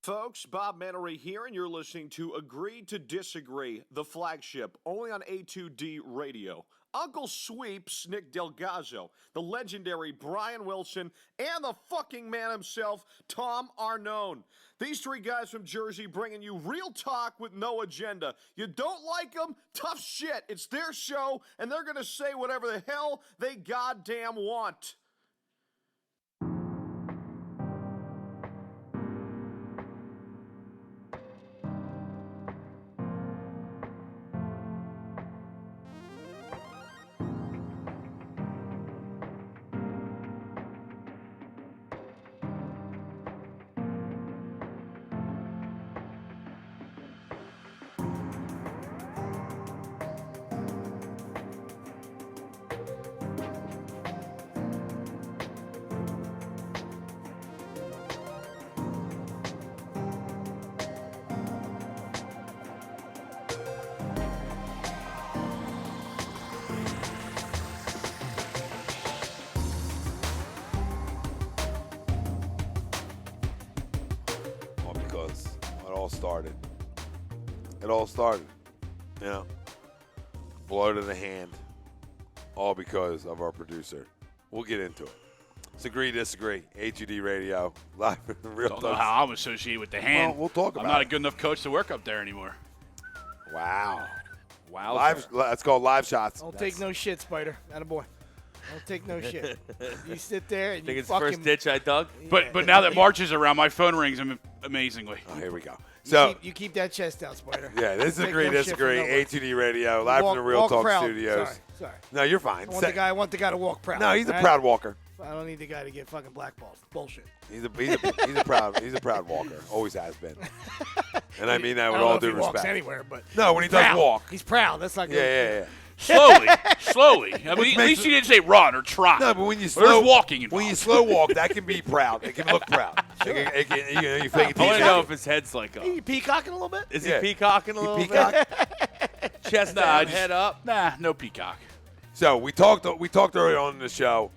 folks? Bob Mannery here, and you're listening to Agree to Disagree, the flagship, only on A2D Radio. Uncle Sweeps, Nick Delgazzo, the legendary Brian Wilson, and the fucking man himself, Tom Arnone. These three guys from Jersey bringing you real talk with no agenda. You don't like them? Tough shit. It's their show, and they're going to say whatever the hell they goddamn want. It all started, blow to the hand, all because of our producer. We'll get into it. It's Agree, Disagree, A2D Radio, live in real Don't time. know how I'm associated with the hand. Well, we'll talk about I'm not it. a good enough coach to work up there anymore. Wow. Wow. That's called live shots. Don't take no shit, Spider. Attaboy. Don't take no shit. You sit there and Think you it's the fucking first ditch I dug? But now that March is around, my phone rings amazingly. Oh, here we go. You So, you keep that chest out, Spider. yeah, this is Take Agree, no shit Disagree, from nobody. A2D Radio, live Walk- from the Real walk Talk proud. Studios. Sorry. No, you're fine. I want the guy to walk proud. No, he's a all right? proud walker. I don't need the guy to get fucking blackballed. Bullshit. He's a proud walker. Always has been. And I mean that I with don't know all if he due walks respect. anywhere, but No, when he proud. does walk. He's proud. That's not good. Yeah. Slowly. I mean, at least you didn't say run or trot. No, but when you There's slow walking involved. when you slow walk, that can be proud. It can look proud. It can, you fake it. I want to know if his head's like up. You peacocking a little bit? Is Yeah. he peacocking a little peacock. bit? Chest Nah, down, just- head up. Nah, no peacock. So we talked earlier on in the show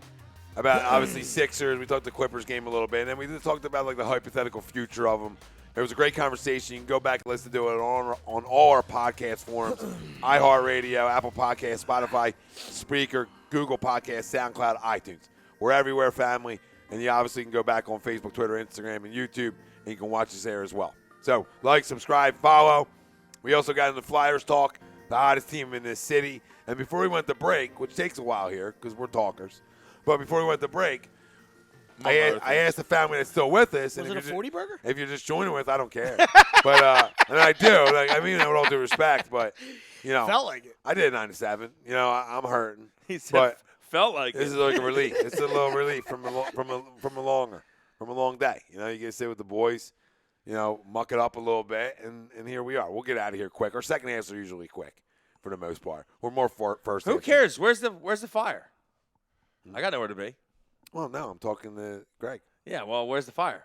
about obviously Sixers. We talked the Clippers game a little bit, and then we talked about like the hypothetical future of them. It was a great conversation. You can go back and listen to it on all our podcast forums: iHeartRadio, Apple Podcasts, Spotify, Spreaker, Google Podcasts, SoundCloud, iTunes. We're everywhere, family. And you obviously can go back on Facebook, Twitter, Instagram, and YouTube, and you can watch us there as well. So like, subscribe, follow. We also got in the Flyers talk, the hottest team in this city. And before we went to break, which takes a while here because we're talkers, but before we went to break, I asked the family that's still with us. Was and it a 40 burger? If you're just joining with, I don't care. But and I do. Like, I mean that with all due respect, but Felt like it. I did 9-7. I'm hurting. He said, But felt like this it. is like a relief. It's a little relief from a long day. You get to sit with the boys, muck it up a little bit, and here we are. We'll get out of here quick. Our second halves are usually quick for the most part. We're more first. Who halves. cares? Where's the fire? I got nowhere to be. Well, no, I'm talking to Greg. Yeah, well, where's the fire?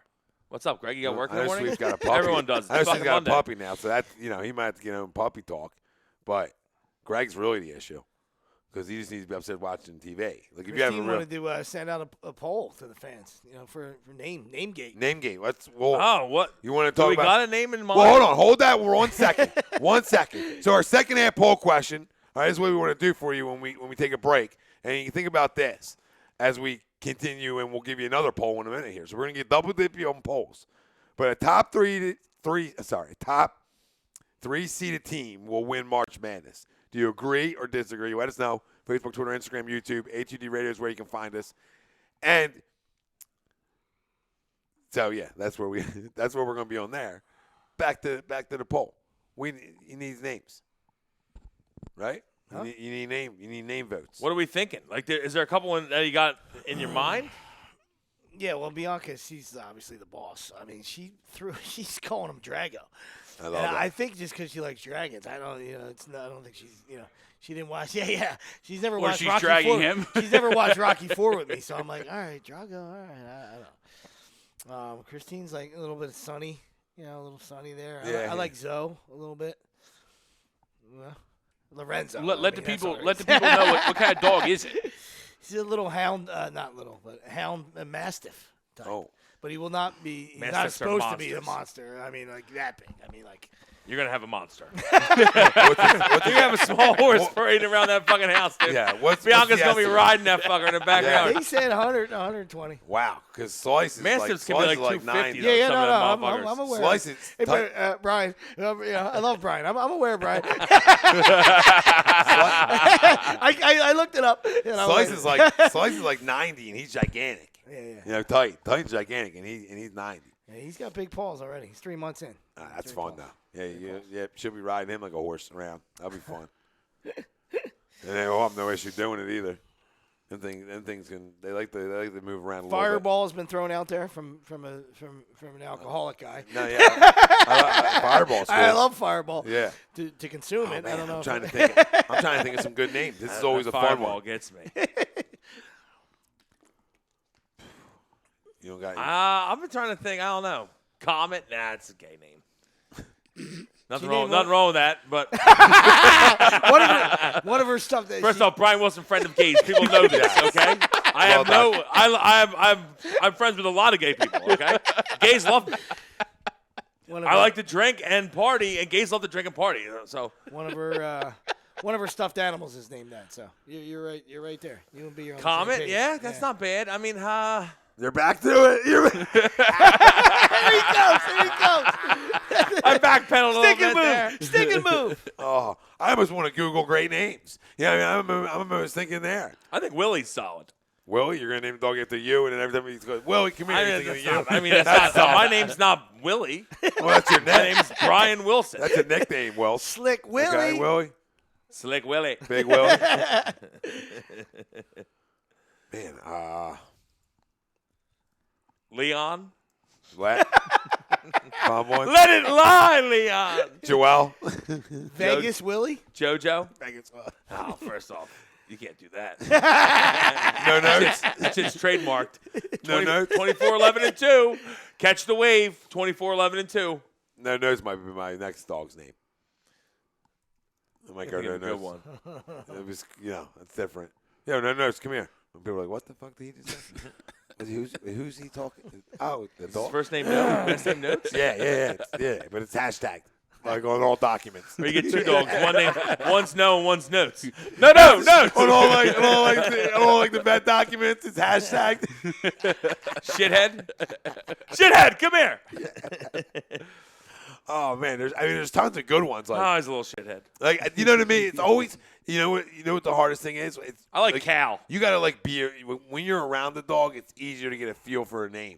What's up, Greg? You got work in I the know morning? Sweet's got a puppy. Everyone does. I know It's Sweet's fucking got Monday. a puppy now, so that he might have to get him puppy talk. But Greg's really the issue because he just needs to be upset watching TV. Like if you have a Christine real wanted to send out a poll to the fans, for name gate. name game, what You want to Do talk we about? got a name in mind? Well, hold on, hold that. We're on second. 1 second. So our second half poll question. All right, this is what we want to do for you when we take a break, and you can think about this as we continue, and we'll give you another poll in a minute here. So we're gonna get double dippy on polls, but a top three seeded team will win March Madness. Do you agree or disagree? Let us know. Facebook, Twitter, Instagram, YouTube. A2D Radio is where you can find us, and so yeah, that's where we're gonna be on there. Back to the poll. He needs names, right? Huh? You need name votes. What are we thinking? Like, is there a couple that you got in your mind? Yeah, well, Bianca, she's obviously the boss. I mean, she's calling him Drago. I love And that. I think just because she likes dragons, I don't think she's, she didn't watch. Yeah. She's never Or watched she's Rocky dragging 4. him. She's never watched Rocky 4 with me, so I'm like, all right, Drago, all right, I don't know. Christine's like a little bit sunny, a little sunny there. Yeah. I like Zoe a little bit. Lorenzo. Let the that's people all right. let the people know what kind of dog is it. She's a little hound, not little, but hound mastiff type. Oh, but he will not be. He's not Mastiffs are supposed to be the monsters. monster. I mean, like that big. I mean, like. You're going to have a monster. What's You're going to have a small horse parading around that fucking house, dude. Yeah, what's Bianca's the going to be estimate? riding that fucker in the backyard. He said 100, 120. Wow, because Slice is Mastiffs can be like 250. Yeah, yeah, some of no, them no. motherfuckers. I'm aware. Slice is Hey, tight. but, Brian, yeah, I love Brian. I'm aware, Brian. I looked it up. You know, Slice is like 90 and he's gigantic. Yeah, yeah. You know, Titan's gigantic and he's 90. Yeah, he's got big paws already. He's 3 months in. That's fun though. Yeah, should be riding him like a horse around. That'll be fun. And they will have no issue doing it either. Them things they like to move around a little bit. Fireball has been thrown out there from an alcoholic guy. No, yeah. Fireball's cool. I love Fireball. Yeah. To consume it. Man, I don't know. I'm trying to think of some good names. This is always a fun Fireball one. gets me. You don't got I've been trying to think. I don't know. Comet? Nah, it's a gay name. Nothing name wrong with that. But one of her stuff that first off, Brian Wilson, friend of gays. People know this, okay? I'm friends with a lot of gay people, okay? Gays love me. I like to drink and party, and gays love to drink and party. So one of her stuffed animals is named that. So you're right. You're right there. You would be on the same Comet, page. yeah, that's not bad. I mean, You're back to it. Here he goes. I backpedaled a little bit there. Stick and move. Oh, I almost want to Google great names. Yeah, I mean, I'm almost thinking there. I think Willie's solid. Willie, you're gonna name the dog after you, and then every time he goes, Willie, come here. I he's mean, thinking of you. that's not, my name's not Willie. Well, that's your My name. name's Brian Wilson. That's a nickname, Will. Slick Willie. Okay, Willie. Slick Willie. Big Willie. Man, Leon. what? Calm one. Let it lie, Leon. Joel. Vegas Willie. JoJo. Oh, first off, you can't do that. No notes. That shit's trademarked. No notes. 24-11-2. Catch the wave. 24-11-2. No notes might be my next dog's name. I might go no Good notes. one. It was, it's different. No notes. Come here. And people are like, what the fuck did he just say? Who's he talking? Oh, the dog. First name notes. Last name notes. Yeah. But it's hashtagged like on all documents. Or you get two dogs. One name, one's no and one's notes. No, notes. on all the vet documents, it's hashtagged. Shithead, come here. Oh man, there's tons of good ones. Like, Oh, he's a little shithead. like you know what I mean? It's always you know what the hardest thing is. I like Cal. You gotta when you're around the dog, it's easier to get a feel for a name.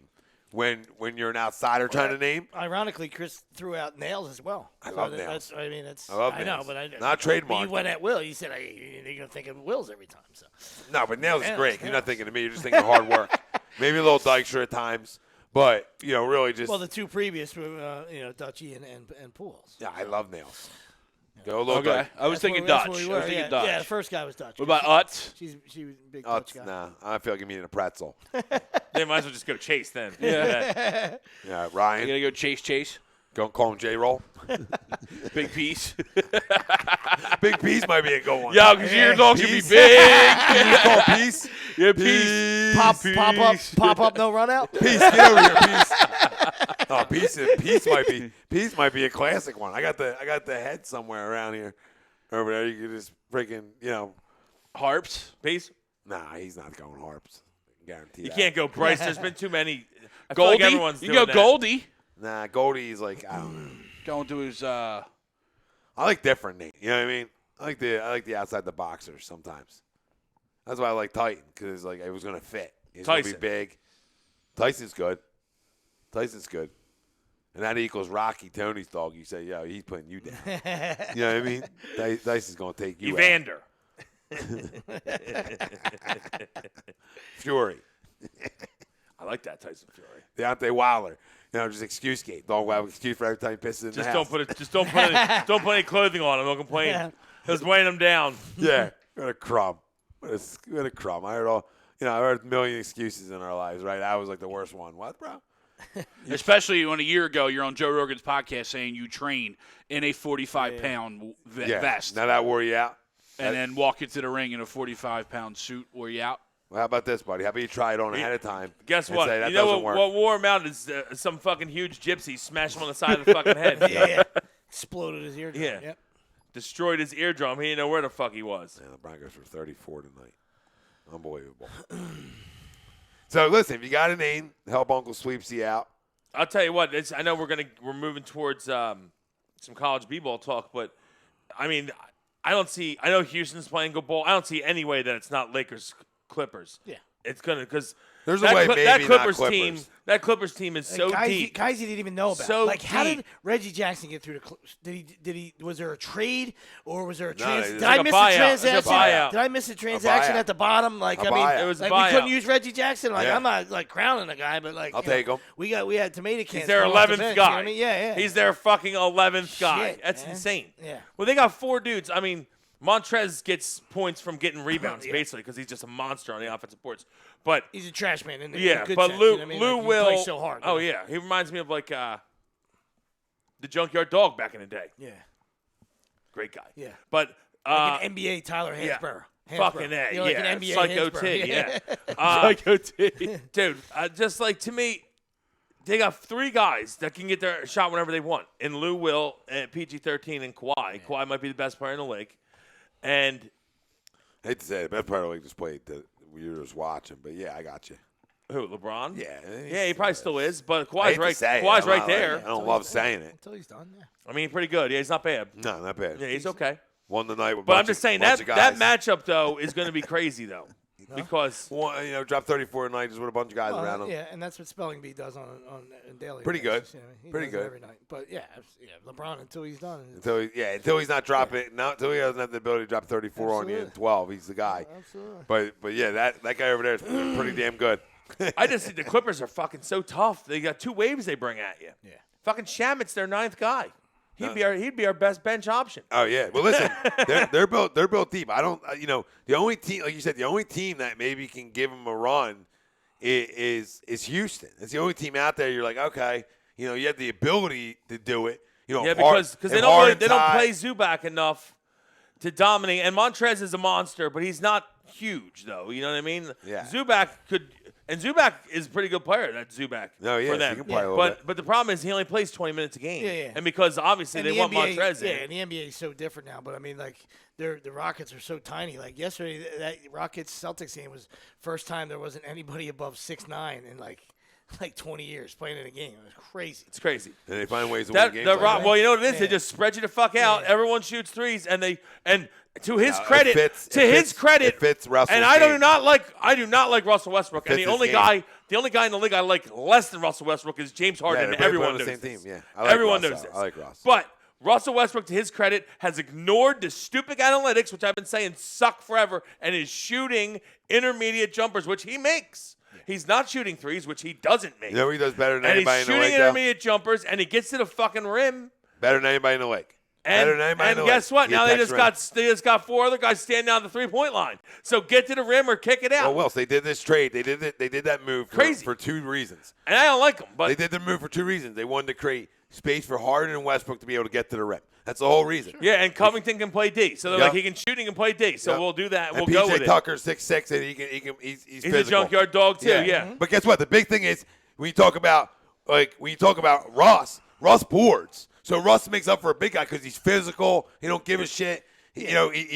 When you're an outsider trying to name. Ironically, Chris threw out Nails as well. I love Nails. I love know, Nails. but Not trademarked. You went at Will. You said you're gonna think of Will's every time. So No, but Nails is Nails, great. You're Nails. not thinking of me. You're just thinking of hard work. Maybe a little Dykstra at times, but really just. well, the two previous were Dutchie and Pools. Yeah, I love Nails. Go a little Okay. I was thinking Dutch. I was thinking Dutch. Yeah, the first guy was Dutch. What about Utz? She was a big Oh, Dutch guy. nah, I feel like I'm eating a pretzel. They might as well just go Chase then. Yeah. Yeah, You Ryan. gotta go chase. Go call him J-Roll. Big piece. Big Peace might be a good one. Yo, because your dog should be Peace. big. You call Peace? Yeah, peace. Pop up, no run out. Peace, get over here, Peace. Oh, Peace might be a classic one. I got the head somewhere around here. Over there, you could just freaking, Harps. Peace. Nah, he's not going harps. Guarantee You that. can't go Bryce. There's been too many. I feel Goldie. like everyone's You doing go that. Goldie. Nah, Goldie's like, I don't know. Going to his. I like different names. You know what I mean? I like the outside the boxers sometimes. That's why I like Titan, because like it was gonna fit. He's gonna Tyson. be big. Tyson's good. And that equals Rocky, Tony's dog. You say, yo, he's putting you down. You know what I mean? Tyson's gonna take you out. Evander. Fury. I like that Tyson Fury. Deontay Wilder. Just excuse gate. Dog will have an excuse for every time he pisses in the house. Don't put any clothing on him. Don't complain. Just weighing him down. Yeah. What a crumb. What a crumb. I heard I heard a million excuses in our lives, right? That was like the worst one. What, bro? Especially when a year ago you're on Joe Rogan's podcast saying you train in a 45-pound vest Now that wore you out. and then walk into the ring in a 45-pound suit. Wore you out? Well, how about this, buddy? How about you try it on ahead of time? Guess and what? Say, that you know doesn't what? work. What wore him out is some fucking huge gypsy smashed him on the side of the fucking head. Yeah. Exploded his eardrum. Yeah. Yep. Destroyed his eardrum. He didn't know where the fuck he was. Man, the Broncos were 34 tonight. Unbelievable. So listen, if you got a name, help Uncle Sweepsy out. I'll tell you what. I know we're moving towards some college b-ball talk, but I mean, I know Houston's playing good ball. I don't see any way that it's not Lakers Clippers. Yeah. It's gonna because There's a way maybe that not Clippers team is so guys, deep. Guys you didn't even know about. So like, how deep. did Reggie Jackson get through the Clippers? Did he? Was there a trade or was there a No, transaction? it's Did like I a miss buyout. a It's a transaction? buyout. Did I miss a transaction buyout. at the bottom? Like, A I buyout. mean, It was a like buyout. we couldn't use Reggie Jackson. Like, Yeah. I'm not like crowning the guy, but like, I'll you know, take him. We had tomato cans. He's their coming off the 11th bench, guy. You know what I mean? Yeah. He's their fucking 11th guy. Shit, That's man. insane. Yeah. Well, they got 4 dudes. I mean, Montrez gets points from getting rebounds, Yeah. basically, because he's just a monster on the offensive boards. But He's a trash man. In yeah, a good but sense, Lou, you know what I mean? Lou Like, he will. plays so hard. Oh yeah, he reminds me of like the Junkyard Dog back in the day. Yeah. Great guy. Yeah. But Like an NBA Tyler yeah. Hansborough. Fucking A, You know, like yeah. an NBA Psycho Hansborough. T, yeah. Psycho T. Dude, just like to me, they got 3 guys that can get their shot whenever they want. In Lou Will, and PG-13, and Kawhi. Yeah. Kawhi might be the best player in the league. And I hate to say it, the best part of the league just played that we were just watching, but yeah, I got you. who, LeBron? Yeah. He probably still is, but I Kawhi's hate to right. say it. Kawhi's I'm right not there. like- I don't love saying it. Until he's done, yeah. I mean, pretty good. Yeah, he's not bad. No, not bad. Yeah, he's okay. Won the night with. But I'm bunch just of- saying bunch that of that guys. matchup though is going to be crazy though, because Dropped 34 tonight just with a bunch of guys Well, around him. yeah, and that's what Spelling Bee does on a daily Pretty basis, good. you know, he Pretty does it good. every night. But yeah, LeBron until he's done. Until he's not dropping. Not until he doesn't have the ability to drop 34 on you in Absolutely. 12. He's the guy. Absolutely. But yeah, that guy over there is pretty damn good. I just think the Clippers are fucking so tough. They got 2 waves they bring at you. Yeah. Fucking Shamit's their 9th guy. He'd be our best bench option. Oh yeah. Well, listen, they're built deep. I don't. The only team, like you said, the only team that maybe can give them a run is Houston. It's the only team out there. You're like, okay, you have the ability to do it. Yeah, because they don't play Zubac enough to dominate. And Montrez is a monster, but he's not huge though. You know what I mean? Yeah. Zubac could. And Zubac is a pretty good player, that Zubac. No, yeah, for so them. he can play a little bit. But the problem is he only plays 20 minutes a game. Yeah. And because obviously And they the want NBA, Montrez yeah, in. and the NBA is so different now. But I mean, like, the Rockets are so tiny. Like yesterday, that Rockets Celtics game was first time there wasn't anybody above 6'9" in like 20 years playing in a game. It was crazy. It's crazy. And they find ways to win games. Well, you know what it is? They Yeah. just spread you the fuck out. Yeah. Everyone shoots threes, and to his No, it credit, fits- to it his fits- credit, it fits Russell's and I do game. not like Russell Westbrook. And Fits the his only game. guy in the league I like less than Russell Westbrook is James Harden. they're and both everyone on the knows same this. team, yeah. I like Everyone Russ, knows though. this. I like Russ. But Russell Westbrook, to his credit, has ignored the stupid analytics, which I've been saying suck forever, and is shooting intermediate jumpers, which he makes. He's not shooting threes, which he doesn't make. You know who he does better than And he's anybody in the shooting league, though? intermediate jumpers, and he gets to the fucking rim. Better than anybody in the league. Better than anybody in the guess league. what? He Now they attacks just got 4 other guys standing down the 3-point line. So get to the rim or kick it out. Well, Wills, they did this trade. They did that move Crazy. for 2 reasons. And I don't like them, but They did the move for 2 reasons. They wanted to create space for Harden and Westbrook to be able to get to the rim. That's the whole reason. yeah, and Covington can play D. So they're Yep. like, he can shoot, he can play D. So Yep. we'll do that. And We'll PJ go with it. Tucker's 6'6", and he's He's physical. a junkyard dog too. Yeah. But guess what? The big thing is when you talk about Russ boards. So Russ makes up for a big guy because he's physical. He don't give a shit. He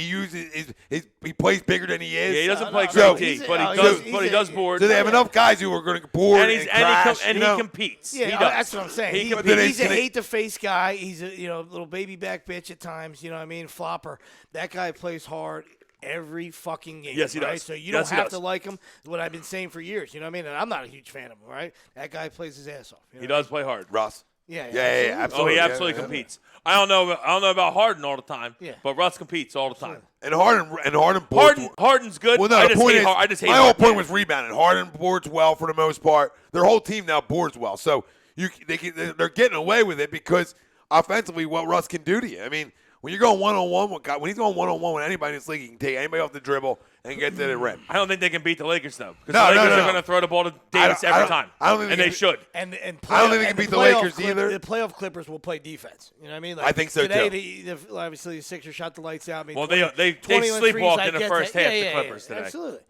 uses he plays bigger than he is. Yeah, he doesn't play So- great D, he's- but he oh, does. he's- But he he's does a- board. So they have enough guys who are going to board and crash. And you know? he competes. Yeah, he does. that's what I'm saying. He He, competes. he's a hate-to-face guy. He's a little baby back bitch at times. You know what I mean? Flopper. That guy plays hard every fucking game. Yes, he right? does. So you Yes, don't he have does. to like him. What I've been saying for years. You know what I mean? And I'm not a huge fan of him. Right? That guy plays his ass off. You know He what I does play hard. Russ. mean? Yeah, Yeah, absolutely. Oh, he Yeah, absolutely yeah. competes. I don't know about Harden all the time. Yeah. But Russ competes all the time. And Harden boards. Harden's good. Well, no, I the just point hate is, Har- I just hate my whole Harden. point was rebounding. Harden boards well for the most part. Their whole team now boards well. So they're getting away with it because offensively, what Russ can do to you. I mean, when you're going one-on-one with guy, when he's going one-on-one with anybody in this league, he can take anybody off the dribble and get to the rim. I don't think they can beat the Lakers though, because No, the Lakers no. are going to throw the ball to Davis I every don't- time. I don't think and they they can- should. And I don't think they and can beat the playoff Lakers either. The playoff Clippers will play defense. You know what I mean? Like I think so, today, too. Obviously, the Sixers shot the lights out. I mean, Well, 20 they 21 sleepwalked threes, in the I get first that. half, Yeah, the yeah, Clippers yeah, today. Absolutely.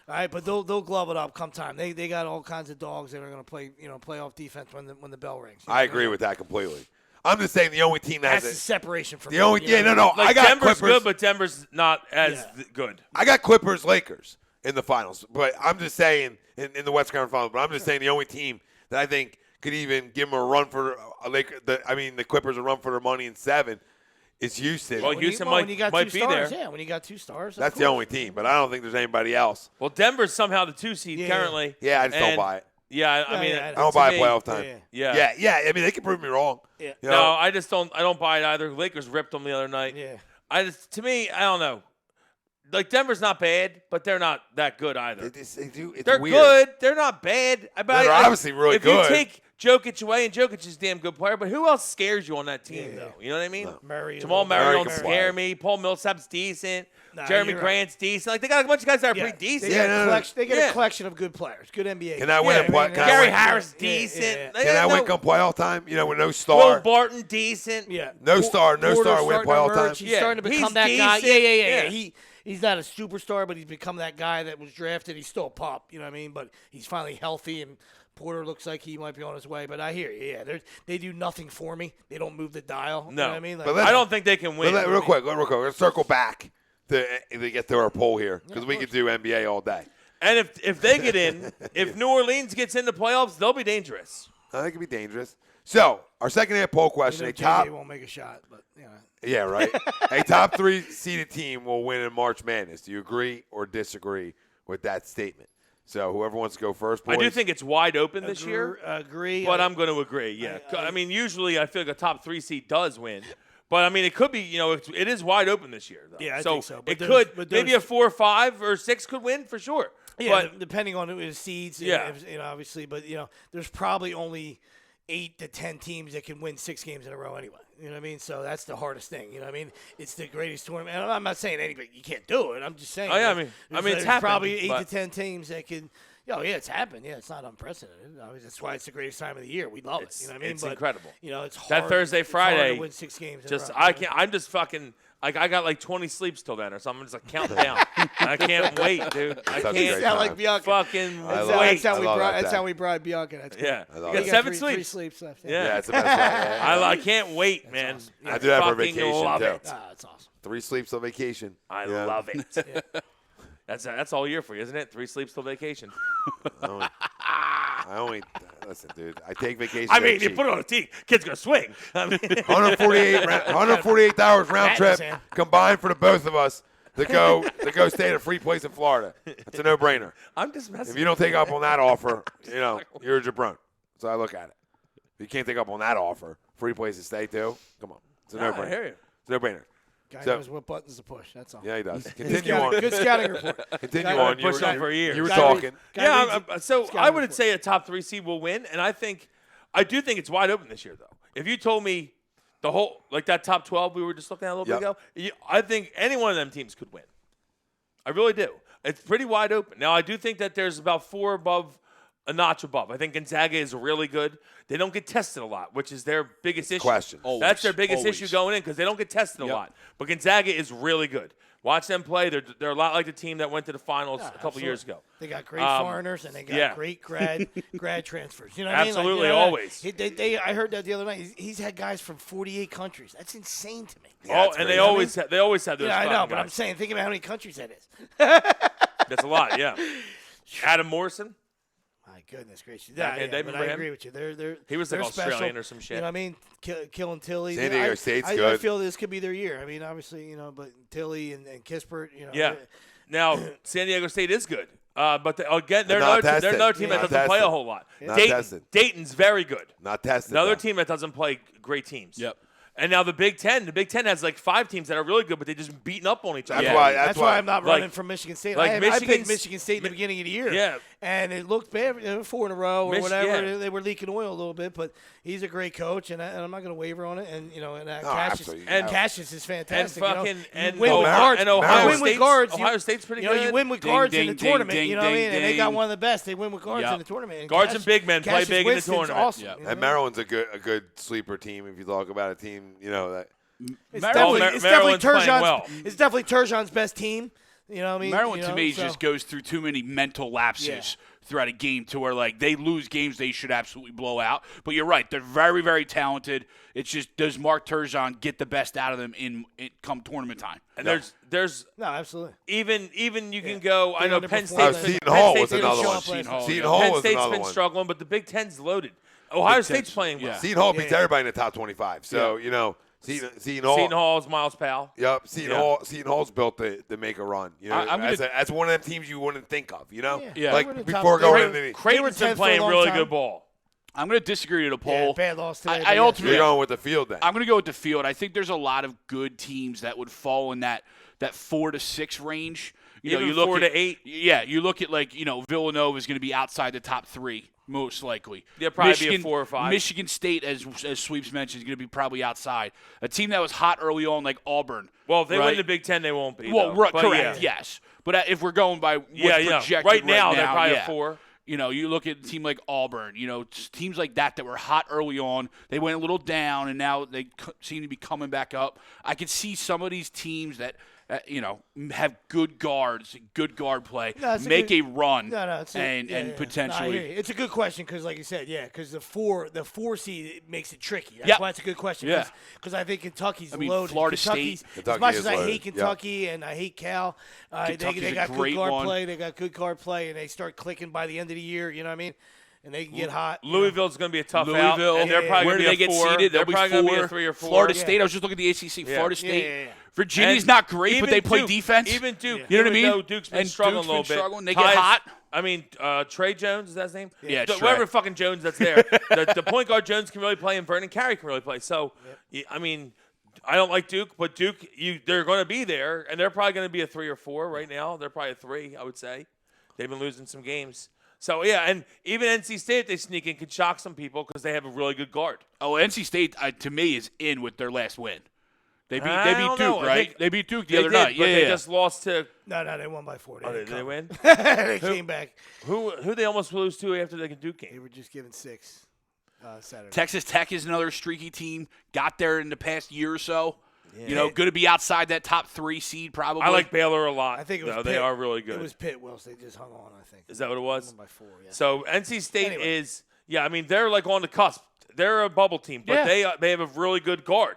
All right, but they'll glove it up come time. They got all kinds of dogs that are going to play playoff defense when the bell rings. I agree with that completely. I'm just saying the only team that That's has the separation from the only no. Like I got Denver's Clippers. good, but Denver's not as good. I got Clippers, Lakers in the finals, but I'm just saying in the West Conference Finals. But I'm just saying the only team that I think could even give them a run for the Clippers a run for their money in 7 is Houston. Well, Houston when you got might two be stars, there. Yeah, when you got 2 stars. That's the only team, but I don't think there's anybody else. Well, Denver's somehow the 2 seed currently. Yeah, I just don't buy it. Yeah, I mean, I I don't buy it playoff time. Yeah. Yeah. I mean, they can prove me wrong. Yeah. You No, know? I just don't. I don't buy it either. Lakers ripped them the other night. Yeah. To me, I don't know. Like Denver's not bad, but they're not that good either. They do. It's They're weird. good. They're not bad. They're obviously really if good. If you take Jokic away, and Jokic is a damn good player, but who else scares you on that team, Yeah. though? You know what I mean? Murray, Jamal Murray Murray can don't play. scare me. Paul Millsap's decent. Nah, Jeremy you're Grant's decent. Like they got a bunch of guys that are Yeah, pretty decent. They get, a, collection, they get Yeah. a collection of good players, good NBA. Can I win a play? Can I Gary win? Harris Yeah, yeah, decent. yeah. They Can I got win no- come playoff time? You know, with no Will star. Barton decent. Yeah. No star Porter's win starting to playoff time. emerge. He's Yeah, starting to become he's that guy. decent. Yeah. He's not a superstar, but he's become that guy that was drafted. He's still a pop, you know what I mean? But he's finally healthy, and Porter looks like he might be on his way. But I hear you. Yeah, they do nothing for me. They don't move the dial. No. You know what I mean? But let's- I don't think they can win. Real quick. Let's circle back to get to our poll here because we could do NBA all day. And if they get in, if New Orleans gets in the playoffs, they'll be dangerous. I think it could be dangerous. So our second half poll question: You know, a top, JJ won't make a shot, but you know. yeah, right. A top 3 seeded team will win in March Madness. Do you agree or disagree with that statement? So whoever wants to go first, boys. I do think it's wide open this year, Agree. but I'm going to agree. Yeah, I mean, usually I feel like a top 3 seed does win, but I mean, it could be. You know, it is wide open this year. Though. Yeah, I so think so. But it there's- could but maybe there's- a 4, 5, or 6 could win for sure. Yeah, but depending on who his seeds. Yeah. Obviously, but there's probably only 8 to 10 teams that can win 6 games in a row anyway. You know what I mean? So that's the hardest thing. You know what I mean? It's the greatest tournament. And I'm not saying anybody you can't do it. I'm just saying. Oh, yeah, there's it's happened, probably 8 to but- 10 teams that can. Yeah, it's happened. Yeah, it's not unprecedented. I mean, that's why it's the greatest time of the year. We love it. You know what I mean? It's incredible. It's hard. That Thursday, it's hard Friday, to win 6 games. just in a row. I can't. I'm just fucking. Like I got like 20 sleeps till then or something. I'm just like counting down. I can't wait, dude. I Such a can't great sound time. like Bianca. fucking I love wait. it. I love that That's time. how we bride Bianca. That's good. Yeah, I you love got it. You 7 three sleeps. sleeps left. Yeah. Yeah, it's the best way. Yeah. I can't wait, man. awesome. I do that for fucking vacation love too. it. That's awesome. 3 sleeps on vacation. I Yeah. love it. That's all year for you, isn't it? 3 sleeps till vacation. I only listen, dude. I take vacation. I mean, you put it on a tee, kid's gonna swing. I mean, 148 hours round trip Sam. combined for the both of us to go stay at a free place in Florida. It's a no-brainer. I'm just messing. If you don't take up on that offer, you're a jabron. So I look at it. If you can't take up on that offer, free place to stay too. Come on, it's a Nah, I no-brainer. hear you. It's a no-brainer. Guy So- knows what buttons to push. That's all. Yeah, he does. Good Continue on. Good scouting report. Continue Guy on. pushed on for years. You were Guy talking. Guy Yeah, reads so scouting I would report. say a top 3 seed will win, and I do think it's wide open this year, though. If you told me the whole that top 12 we were just looking at a little bit Yep. ago, I think any one of them teams could win. I really do. It's pretty wide open. Now I do think that there's about 4 above, a notch above. I think Gonzaga is really good. They don't get tested a lot, which is their biggest issue. Question. That's their biggest Always. issue going in because they don't get tested a lot. But Gonzaga is really good. Watch them play. They're a lot like the team that went to the finals a couple years ago. They got great foreigners and they got yeah. great grad transfers. You know what I mean? Absolutely, always. I heard that the other night. He's had guys from 48 countries. That's insane to me. Yeah, it's and crazy. they always have those. Yeah, I know, fucking but I'm guys. saying, think about how many countries that is. That's a lot. Yeah. Adam Morrison. My goodness gracious. Yeah, Yeah, they but remember I him? agree with you. He was like they're Australian special. or some shit. You know what I mean? Killing Tilly. San Diego State's I good. feel this could be their year. I mean, obviously, but Tilly and Kispert, Yeah. Now, San Diego State is good. But again, they're not another tested. team that Not doesn't play a tested. whole lot. Not tested. Dayton's very good. Not tested. Another though. team that doesn't play great teams. Yep. And now the Big Ten has like 5 teams that are really good, but they just beating up on each other. That's why. That's why I'm not Like- running from Michigan State. like I picked Michigan's- Michigan State in the beginning of the year. Yeah. And it looked bad, 4 in a row or whatever. yeah. They were leaking oil a little bit, but he's a great coach, and I'm not going to waver on it. And absolutely. Cassius is fantastic. And fucking you and win with Ohio- guards. and Ohio You win with State's, guards. Ohio State's pretty you good. You win with Ding, guards in ding, the tournament. ding, You know what I mean? ding, And they got ding. one of the best. They win with guards Yep. in the tournament. Guards and big men play Cassius big in the Winston's tournament. Awesome. Yep. You know? And Maryland's a good sleeper team. If you talk about a team, that It's Maryland- definitely Maryland's playing Turgeon's. well. It's definitely Turgeon's best team You know what I mean? Maryland, You to know, me, so- just goes through too many mental lapses throughout a game to where, like, they lose games they should absolutely blow out. But you're right. They're very, very talented. It's just, does Mark Turgeon get the best out of them in come tournament time? And there's No, absolutely. even you can go. I They know Penn underperformed State. last Seton year. Hall Penn was State didn't another show one. up last year. Seton Penn Hall was State's another been one. struggling, but the Big Ten's loaded. Ohio State's playing well. Yeah. Seton Hall beats Yeah. everybody in the top 25. So, you know, Seton Hall. Seton Hall's Miles Powell. Yep, Seton Hall's built to make a run. You know, I'm gonna- as one of them teams you wouldn't think of. You know, Yeah. like They were in the top- before they were- going into the. Creighton's been 10th for a playing long really time. good ball. I'm going to disagree to the Yeah, poll. bad loss today. I but yeah. You're ultimately, going with the field then. I'm going to go with the field. I think there's a lot of good teams that would fall in that 4 to 6 range. You know, Even you look 4 at, to 8. Yeah, you look at, like, you know, Villanova is going to be outside the top 3 most likely. Yeah, probably be a 4 or 5. Michigan State, as Sweeps mentioned, is going to be probably outside. A team that was hot early on, like Auburn. Well, if they right? win the Big Ten, they won't be. Well, though. right, But correct, yeah. yes. But if we're going by what's Yeah. projected Right now, they're probably yeah. a 4. You know, you look at a team like Auburn, you know, teams like that were hot early on. They went a little down, and now they seem to be coming back up. I could see some of these teams that, you know, have good guards, good guard play, No, it's a make good- a run, It's a- and yeah. No, I hear potentially. you. It's a good question because, like you said, because the four seed it makes it tricky. That's Yeah. why it's a good question. Yeah. Because I think Kentucky's I mean, loaded. Florida Kentucky's, State. as Kentucky much is as I loaded. hate Kentucky and I hate Cal, Kentucky's they a got good great guard one. play. They got good guard play, and they start clicking by the end of the year. You know what I mean? And they can get hot. you know. Louisville's going to be a tough Louisville, out, and they're probably where do going they to be get a 4. seeded? They're They'll probably be going to be 4. a 3 or 4. Florida Yeah. State. I was just looking at the ACC. Florida Yeah, State. yeah, yeah. Virginia's And not great, but even they play Duke- defense. Even Duke. You know what I even mean? though Duke's been And struggling Duke's a little been bit. struggling. They get hot. I mean, Trey Jones, is that his name? Yeah, Trey. Whoever fucking Jones that's there. the point guard Jones can really play, and Vernon Carey can really play. So, I mean, I don't like Duke, but Duke, they're going to be there, and they're probably going to be a 3 or 4 right now. They're probably a 3, I would say. They've been losing some games. So, yeah, and even NC State, if they sneak in, could shock some people because they have a really good guard. Oh, NC State, to me, is in with their last win. They beat I Duke, don't know. I right? think They beat Duke the They other did, night. but Yeah, they yeah. just lost to No, they won by 4. – did they win? They came back. Who they almost lose to after the Duke They game? were just given 6 Saturday. Texas Tech is another streaky team. Got there in the past year or so. You know, going to be outside that top 3 seed probably. I like Baylor a lot. I think it was though. Pitt. They are really good. It was Pitt, Wills. They just hung on, I think. Is that what it was? Won by 4, yeah. So NC State Anyway. is, I mean, they're like on the cusp. They're a bubble team, but Yeah. they have a really good guard,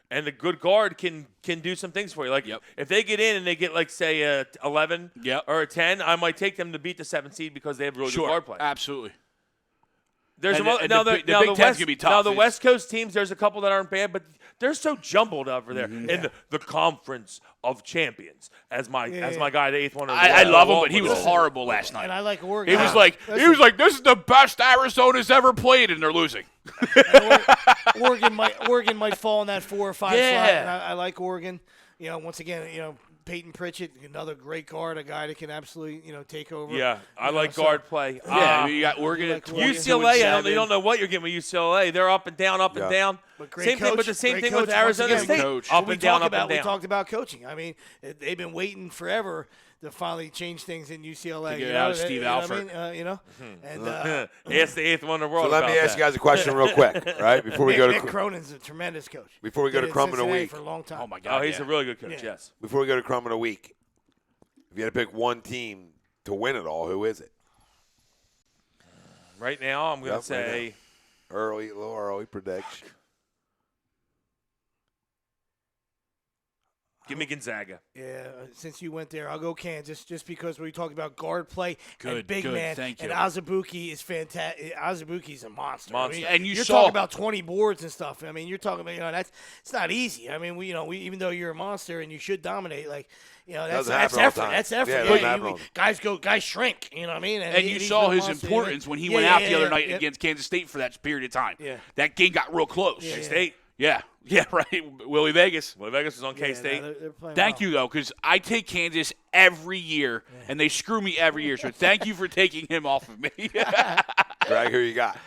and the good guard can do some things for you. Like if they get in and they get like say a 11 or a 10, I might take them to beat the 7th seed because they have really good guard play. Absolutely. There's And some the- now and the the, now Big the Ten's West gonna be tough. now the It's- West Coast teams. There's a couple that aren't bad, but they're so jumbled over there Mm-hmm. in the conference of champions. As my guy, the 8th one. I love him, but he was Listen, horrible last night. And I like Oregon. He was like, this is the best Arizona's ever played, and they're losing. Oregon might fall in that 4 or 5 Yeah. slot. And I like Oregon. You know, once again, Peyton Pritchett, another great guard, a guy that can absolutely, take over. Yeah, I like so- guard play. Yeah, you got Oregon at like Oregon. 22 UCLA, and you don't know what you're getting with UCLA. They're up and down, up and down. But great Same thing, coach, but the same great thing coach. with Once Arizona again, State. coach. Up we and down, talked up about and down. we talked about coaching. I mean, they've been waiting forever to finally change things in UCLA. To get you out know, of Steve you know what I Alford. mean? And Ask the 8th one in the world. So let me about ask you that. guys a question real quick, right? Before we go Nick to Cronin's a tremendous coach. before we go to Been in Crumb of the Cincinnati week. for a long time. Oh, my God. Oh, he's a really good coach. Yeah. Yes. Before we go to Crumb of the week, if you had to pick one team to win it all, who is it? Right now, I'm going to Yep, say a little early prediction. give me Gonzaga. Yeah, since you went there, I'll go Kansas just because we talked about guard play and Good, big good, man. thank And you. Azubuike is fantastic. Azubuike's a monster. I mean, Monster. And you you're saw- talking about 20 boards and stuff. I mean, you're talking about it's not easy. I mean, we even though you're a monster and you should dominate, like Doesn't that's happen all the effort. time. That's effort. Yeah, it doesn't Yeah, happen all guys shrink. You know what I mean? And you he's saw been a his monster. importance when he Yeah, went yeah, out the yeah, other yeah, night yeah. against Kansas State for that period of time. Yeah. That game got real close. Yeah, yeah. State. Yeah, right. Willy Vegas. Willy Vegas is on Yeah, K State. no, they're playing Thank well. you, though, because I take Kansas every year, and they screw me every year. So thank you for taking him off of me. Greg, who you got?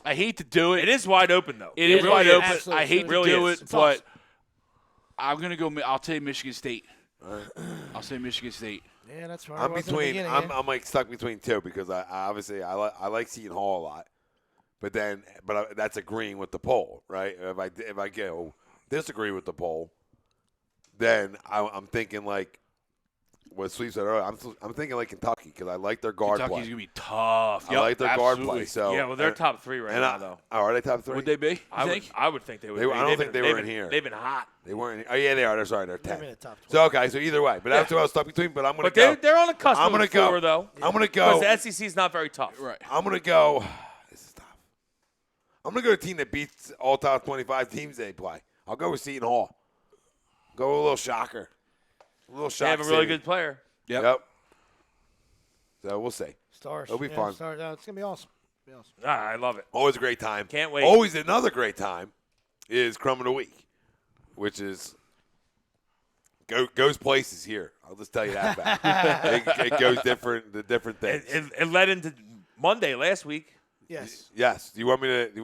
I hate to do it. It is wide open though. It is really wide is. open. Absolutely. I hate to Really do is. it, It's but awesome. I'm going to go – I'll take Michigan State. I'll say Michigan State. Yeah, that's right. I'm between. I'm like stuck between two because I obviously I like Seton Hall a lot, but that's agreeing with the poll, right? If I go disagree with the poll, then I'm thinking like what Sweep said earlier. I'm thinking like Kentucky because I like their guard Kentucky's play. gonna be tough. I like their guard play. absolutely. So Yeah, well, they're top 3 right now, though. Oh, are they top 3? Would they be? I You think? would think they would. I don't think they were in here. They've been hot. They weren't. Oh yeah, they are. They're sorry. They're 10. They're in the top 12. So okay. So either way, but that's what I was stuck between. But I'm gonna But go. they're on the cusp I'm of gonna go. 4, though. I'm gonna go. Because the SEC is not very tough. Right. I'm gonna go. This is tough. I'm gonna go to a team that beats all top 25 teams they play. I'll go with Seton Hall. Go with a little shocker. A little shocker. They have a really good player. Yep. So we'll see. Stars. It'll be fun. Stars. It's gonna be awesome. I love it. Always a great time. Can't wait. Always another great time is Crumb of the Week, which is goes places here. I'll just tell you that fact. it goes different things. It led into Monday last week. Yes. Yes. Do you want me to? You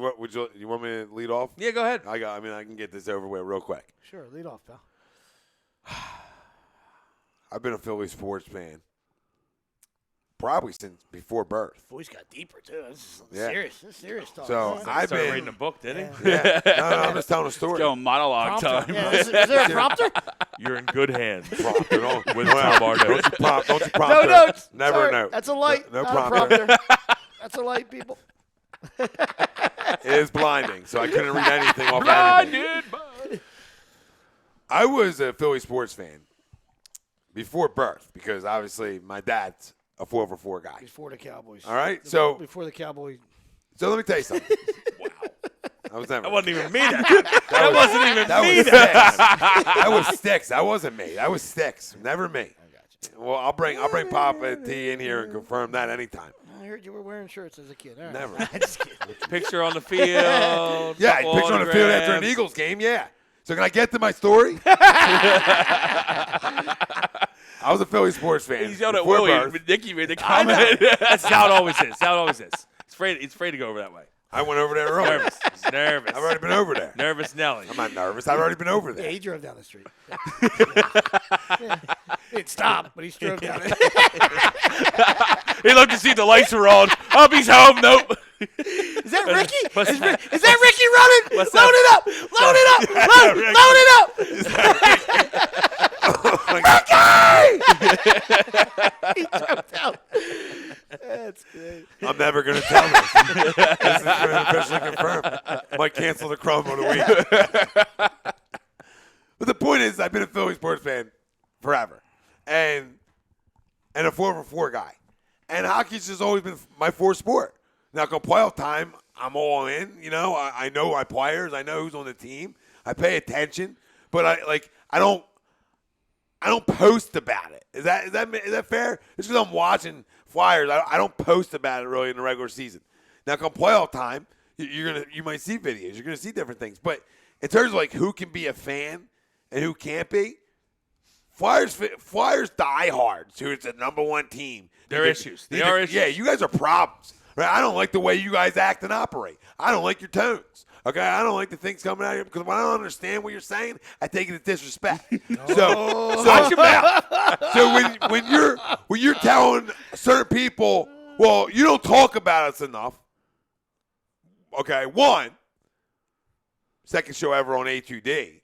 want me to lead off? Yeah, go ahead. I can get this over with real quick. Sure. Lead off, pal. I've been a Philly sports fan probably since before birth. Boys got deeper too. This is Yeah. serious. This is serious talk. So Yeah. I've Started been reading a book, didn't he? Yeah. No, I'm just telling a story. Going monologue Prompter. time. Yeah, is there a prompter? You're in good hands. Prompter, don't- With Tom Barnett. Don't you No prompter. notes. Never Sorry. a note. That's a light. No not prompter. A prompter. That's a light, people. It is blinding, so I couldn't read anything off anything. I was a Philly sports fan before birth because obviously my dad's a 4-for-4 guy. Before the Cowboys. All right, so Before the Cowboys. let me tell you something. Wow, I was never. That wasn't even me. That wasn't even That me. was Sticks. That was Sticks. That wasn't me. That was Sticks. Never me. Well, I'll bring Papa T in here and confirm that anytime. I heard you were wearing shirts as a kid. All right. Never. Just kidding. Picture on the field. Yeah, couple picture on the field after an autographs. Eagles game. Yeah. So can I get to my story? I was a Philly sports fan. He's yelled at before Willie. birth. But Nicky made the I know. comment. That's how it always is. How it always is. He's afraid to go over that way. I went over there earlier. Nervous. He's nervous. I've already been over there. Nervous Nelly. I'm not nervous. I've already been over Yeah, there. he drove down the street. He didn't stop, but he drove down it. He looked to see if the lights were on. Oh, he's home. Nope. Is that Ricky? What's Is that? that Ricky running? What's Load it up! Load it up! Load it up! He drove down. That's good. I'm never going to tell this. This is officially confirmed. I might cancel the Crumb of the week. But the point is, I've been a Philly sports fan forever, and a 4-for-4 guy. And hockey's just always been my fourth sport. Now, come playoff time, I'm all in. You know, I know my players. I know who's on the team. I pay attention, but I don't post about it. Is that fair? It's because I'm watching Flyers. I don't post about it really in the regular season. Now, come playoff time, you might see videos. You're gonna see different things. But in terms of like who can be a fan and who can't be, Flyers diehards who it's the number one team. There are issues. There are issues. Yeah, you guys are problems. Right? I don't like the way you guys act and operate. I don't like your tones. Okay, I don't like the things coming out here because when I don't understand what you're saying, I take it as disrespect. So watch your mouth. So when you're telling certain people, well, you don't talk about us enough. Okay, one, second show ever on A2D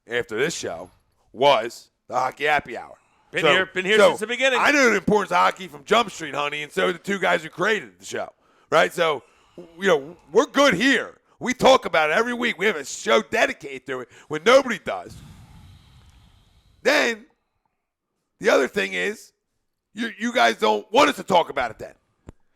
after this show was the Hockey Happy Hour. Been here since the beginning. I know the importance of hockey from Jump Street, honey, and so the two guys who created the show, right? So, we're good here. We talk about it every week. We have a show dedicated to it when nobody does. Then, the other thing is, you guys don't want us to talk about it then.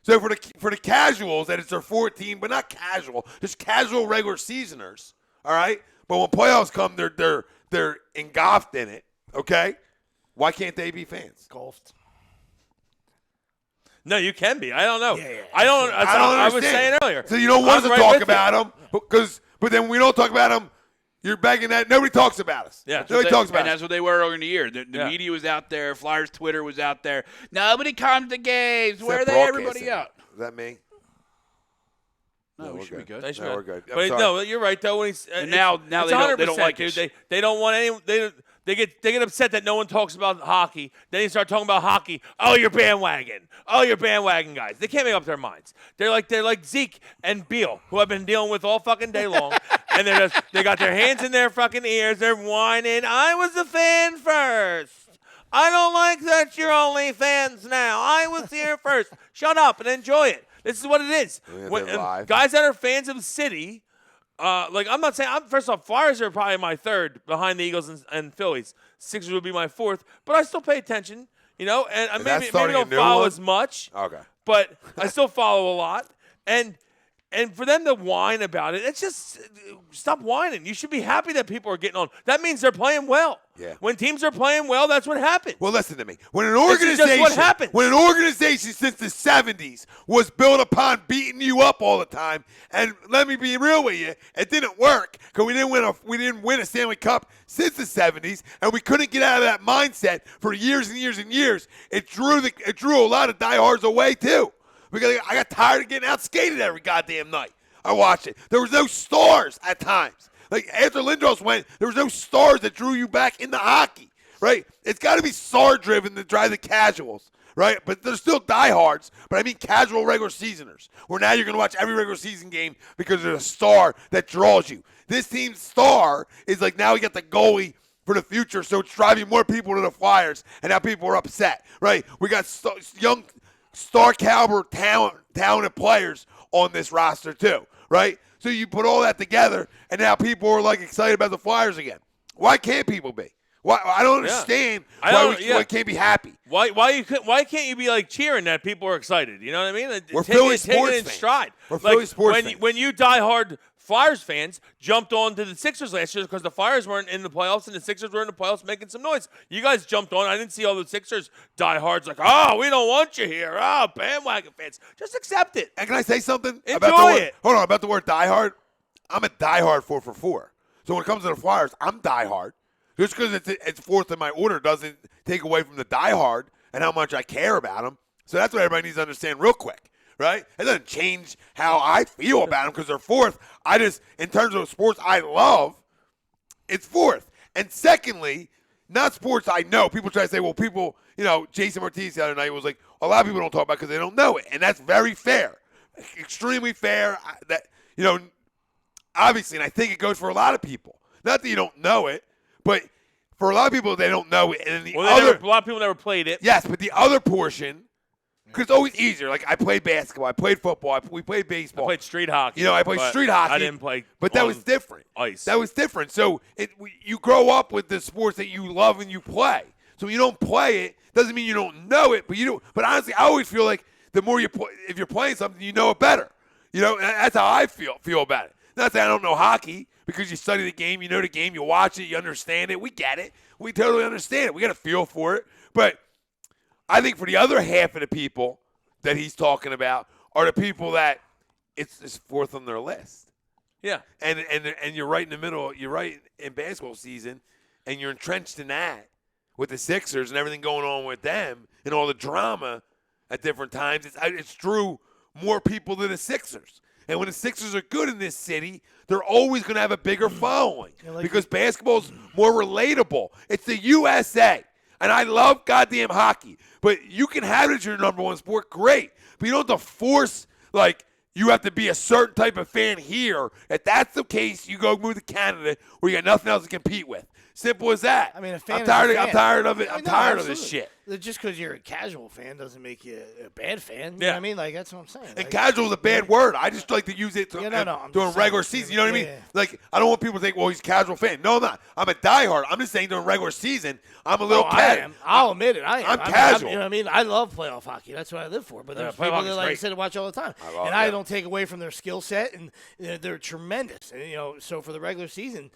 So for the casuals, that it's their 14, but not casual, just casual regular seasoners, all right? But when playoffs come, they're engulfed in it, okay? Why can't they be fans? Golfed. No, you can be. I don't know. Yeah. I don't. That's I don't what I was understand. saying earlier. So you don't want I us to was right talk with about them, but then we don't talk about them. You're begging that nobody talks about us. Yeah. Nobody talks about And us. that's what they were earlier in the year. The Yeah. media was out there. Flyers Twitter was out there. Nobody comes to games. Is Where are that they? Everybody broadcasting? out. Is that me? No, we're we should be good. They should No, be. we're good. I'm But sorry. no, you're right though. When he's And now it's they don't 100%, like dude. us. They don't want any. They get upset that no one talks about hockey. Then they start talking about hockey. Oh, you're bandwagon. Oh, you're bandwagon guys. They can't make up their minds. They're like Zeke and Beal, who I've been dealing with all fucking day long. and they got their hands in their fucking ears. They're whining. I was a fan first. I don't like that you're only fans now. I was here first. Shut up and enjoy it. This is what it is. Guys that are fans of the city, I'm not saying. First off, Flyers are probably my third behind the Eagles and Phillies. Sixers would be my fourth, but I still pay attention. And maybe don't follow as much. Okay. But I still follow a lot, and for them to whine about it, it's just stop whining. You should be happy that people are getting on. That means they're playing well. Yeah. When teams are playing well, that's what happens. Well, listen to me. When an organization since the 70s was built upon beating you up all the time, and let me be real with you, it didn't work because we didn't win a Stanley Cup since the 70s, and we couldn't get out of that mindset for years and years and years. It drew a lot of diehards away too. Because I got tired of getting outskated every goddamn night. I watched it. There was no stars at times. Like after Lindros went, there was no stars that drew you back into hockey, right? It's got to be star-driven to drive the casuals, right? But there's still diehards, but I mean casual regular seasoners, where now you're going to watch every regular season game because there's a star that draws you. This team's star is like now we got the goalie for the future, so it's driving more people to the Flyers, and now people are upset, right? We got young star caliber talented players on this roster too, right? So you put all that together, and now people are like excited about the Flyers again. Why can't people be? Why I don't understand why we can't be happy. Why can't you be like cheering that people are excited? You know what I mean? We're Philly sports in stride. We're Philly sports fans. When you diehard Flyers fans jumped on to the Sixers last year because the Flyers weren't in the playoffs and the Sixers were in the playoffs making some noise. You guys jumped on. I didn't see all the Sixers diehards like, oh, we don't want you here. Oh, bandwagon fans. Just accept it. And can I say something? Enjoy it. Hold on, about the word diehard. I'm a diehard 4 for 4. So when it comes to the Flyers, I'm diehard. Just because it's fourth in my order doesn't take away from the diehard and how much I care about them. So that's what everybody needs to understand real quick. Right? It doesn't change how I feel about them because they're fourth. In terms of sports I love, it's fourth. And secondly, not sports I know. People try to say, well, Jason Martinez the other night was like, a lot of people don't talk about it because they don't know it. And that's very fair. Extremely fair. Obviously, and I think it goes for a lot of people. Not that you don't know it, but for a lot of people, they don't know it. And then a lot of people never played it. Yes, but the other portion, because it's always easier. Like, I played basketball. I played football. We played baseball. I played street hockey. I played street hockey. I didn't play But that was different. Ice. That was different. So you grow up with the sports that you love and you play. So when you don't play it, doesn't mean you don't know it, but you do. But honestly, I always feel like the more you play, if you're playing something, you know it better. And that's how I feel about it. Not that I don't know hockey, because you study the game, you know the game, you watch it, you understand it. We get it. We totally understand it. We got a feel for it. But I think for the other half of the people that he's talking about are the people that it's fourth on their list. Yeah. And you're right in the middle. You're right in basketball season, and you're entrenched in that with the Sixers and everything going on with them and all the drama at different times. It's drew more people to the Sixers. And when the Sixers are good in this city, they're always going to have a bigger following because basketball's more relatable. It's the USA. And I love goddamn hockey. But you can have it as your number one sport, great. But you don't have to force, you have to be a certain type of fan here. If that's the case, you go move to Canada where you got nothing else to compete with. Simple as that. I mean, a fan I'm tired is a fan. I'm tired of it. I'm tired absolutely. of this shit. Just because you're a casual fan doesn't make you a bad fan. You Yeah. know what I mean? That's what I'm saying. And casual is a bad word. I just like to use it during regular season. You know what I mean? Yeah. I don't want people to think, well, he's a casual fan. No, I'm not. I'm a diehard. I'm just saying during regular season, I'm a little I am. I'll admit it. I am. I'm casual. You know what I mean? I love playoff hockey. That's what I live for. But there's playoff people hockey's that, like I great. said, watch all the time. I don't take away from their skill set, and they're tremendous. And, so for the regular season,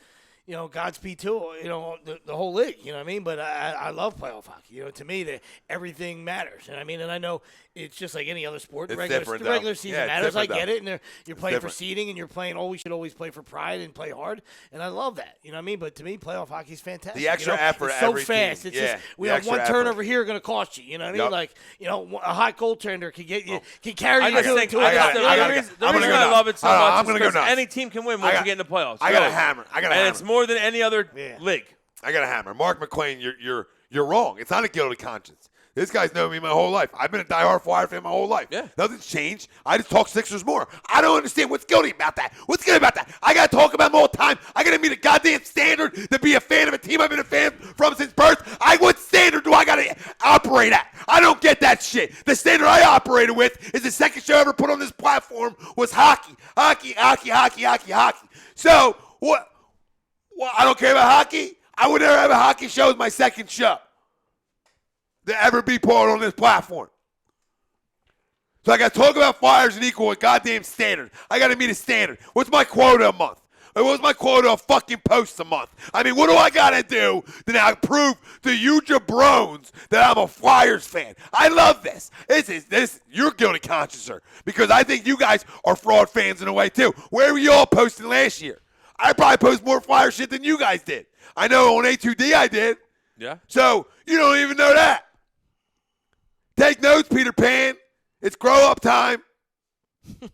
Godspeed to the whole league. You know what I mean? But I love playoff hockey. To me, everything matters. And I mean, and I know it's just like any other sport. It's the different, regular though. season Yeah, it's matters. I different, get it. And you're playing for different. seeding, and you're playing. We should always play for pride and play hard. And I love that. You know what I mean? But to me, playoff hockey is fantastic. The extra effort it's so every fast. team. It's Yeah, just we the have extra one effort. turnover here going to cost you. You know what I mean? A hot goaltender can get you, can carry I you just to think to I got it. a I the reason I love it so Hold on, much I'm is gonna go because nuts. any team can win once you get in the playoffs. I got a Really. hammer. And it's more than any other league. I got a hammer. Mark McClain, you're wrong. It's not a guilty conscience. This guy's known me my whole life. I've been a diehard Flyer fan my whole life. Yeah. Nothing's changed. I just talk Sixers more. I don't understand what's guilty about that. What's good about that? I got to talk about them all the time. I got to meet a goddamn standard to be a fan of a team I've been a fan from since birth. What standard do I got to operate at? I don't get that shit. The standard I operated with is the second show I ever put on this platform was hockey. Hockey. So, what? I don't care about hockey. I would never have a hockey show as my second show to ever be put on this platform. So I got to talk about Flyers and equal a goddamn standard. I got to meet a standard. What's my quota a month? What's my quota of fucking posts a month? I mean, what do I got to do to now prove to you jabrones that I'm a Flyers fan? I love this. You're guilty consciencer because I think you guys are fraud fans in a way too. Where were you all posting last year? I probably post more Flyer shit than you guys did. I know on A2D I did. Yeah. So you don't even know that. Take notes, Peter Pan. It's grow up time.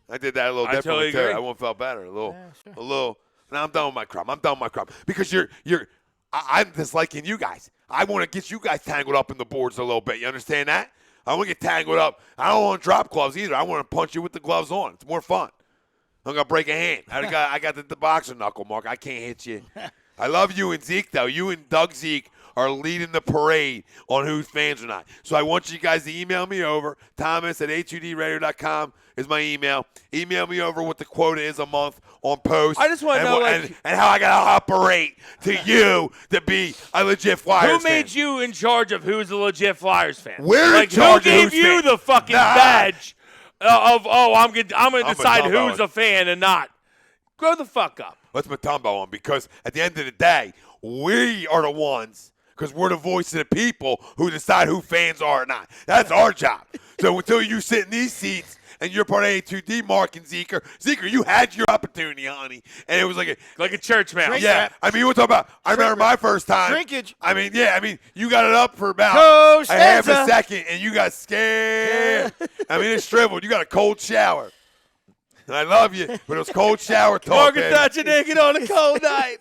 I did that a little differently totally too. agree. I won't felt better. A little. Now I'm done with my crumb. Because I'm disliking you guys. I want to get you guys tangled up in the boards a little bit. You understand that? I want to get tangled up. I don't want to drop gloves either. I want to punch you with the gloves on. It's more fun. I'm gonna break a hand. I got the boxer knuckle, Mark. I can't hit you. I love you and Zeke though. You and Doug Zeke are leading the parade on who's fans or not. So I want you guys to email me over. Thomas at a2dradio.com is my email. Email me over what the quota is a month on post. I just want to know, and how I got to operate to you to be a legit Flyers who made fan. you in charge of who's a legit Flyers fan? We're in charge who of gave who's you fan. the fucking badge I'm gonna decide who's a fan and not? Grow the fuck up. Let's Matumbo on because at the end of the day, we are the ones. Because we're the voice of the people who decide who fans are or not. That's our job. So until you sit in these seats and you're part of A2D, Mark and Zeker, you had your opportunity, honey. And it was like a church mouse. Yeah. I mean, we'll talk about, I remember my first time. Shrinkage. I mean, you got it up for about Coach a half a Stanza. second and you got scared. I mean, it's shriveled. You got a cold shower. And I love you, but it was cold shower talk. Margaret Thatcher naked on a cold night.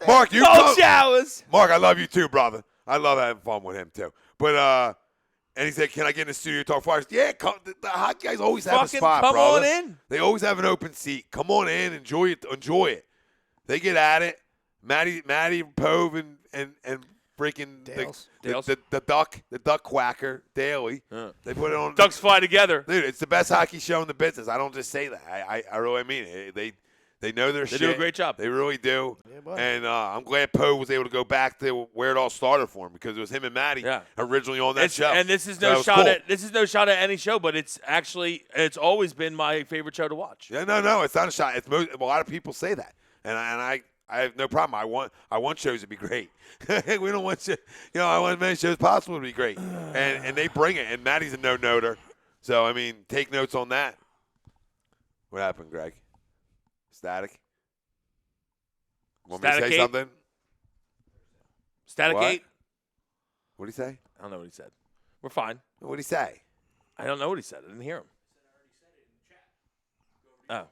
Mark, you cold showers. Mark, I love you too, brother. I love having fun with him too. But and he said, "Can I get in the studio to talk Flyers?" Yeah, the hockey guys always have a spot, come brother. on in. They always have an open seat. Come on in, enjoy it. They get at it. Maddie Pove and freaking Dales. the duck quacker Daly. They put it on. Ducks fly together. Dude, it's the best hockey show in the business. I don't just say that. I really mean it. They know their shit. They do a great job. They really do. Yeah, and I'm glad Poe was able to go back to where it all started for him because it was him and Maddie originally on that show. And this is So no was shot cool. at any show, but it's always been my favorite show to watch. Yeah, no, it's not a shot. A lot of people say that, and I have no problem. I want shows to be great. We don't want I want as many shows possible to be great, and they bring it. And Maddie's a no-noter, so I mean, take notes on that. What happened, Greg? Static? Want me to Static say 8? something? Static What? 8? What did he say? I don't know what he said. We're fine. What did he say? I don't know what he said. I didn't hear him. Oh.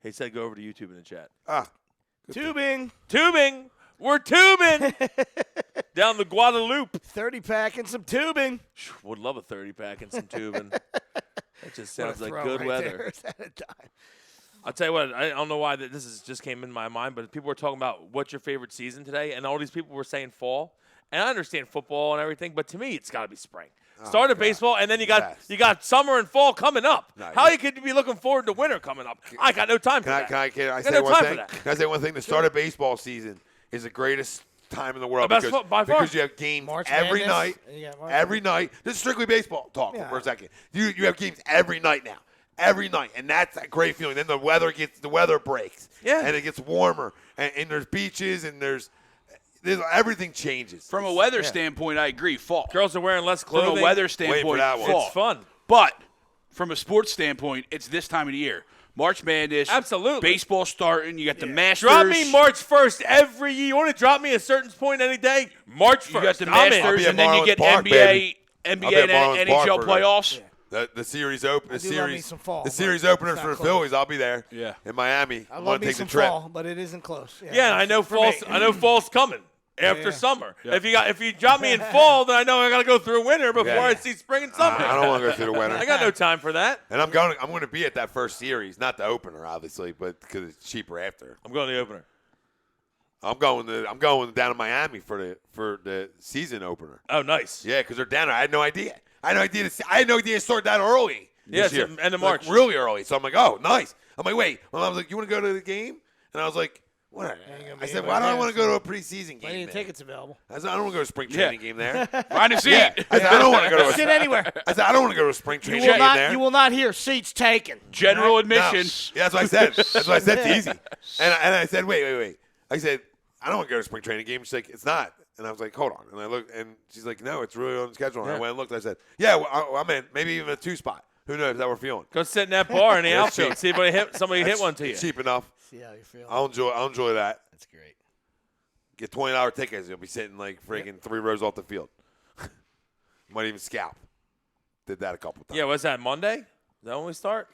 He said go over to YouTube in the chat. Tubing. Tubing! We're tubing! Down the Guadalupe. 30-pack and some tubing. Would love a 30-pack and some tubing. That just sounds like good right weather. there. Is that a dime? I'll tell you what, I don't know why just came in my mind, but people were talking about what's your favorite season today, and all these people were saying fall. And I understand football and everything, but to me, it's got to be spring. Start at baseball, and then you got summer and fall coming up. How you could be looking forward to winter coming up? I got no time for that. Can I got say no one time thing? for that. Can I say one thing? The start of baseball season is the greatest time in the world The best by far. because you have games March every Madness. night. You got March Every night. This is strictly baseball talk for a second. You have games every night now. Every night, and that's a great feeling. Then the weather breaks, and it gets warmer, and there's beaches, and there's everything changes. From a weather standpoint, I agree. Fall. Girls are wearing less clothing. From a weather Wait standpoint, for that one. fall. It's fun. But from a sports standpoint, it's this time of the year. March Madness. Absolutely. Baseball starting. You got the Masters. Drop me March 1st every year. You want to drop me a certain point any day? March 1st. You got the I'm in. Masters, at and then you Marlins get Park, NBA baby. and I'll be at Marlins Park NHL for that. playoffs. The series open. I The do love me series. some fall, The but series openers it's for not the close. Phillies. I'll be there. Yeah. In Miami. I I'm love gonna me take some the trip. fall, but it isn't close. Yeah, I know for me. fall's coming. after summer. If you drop me in fall, then I know I got to go through winter before I see spring and summer. I don't want to go through the winter. I got no time for that. And I'm going to be at that first series, not the opener, obviously, but because it's cheaper after. I'm going to the opener. I'm going down to Miami for the season opener. Oh, nice. Yeah, because they're down there. I had no idea. I had no idea to start that early. Yeah, this year. it's end of March. Like, really early. So I'm like, oh, nice. I'm like, wait. My mom's like, you want to go to the game? And I was like, what? I said, why do I want to go to a preseason game? Plenty of tickets available. I said, I don't want to go to a spring training game there. Find a seat. Yeah. I said, I don't want to go to Sit anywhere. I said, I don't want to go to a spring training You game there. will not hear seats taken. General No. admission. Yeah, that's what I said. That's what I said to Easy. And I said, wait. I said, I don't want to go to a spring training game. She's like, it's not. And I was like, hold on. And I looked, and she's like, no, it's really on the schedule. And I went and looked. And I said, yeah, well, I'm in. Maybe even a 2-spot. Who knows how we're feeling? Go sit in that bar in the That's outfield. cheap. See if somebody hit one to you. Cheap enough. See how you feel. I'll enjoy that. That's great. Get $20 tickets. You'll be sitting like freaking 3 rows off the field. Might even scalp. Did that a couple times. Yeah, what's that, Monday? Is that when we start?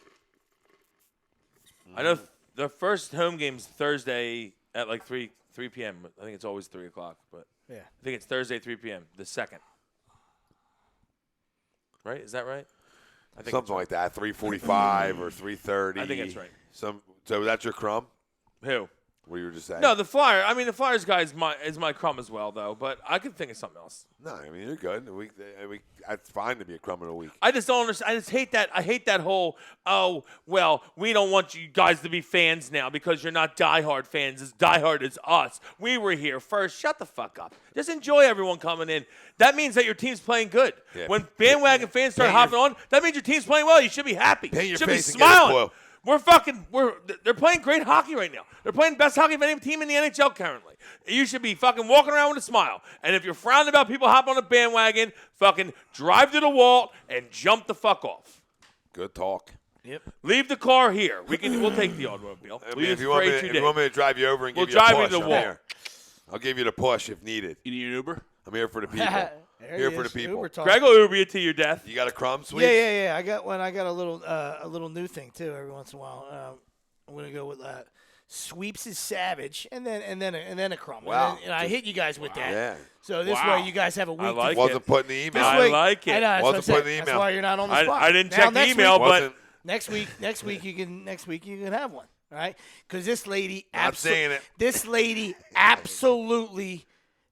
I know the first home game's Thursday at like 3 p.m. I think it's always 3 o'clock, but Yeah. I think it's Thursday 3 p.m., the second. Right? Is that right? I think Something like that. 3:45 or 3:30. I think that's right. So that's your crumb? Who? What you were just saying? No, the Flyer. I mean, the Flyers guy is my crumb as well, though. But I could think of something else. No, I mean, you're good. It's fine to be a crumb in a week. I just don't understand. I just hate that. I hate that whole, oh, well, we don't want you guys to be fans now because you're not diehard fans. As diehard as us. We were here first. Shut the fuck up. Just enjoy everyone coming in. That means that your team's playing good. Yeah. When bandwagon fans start hopping on, that means your team's playing well. You should be happy. Paint your You should be face and get a smiling. clue. They're playing great hockey right now. They're playing best hockey of any team in the NHL currently. You should be fucking walking around with a smile. And if you're frowning about people hopping on a bandwagon, fucking drive to the wall and jump the fuck off. Good talk. Yep. Leave the car here. We'll take the automobile. I mean, if you want me to drive you over and We'll give you a drive you push, to the I'm wall. here. I'll give you the push if needed. You need an Uber? I'm here for the people. There Here he for the is. people. Uber talk. Greg will Uber you to your death. You got a crumb, sweet? Yeah. I got one. I got a little new thing too. Every once in a while, I'm gonna go with sweeps is savage, and then a crumb. Wow. And I hit you guys with that. Yeah. So this Wow. way, you guys have a week. I like Wasn't it. putting the email. I like it. I know, that's Wasn't what I said. putting the That's email. why you're not on the spot. I didn't Now, check the next email, week- but Wasn't. Next week you can have one. All right, because this lady Not saying it. This lady absolutely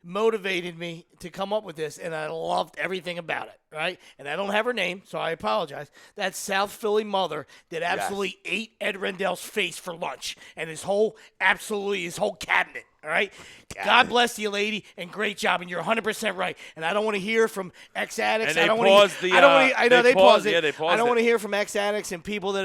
motivated me to come up with this, and I loved everything about it, right? And I don't have her name, so I apologize. That South Philly mother that absolutely ate Ed Rendell's face for lunch and his whole cabinet, all right? God bless you, lady, and great job, and you're 100% right. And I don't want to hear from ex-addicts. And they I don't want paused to the, I don't want to, I know they they paused paused- it. yeah, they paused I don't it. want to hear from ex-addicts and people that,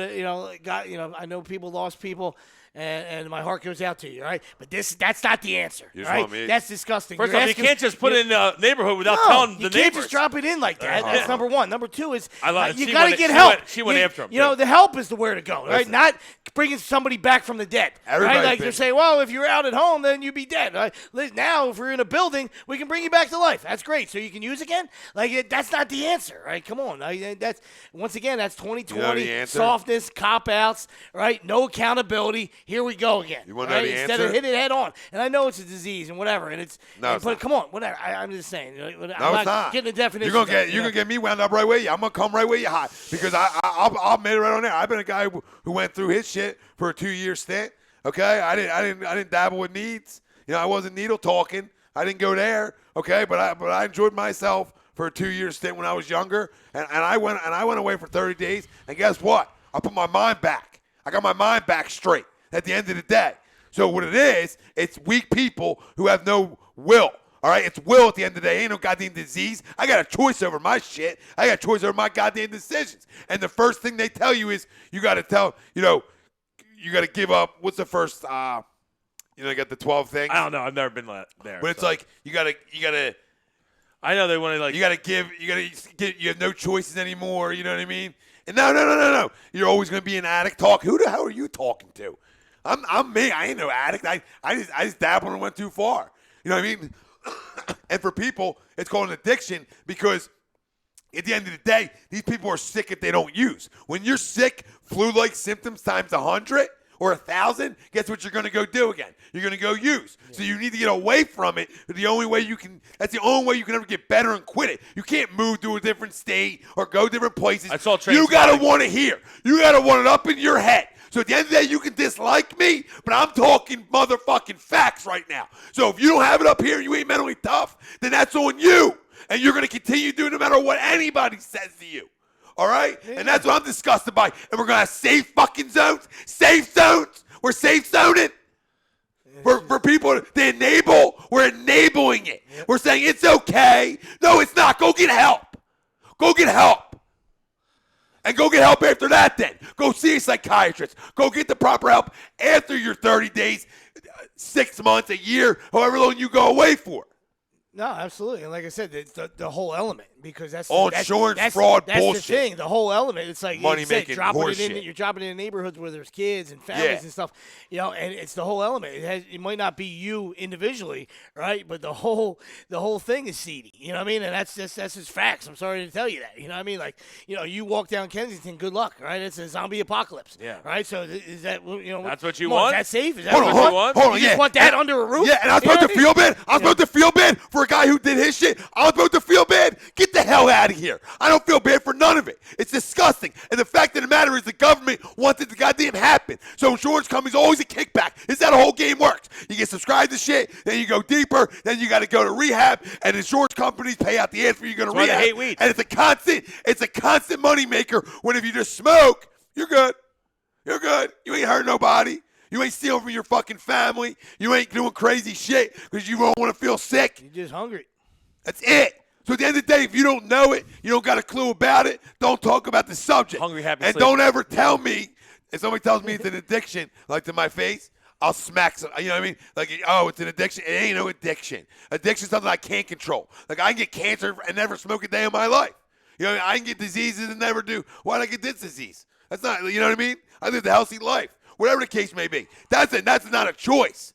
I know people lost people. And my heart goes out to you, all right? But that's not the answer, You all just right? want me- That's disgusting. first You're off, you asking- can't just put it in the neighborhood without no, telling you the can't neighbors. just drop it in like that. That's number one. Number two is she you got to went- get she help. she went after him, You know, too. the help is the where to go, right? Listen. Not bringing somebody back from the dead, Everybody's right? Like been- they're saying, well, if you're out at home, then you'd be dead. Right? Now, if we're in a building, we can bring you back to life. That's great. So you can use again? That's not the answer, right? Come on. That's once again, that's 2020 You know the answer? softness, cop-outs, right? No accountability. Here we go again. You wanna know right? the Instead answer? of hit it head on. And I know it's a disease and whatever, and it's No, it's but not. come on, whatever. I'm just saying. I'm No, not it's not. getting the definition. You're gonna get me wound up right where you. I'm gonna come right where you hot because I'll admit it right on there. I've been a guy who went through his shit for a 2-year stint. Okay, I didn't dabble with needs. You know, I wasn't needle talking. I didn't go there. Okay, but I enjoyed myself for a 2-year stint when I was younger, and I went away for 30 days. And guess what? I put my mind back. I got my mind back straight at the end of the day. So what it is, it's weak people who have no will. All right, it's will at the end of the day. Ain't no goddamn disease. I got a choice over my shit. I got a choice over my goddamn decisions. And the first thing they tell you is you got to you got to give up. What's the first? You got the 12 things. I don't know. I've never been there. But it's so. like you got to. I know they want to like. You got to give. You have no choices anymore. You know what I mean? And no. You're always going to be an addict. Who the hell are you talking to? I'm me. I ain't no addict. I just dabbled and went too far. You know what I mean? And for people, it's called an addiction because at the end of the day, these people are sick if they don't use. When you're sick, flu-like symptoms times 100, or 1,000, guess what you're going to go do again? You're going to go use. Yeah. So you need to get away from it. That's the only way you can ever get better and quit it. You can't move to a different state or go different places. That's all you got to want to hear. You got to want it up in your head. So at the end of the day, you can dislike me, but I'm talking motherfucking facts right now. So if you don't have it up here and you ain't mentally tough, then that's on you. And you're going to continue doing no matter what anybody says to you. All right? Yeah. And that's what I'm disgusted by. And we're going to have safe fucking zones. Safe zones. We're safe zoning. For people to enable, we're enabling it. Yep. We're saying it's okay. No, it's not. Go get help. Go get help. And go get help after that then. Go see a psychiatrist. Go get the proper help after your 30 days, 6 months, a year, however long you go away for. No, absolutely. And like I said, the whole element, because that's insurance fraud that's bullshit. The thing. The whole element. It's like money making horseshit. You're dropping it in neighborhoods where there's kids and families and stuff. And it's the whole element. It might not be you individually, right? But the whole thing is seedy. You know what I mean? And that's just facts. I'm sorry to tell you that. You know what I mean? Like, you walk down Kensington, good luck, right? It's a zombie apocalypse. Yeah. Right? So is that that's what you want? Is that safe? Is that what you want? Hold on. You just want that under a roof? Yeah, and I'm supposed to feel bad. I'm supposed to feel bad for a guy who did his shit. I'm supposed to feel bad. Get the hell out of here. I don't feel bad for none of it. It's disgusting. And the fact of the matter is the government wants it to goddamn happen. So insurance companies always a kickback. Is that a whole game works? You get subscribed to shit, then you go deeper, then you got to go to rehab, and insurance companies pay out the ass for you going to rehab. They hate weed. And it's a constant money maker when if you just smoke, you're good. You're good. You ain't hurting nobody. You ain't stealing from your fucking family. You ain't doing crazy shit because you don't want to feel sick. You're just hungry. That's it. So at the end of the day, if you don't know it, you don't got a clue about it, don't talk about the subject. Hungry, happy, and sleeping. don't ever tell me, if somebody tells me it's an addiction, like to my face, I'll smack some, you know what I mean? Like, oh, it's an addiction. It ain't no addiction. Addiction is something I can't control. Like, I can get cancer and never smoke a day in my life. You know what I mean? I can get diseases and never do. Why did I get this disease? That's not, you know what I mean? I lived a healthy life. Whatever the case may be. That's not a choice,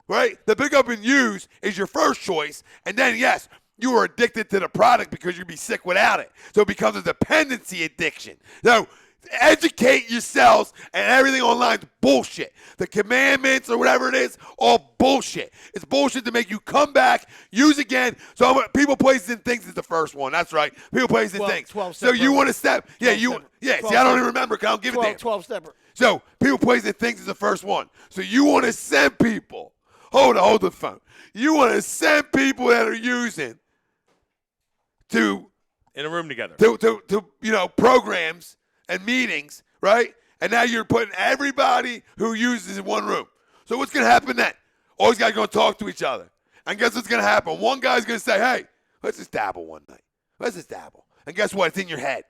right? The pick up and use is your first choice, and then, yes, you are addicted to the product because you'd be sick without it. So it becomes a dependency addiction. So educate yourselves, and everything online is bullshit. The commandments or whatever it is, all bullshit. It's bullshit to make you come back, use again. So people, places, and things is the first one. That's right. People, places, and things. 12 so you want to step. Yeah, you. Stepper. Yeah, see, I don't even remember because I don't give a damn. 12 stepper. So people, places, and things is the first one. So you want to send people. Hold the phone. You want to send people that are using to in a room together. To programs and meetings, right? And now you're putting everybody who uses in one room. So what's going to happen then? All these guys are going to talk to each other. And guess what's going to happen? One guy's going to say, hey, let's just dabble one night. Let's just dabble. And guess what? It's in your head.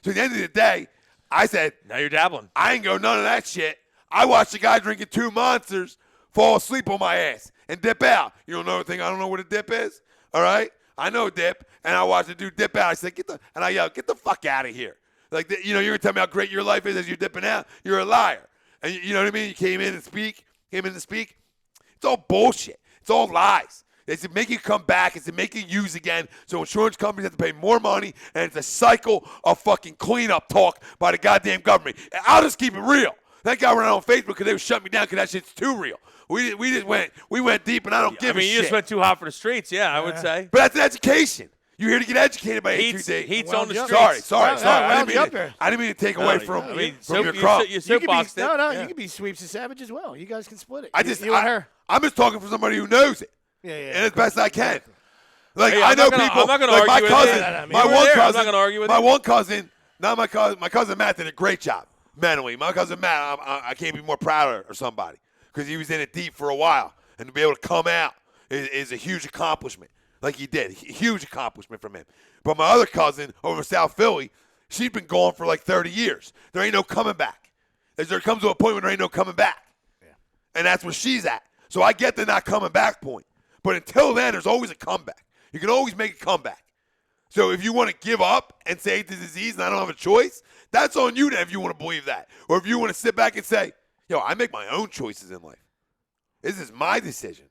So at the end of the day, I said, now you're dabbling. I ain't go none of that shit. I watched a guy drinking 2 Monsters fall asleep on my ass and dip out. You don't know anything? I don't know what a dip is? All right? I know dip, and I watched the dude dip out. I said, I yelled, get the fuck out of here. Like, you're going to tell me how great your life is as you're dipping out? You're a liar. And you know what I mean? You came in to speak. It's all bullshit. It's all lies. It's to make you come back. It's to make you use again. So insurance companies have to pay more money, and it's a cycle of fucking cleanup talk by the goddamn government. And I'll just keep it real. That guy went out on Facebook because they would shut me down because that shit's too real. We went deep, and I don't give a shit. You just went too hot for the streets, I would say. But that's an education. You're here to get educated by A2D. Heat's on the streets. Sorry. I didn't mean to take away from your crop. You soapboxed it. You could be Sweeps and Savage as well. You guys can split it. I'm just talking for somebody who knows it. Yeah. And as best I can. Like, Hey, I know I'm people. not gonna like argue my with cousin. you. My one cousin. I'm not gonna argue with my you. one cousin. Not my cousin. My cousin Matt did a great job mentally. My cousin Matt, I can't be more prouder of somebody because he was in it deep for a while, and to be able to come out is a huge accomplishment. Like he did, huge accomplishment from him. But my other cousin over South Philly, she's been gone for like 30 years. There ain't no coming back. There comes to a point when there ain't no coming back, and that's where she's at. So I get the not coming back point. But until then, there's always a comeback. You can always make a comeback. So if you want to give up and say it's a disease and I don't have a choice, that's on you then if you want to believe that. Or if you want to sit back and say, I make my own choices in life. This is my decision.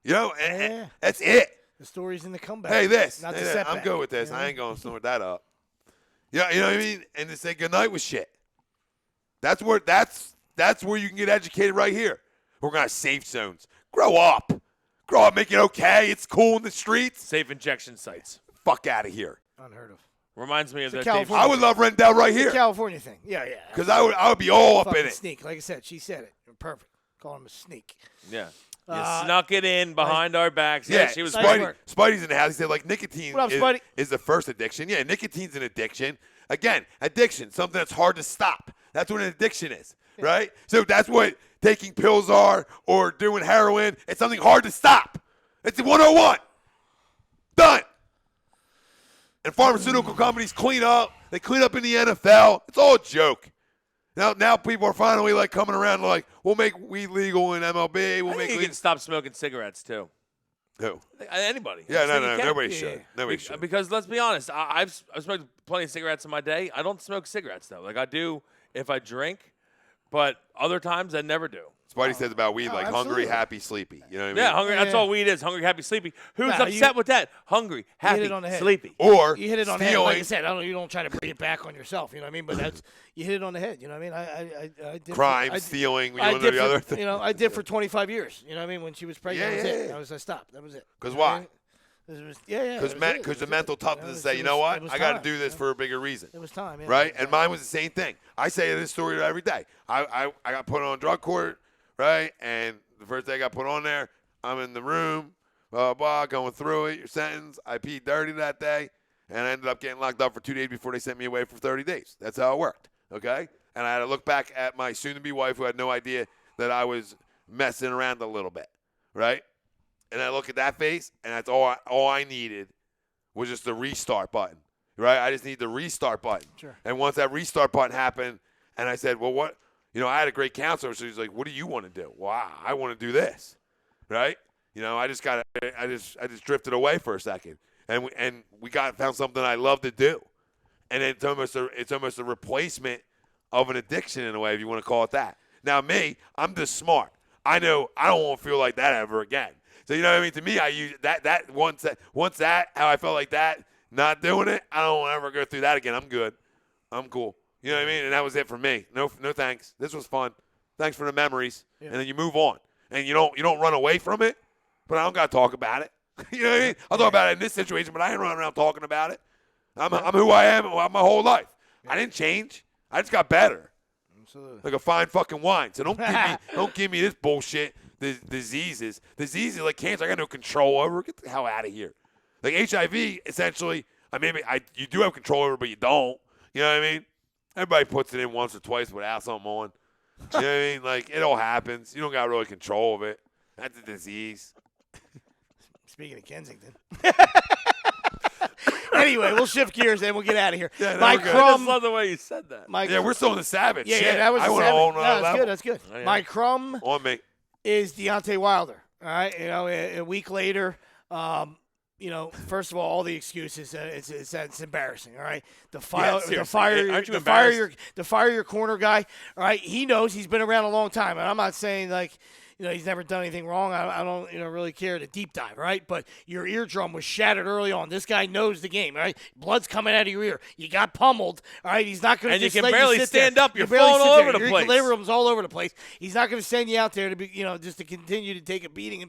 And that's it. The story's in the comeback. Hey, this. Not the setback. I'm good with this. I ain't going to snort that up. You know what I mean? And to say goodnight with shit. That's That's where you can get educated right here. We're going to have safe zones. Grow up. Grow up, make it okay. It's cool in the streets. Safe injection sites. Fuck out of here. Unheard of. Reminds me of that. California. I would love Rendell right It's a here. California thing. Yeah. Because I would be all up in Fucking it. Sneak. Like I said, she said it. Perfect. Call him a sneak. Yeah. You snuck it in behind our backs. Yeah, she was Spidey's in the house. He said, like, nicotine What up, Spidey? is the first addiction. Yeah, nicotine's an addiction. Again, addiction, something that's hard to stop. That's what an addiction is, right? So that's what taking pills are or doing heroin. It's something hard to stop. It's 101. Done. And pharmaceutical companies clean up. They clean up in the NFL. It's all a joke. Now people are finally like coming around like, we'll make weed legal in MLB. We'll I make think you can stop smoking cigarettes too. Who? Anybody. Yeah, I no, think you can. nobody should. Nobody should. Because let's be honest, I've smoked plenty of cigarettes in my day. I don't smoke cigarettes though. Like I do if I drink, but other times I never do. Spidey says about weed, like absolutely. hungry, happy, sleepy. You know what I mean? Yeah, hungry. That's Yeah. all weed is. Hungry, happy, sleepy. Who's Nah, upset you- with that? Hungry, happy, it on the head. sleepy. Or You hit it on the head. Like I stealing, said, you don't try to bring it back on yourself. You know what I mean? But that's you hit it on the head. You know what I mean? I did crime, stealing. You I want to know did the for, other thing? You know, I did for 25 years. You know what I mean? When she was pregnant, Yeah, that was yeah, it. yeah. I stopped. That was it. Because You know what I why? mean? That was it. Because the mental toughness to say, it you know was- what? it was I got to time. do this for a bigger reason. It was time. Yeah. Right? And mine was the same thing. I say this story every day. I got put on drug court, right? And the first day I got put on there, I'm in the room, blah, blah, going through it, your sentence. I peed dirty that day, and I ended up getting locked up for 2 days before they sent me away for 30 days. That's how it worked, okay? And I had to look back at my soon-to-be wife who had no idea that I was messing around a little bit, right? And I look at that face, and that's all I needed was just the restart button, right? I just need the restart button. Sure. And once that restart button happened, and I said, well, what? You know, I had a great counselor, so he's like, what do you want to do? Well, I want to do this, right? You know, I just drifted away for a second, and we found something I love to do, and it's almost a replacement of an addiction in a way, if you want to call it that. Now, me, I'm just smart. I know I don't want to feel like that ever again. So you know what I mean? To me, I use that once how I felt like that, not doing it, I don't want to ever go through that again. I'm good. I'm cool. You know what I mean? And that was it for me. No thanks. This was fun. Thanks for the memories. Yeah. And then you move on. And you don't run away from it, but I don't got to talk about it. You know what I mean? I'll talk about it in this situation, but I ain't running around talking about it. I'm who I am my whole life. I didn't change. I just got better. Absolutely. Like a fine fucking wine. So don't give me this bullshit. The diseases like cancer, I got no control over. Get the hell out of here. Like HIV, essentially, you do have control over, but you don't. You know what I mean? Everybody puts it in once or twice without something on. You know what I mean? Like it all happens. You don't got really control of it. That's a disease. Speaking of Kensington. Anyway, we'll shift gears and we'll get out of here. Yeah, no, My we're good. I just crumb. love the way you said that. Yeah, we're still in the Savage. Yeah, Shit. yeah, that was I a went a savage. whole No, nother that's level. good. That's good. Oh, yeah. My crumb On me. is Deontay Wilder. All right, you know, a week later, you know, first of all the excuses. It's embarrassing. All right, the seriously. Aren't you fire your corner guy. All right, he knows he's been around a long time, and I'm not saying like. You know, he's never done anything wrong. I don't, really care to deep dive, right? But your eardrum was shattered early on. This guy knows the game, right? Blood's coming out of your ear. You got pummeled, all right? He's not going to And you just can let barely sit stand there. up. You're You barely falling sit all there. over the Your place. equilibrium's all over the place. He's not going to send you out there to be, just to continue to take a beating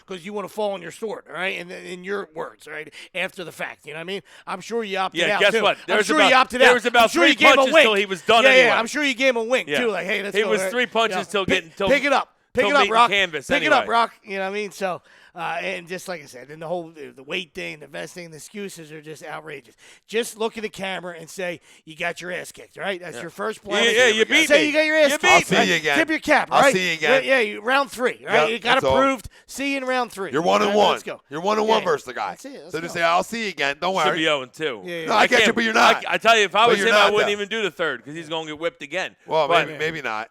because you want to fall on your sword, all right? And in your words, all right? After the fact, you know what I mean? I'm sure you opted Yeah, out, guess too. what? I'm sure you opted out. There was about I'm sure 3 you gave him a punches wink. till he was done Yeah, anyway. I'm sure you gave him a wink, Yeah. too. Like, hey, let's It go. was all right? 3 punches till pick getting it up. Pick it up, meeting Rock. canvas Pick it up, anyway. Rock. You know what I mean? So, and just like I said, and the whole the weight thing, the vesting, the excuses are just outrageous. Just look at the camera and say you got your ass kicked. Right? That's your first play. Yeah, you beat Say me. you got your ass You kicked. beat I'll me. see you again. Tip your cap. I'll right? see you again. Yeah, round 3. Right? Yep, You got that's all. approved. See you in round 3. You're 1-1. All right, let's go. You're 1-1 Yeah. versus the guy. That's it. Let's So just go. say, I'll see you again. Don't Should worry. be 0-2. Yeah, yeah. No, I get you, but you're not. I tell you, if I But was you're him, I not, wouldn't though. even do the third because he's going to get whipped again. Well, But maybe not.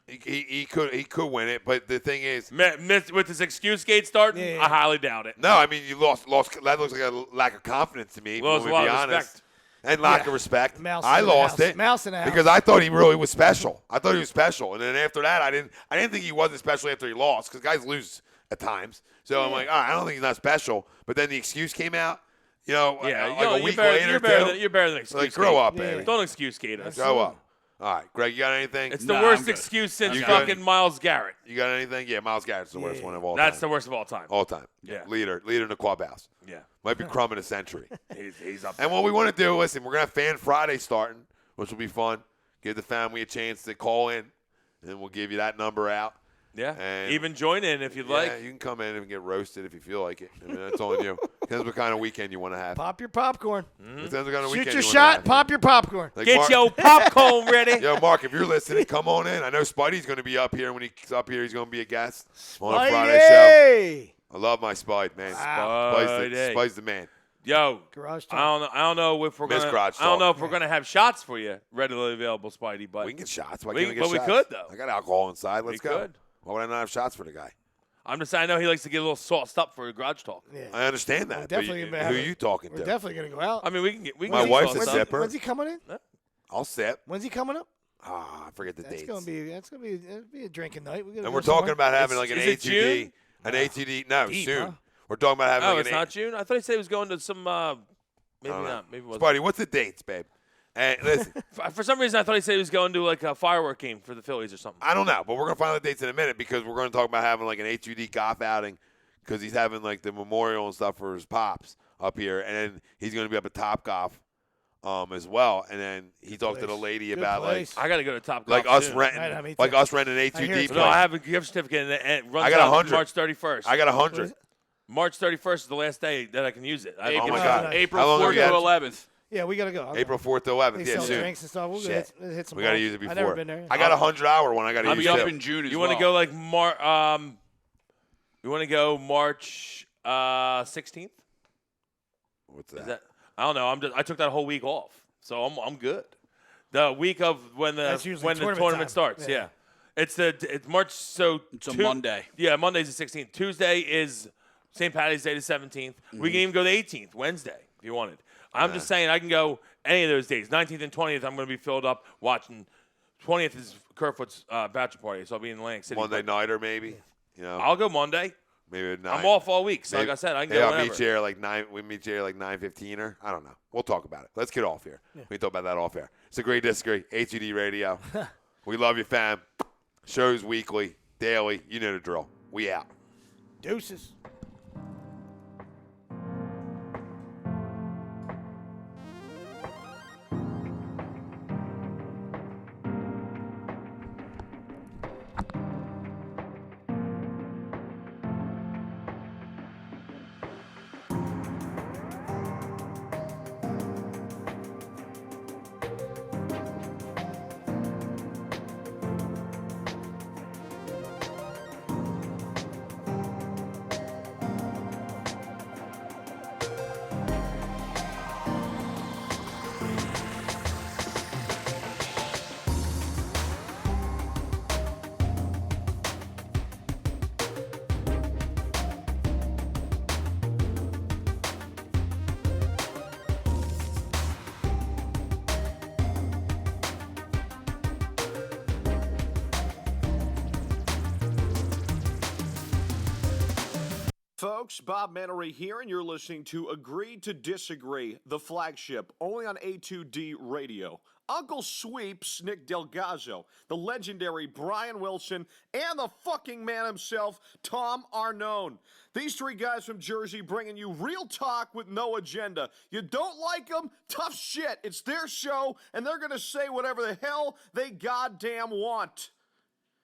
He could win it, but the thing is, with this excuse gate starting, Yeah. I highly doubt it. no, I mean you lost. That looks like a lack of confidence to me. if Well, it's we a lot be of honest. respect. And lack Yeah. of respect. Mouse I in the lost house. it Mouse in the house. because I thought he really was special. I thought he was special, and then after that, I didn't think he wasn't special after he lost because guys lose at times. So I'm like, all right, I don't think he's not special. But then the excuse came out. Yeah, like a week later, you're better than excuse like grow gate. up, Yeah. baby. Don't excuse gate us. Grow up. All right, Greg, you got anything? It's the Nah, worst I'm good. excuse since You fucking good? Miles Garrett. You got anything? Yeah, Miles Garrett's the worst one of all That's time. the worst of all time. All time. Yeah. Leader in the clubhouse. Yeah. Might be Crumb in a century. He's up. And what we want to do, listen, we're going to have Fan Friday starting, which will be fun. Give the family a chance to call in, and we'll give you that number out. Yeah. And Even join in if you'd yeah, like. you can come in and get roasted if you feel like it. I mean, that's on you. Depends what kind of weekend you want to have. Pop your popcorn. Depends what kind of Shoot weekend your you wanna shot. have. Pop your popcorn. Like Get Mark- your popcorn ready. Yo, Mark, if you're listening, come on in. I know Spidey's going to be up here. When he's up here, he's going to be a guest on a Friday show. Spidey! I love my Spide, man. Spidey. Spide's the man. Yo, Garage I time. don't know if we're Miss gonna. Garage I don't know Talk. if we're gonna have shots for you readily available, Spidey. But We can get shots. Why We- can't we get but we shots? could, though. I got alcohol inside. Let's We go. could. Why would I not have shots for the guy? I'm just saying, I know he likes to get a little sauced up for a garage talk. Yeah. I understand that. We're but definitely you- gonna who have are it. you talking We're to? definitely going to go out. I mean, we can get. We can My get wife's sauced a up. sipper. When's he coming in? I'll sip. When's he coming up? I forget the That's dates. gonna be that'll be a drinking night. And we're talking about having like an Is it ATD. June? An ATD. No, Deep, soon. huh? We're talking about having Oh, like it's an not June. I thought he said he was going to some. Maybe I don't know. not. Maybe it wasn't. Spidey, what's the dates, babe? And listen, For some reason, I thought he said he was going to like a firework game for the Phillies or something. I don't know, but we're gonna find the dates in a minute because we're gonna talk about having like an HUD golf outing because he's having like the memorial and stuff for his pops up here, and then he's gonna be up at Top Golf as well. And then he talked to the place. lady Good about place. I got to go to Top like Golf us soon. renting, Right, I mean, like too. us renting an I hear HUD it's No, I place. have a gift certificate and it runs I got out 100. March 31st. I got 100. What is it? March 31st is the last day that I can use it. Oh my Oh, God! nice. April How long have 4th you to had? 11th. Yeah, we got to go. I'll April go. 4th to 11th. They Yeah, sell soon. drinks and stuff. We'll Shit. hit some We gotta balls. use it before. I've never been there. I got a 100-hour one. I got to I'll use be it. up in June as You well. want to go like you want to go March 16th? What's Is that? I don't know. I took that whole week off, so I'm good. The week of when That's the usually tournament tournament time. starts. Yeah. Yeah. It's March. So It's a Monday. Yeah, Monday's the 16th. Tuesday is St. Patty's Day, the 17th. We can even go the 18th, Wednesday, if you wanted. I'm just saying I can go any of those days. 19th and 20th, I'm going to be filled up watching. 20th is Kerfoot's bachelor party, so I'll be in Atlantic City. Monday but nighter, maybe. You know, I'll go Monday. maybe at 9. I'm off all week, so Maybe- like I said, I can Hey, go I'll whenever. meet you here like 9. We meet you here like 9:15 or I don't know. We'll talk about it. Let's get off here. We can talk about that off air. It's a great disagree. HUD Radio. We love you, fam. Shows weekly, daily. You know the drill. We out. Deuces. Folks, Bob Mannery here, and you're listening to Agree to Disagree, the flagship, only on A2D Radio. Uncle Sweeps, Nick Delgazzo, the legendary Brian Wilson, and the fucking man himself, Tom Arnone. These three guys from Jersey bringing you real talk with no agenda. You don't like them? Tough shit. It's their show, and they're going to say whatever the hell they goddamn want.